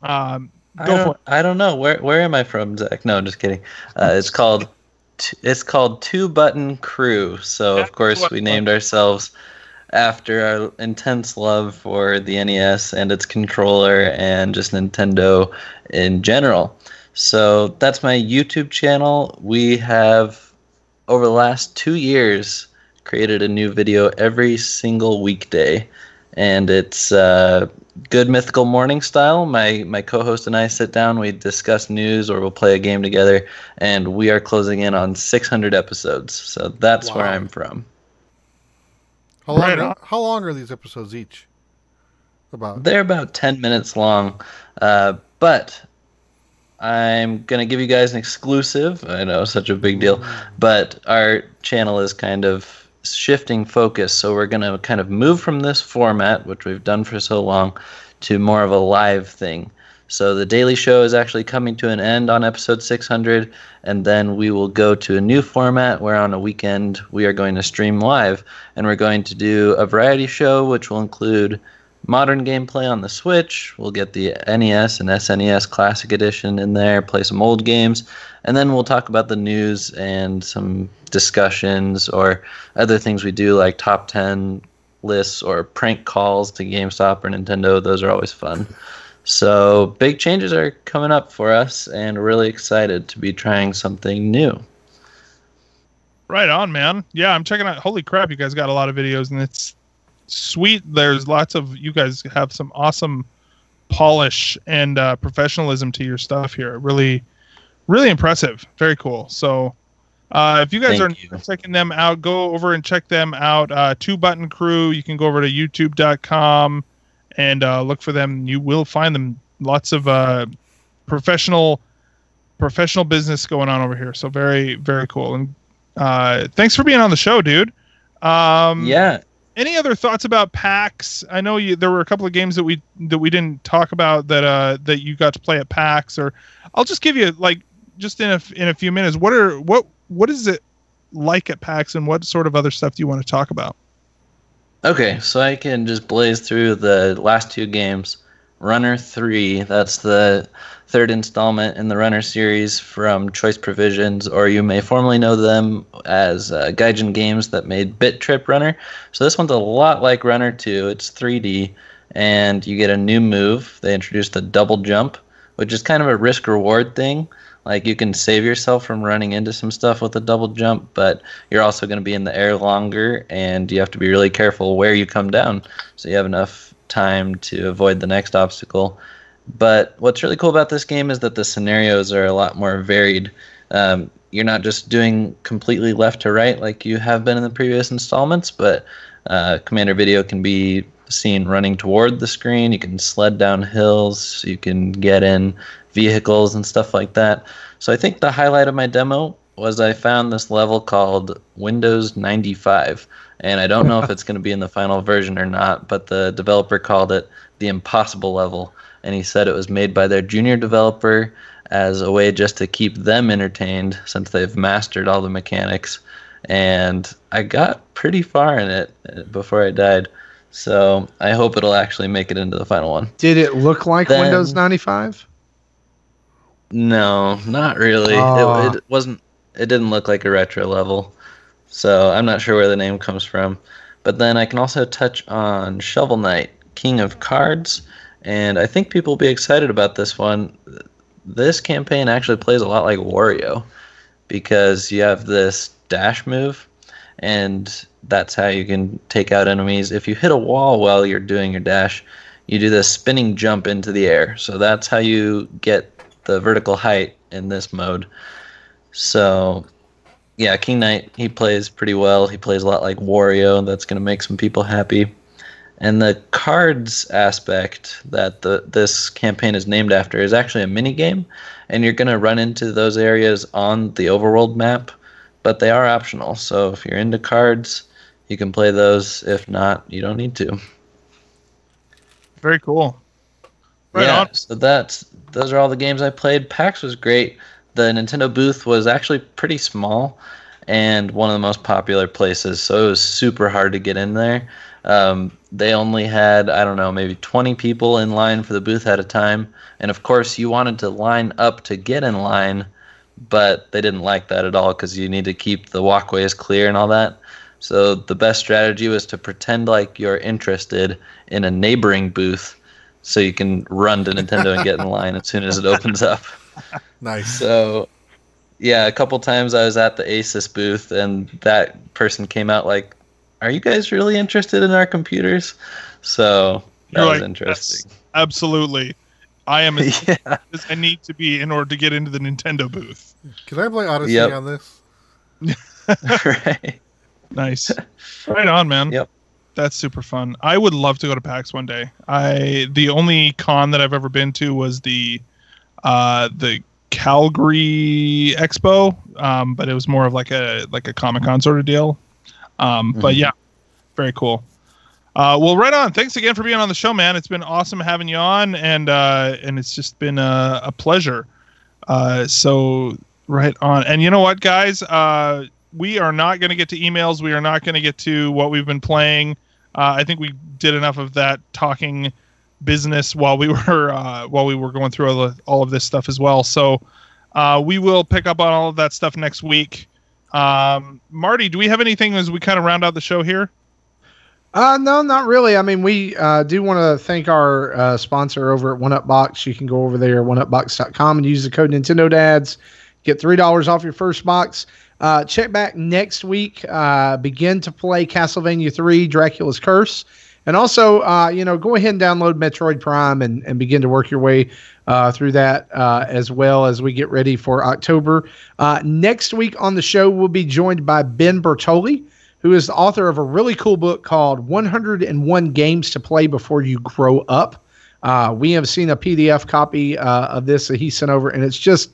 S1: Go for it.
S3: I don't know where am I from, Zach? No, I'm just kidding. It's called 2 Button Crew. So of course we named ourselves after our intense love for the NES and its controller and just Nintendo in general. So that's my YouTube channel. We have, over the last 2 years, created a new video every single weekday. And it's Good Mythical Morning style. My co-host and I sit down, we discuss news, or we'll play a game together, and we are closing in on 600 episodes. So that's where I'm from.
S2: How long are these episodes each?
S3: They're about 10 minutes long, but I'm going to give you guys an exclusive. I know, such a big deal, but our channel is kind of shifting focus, so we're going to kind of move from this format, which we've done for so long, to more of a live thing. So the daily show is actually coming to an end on episode 600, and then we will go to a new format where on a weekend we are going to stream live, and we're going to do a variety show which will include modern gameplay on the Switch. We'll get the NES and SNES Classic Edition in there, play some old games, and then we'll talk about the news and some discussions or other things we do, like top 10 lists or prank calls to GameStop or Nintendo. Those are always fun. So big changes are coming up for us, and we're really excited to be trying something new.
S1: Right on, man. Yeah, I'm checking out. Holy crap, you guys got a lot of videos, and it's sweet. There's lots of, you guys have some awesome polish and professionalism to your stuff here. Really, really impressive. Very cool. So if you guys are checking them out, go over and check them out. 2 Button Crew. You can go over to youtube.com and look for them. You will find them. Lots of professional business going on over here. So very, very cool. And thanks for being on the show, dude.
S3: Yeah.
S1: Any other thoughts about PAX? I know there were a couple of games that we didn't talk about that you got to play at PAX. Or I'll just give you, like, just in a few minutes. What is it like at PAX, and what sort of other stuff do you want to talk about?
S3: Okay, so I can just blaze through the last 2 games. Runner 3, that's the 3rd installment in the Runner series from Choice Provisions, or you may formerly know them as Gaijin Games that made Bit Trip Runner. So this one's a lot like Runner 2. It's 3D, and you get a new move. They introduced the double jump, which is kind of a risk-reward thing. Like, you can save yourself from running into some stuff with a double jump, but you're also going to be in the air longer, and you have to be really careful where you come down so you have enough time to avoid the next obstacle. But what's really cool about this game is that the scenarios are a lot more varied. You're not just doing completely left to right like you have been in the previous installments, but Commander Video can be seen running toward the screen. You can sled down hills. You can get in vehicles and stuff like that. So I think the highlight of my demo was I found this level called Windows 95. And I don't know if it's going to be in the final version or not, but the developer called it the impossible level. And he said it was made by their junior developer as a way just to keep them entertained since they've mastered all the mechanics. And I got pretty far in it before I died. So I hope it'll actually make it into the final one.
S4: Did it look like Windows 95?
S3: No, not really. It wasn't. It didn't look like a retro level. So I'm not sure where the name comes from. But then I can also touch on Shovel Knight, King of Cards. And I think people will be excited about this one. This campaign actually plays a lot like Wario because you have this dash move, and that's how you can take out enemies. If you hit a wall while you're doing your dash, you do this spinning jump into the air. So that's how you get the vertical height in this mode. So yeah, King Knight, he plays pretty well. He plays a lot like Wario. That's going to make some people happy. And the cards aspect that this campaign is named after is actually a mini game, and you're going to run into those areas on the overworld map, but they are optional. So if you're into cards, you can play those. If not, you don't need to.
S1: Very cool. Right on.
S3: So those are all the games I played. PAX was great. The Nintendo booth was actually pretty small and one of the most popular places, so it was super hard to get in there. They only had, I don't know, maybe 20 people in line for the booth at a time. And of course, you wanted to line up to get in line, but they didn't like that at all because you need to keep the walkways clear and all that. So the best strategy was to pretend like you're interested in a neighboring booth so you can run to Nintendo and get in line as soon as it opens up.
S2: Nice.
S3: So, yeah, a couple times I was at the Asus booth, and that person came out like, "Are you guys really interested in our computers?" So that was interesting.
S1: Yes, absolutely. I am as as I need to be in order to get into the Nintendo booth.
S2: Can I play Odyssey on this?
S3: Right.
S1: Nice. Right on, man.
S3: Yep.
S1: That's super fun. I would love to go to PAX one day. The only con that I've ever been to was the Calgary Expo, but it was more of like a Comic-Con sort of deal. But yeah, very cool. Well, right on. Thanks again for being on the show, man. It's been awesome having you on, and it's just been a pleasure. So right on. And you know what, guys? We are not going to get to emails. We are not going to get to what we've been playing. I think we did enough of that talking business while we were going through all of this stuff as well. So we will pick up on all of that stuff next week. Marty, do we have anything as we kind of round out the show here?
S4: No, not really. I mean, we do want to thank our sponsor over at 1UpBox. You can go over there, oneupbox.com, and use the code Nintendo Dads. Get $3 off your first box. Check back next week. Begin to play Castlevania 3, Dracula's Curse. And also, go ahead and download Metroid Prime and begin to work your way through that as well as we get ready for October. Next week on the show, we'll be joined by Ben Bertoli, who is the author of a really cool book called 101 Games to Play Before You Grow Up. We have seen a PDF copy of this that he sent over, and it's just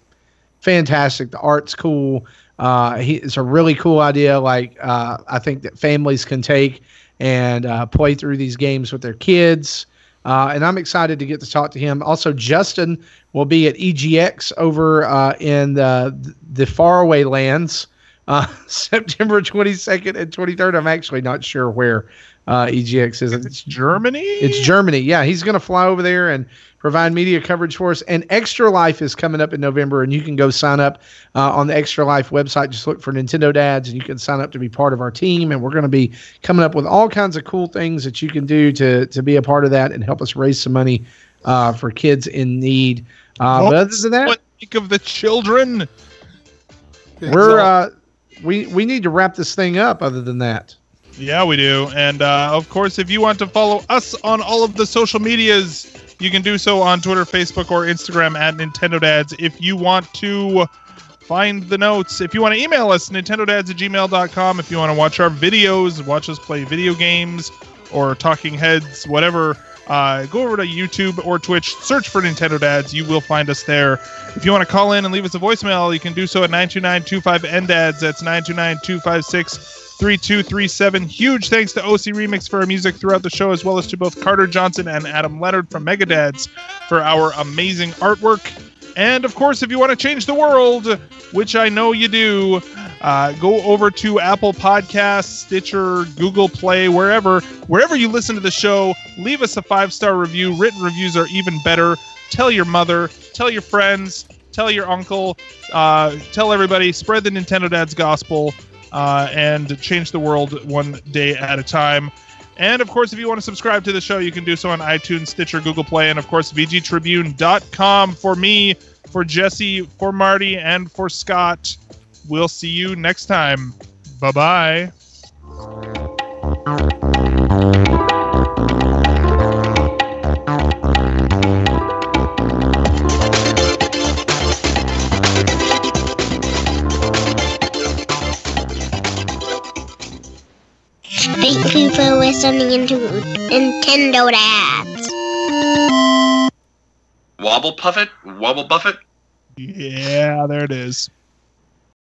S4: fantastic. The art's cool. It's a really cool idea. I think that families can take and play through these games with their kids. And I'm excited to get to talk to him. Also, Justin will be at EGX over in the faraway lands, September 22nd and 23rd. I'm actually not sure where EGX is.
S1: It's Germany?
S4: It's Germany. Yeah, he's going to fly over there and provide media coverage for us. And Extra Life is coming up in November, and you can go sign up on the Extra Life website. Just look for Nintendo Dads, and you can sign up to be part of our team. And we're going to be coming up with all kinds of cool things that you can do to be a part of that and help us raise some money for kids in need. But other than that,
S1: think of the children.
S4: We're we need to wrap this thing up. Other than that.
S1: Yeah, we do. And, of course, if you want to follow us on all of the social medias, you can do so on Twitter, Facebook, or Instagram at Nintendo Dads. If you want to find the notes, if you want to email us, nintendodads@gmail.com. If you want to watch our videos, watch us play video games or talking heads, whatever, go over to YouTube or Twitch, search for Nintendo Dads. You will find us there. If you want to call in and leave us a voicemail, you can do so at 929-25-NDADS. That's 929-256-3237. Huge thanks to OC Remix for our music throughout the show, as well as to both Carter Johnson and Adam Leonard from Megadads for our amazing artwork. And, of course, if you want to change the world, which I know you do, go over to Apple Podcasts, Stitcher, Google Play, wherever you listen to the show. Leave us a 5-star review. Written reviews are even better. Tell your mother. Tell your friends. Tell your uncle. Tell everybody. Spread the Nintendo Dads gospel and change the world one day at a time. And, of course, if you want to subscribe to the show, you can do so on iTunes, Stitcher, Google Play, and, of course, VGTribune.com. For me, for Jesse, for Marty, and for Scott, we'll see you next time. Bye-bye.
S5: Thank you for listening to Nintendo Dads.
S7: Wobble Puffet? Wobble Buffet?
S1: Yeah, there it is.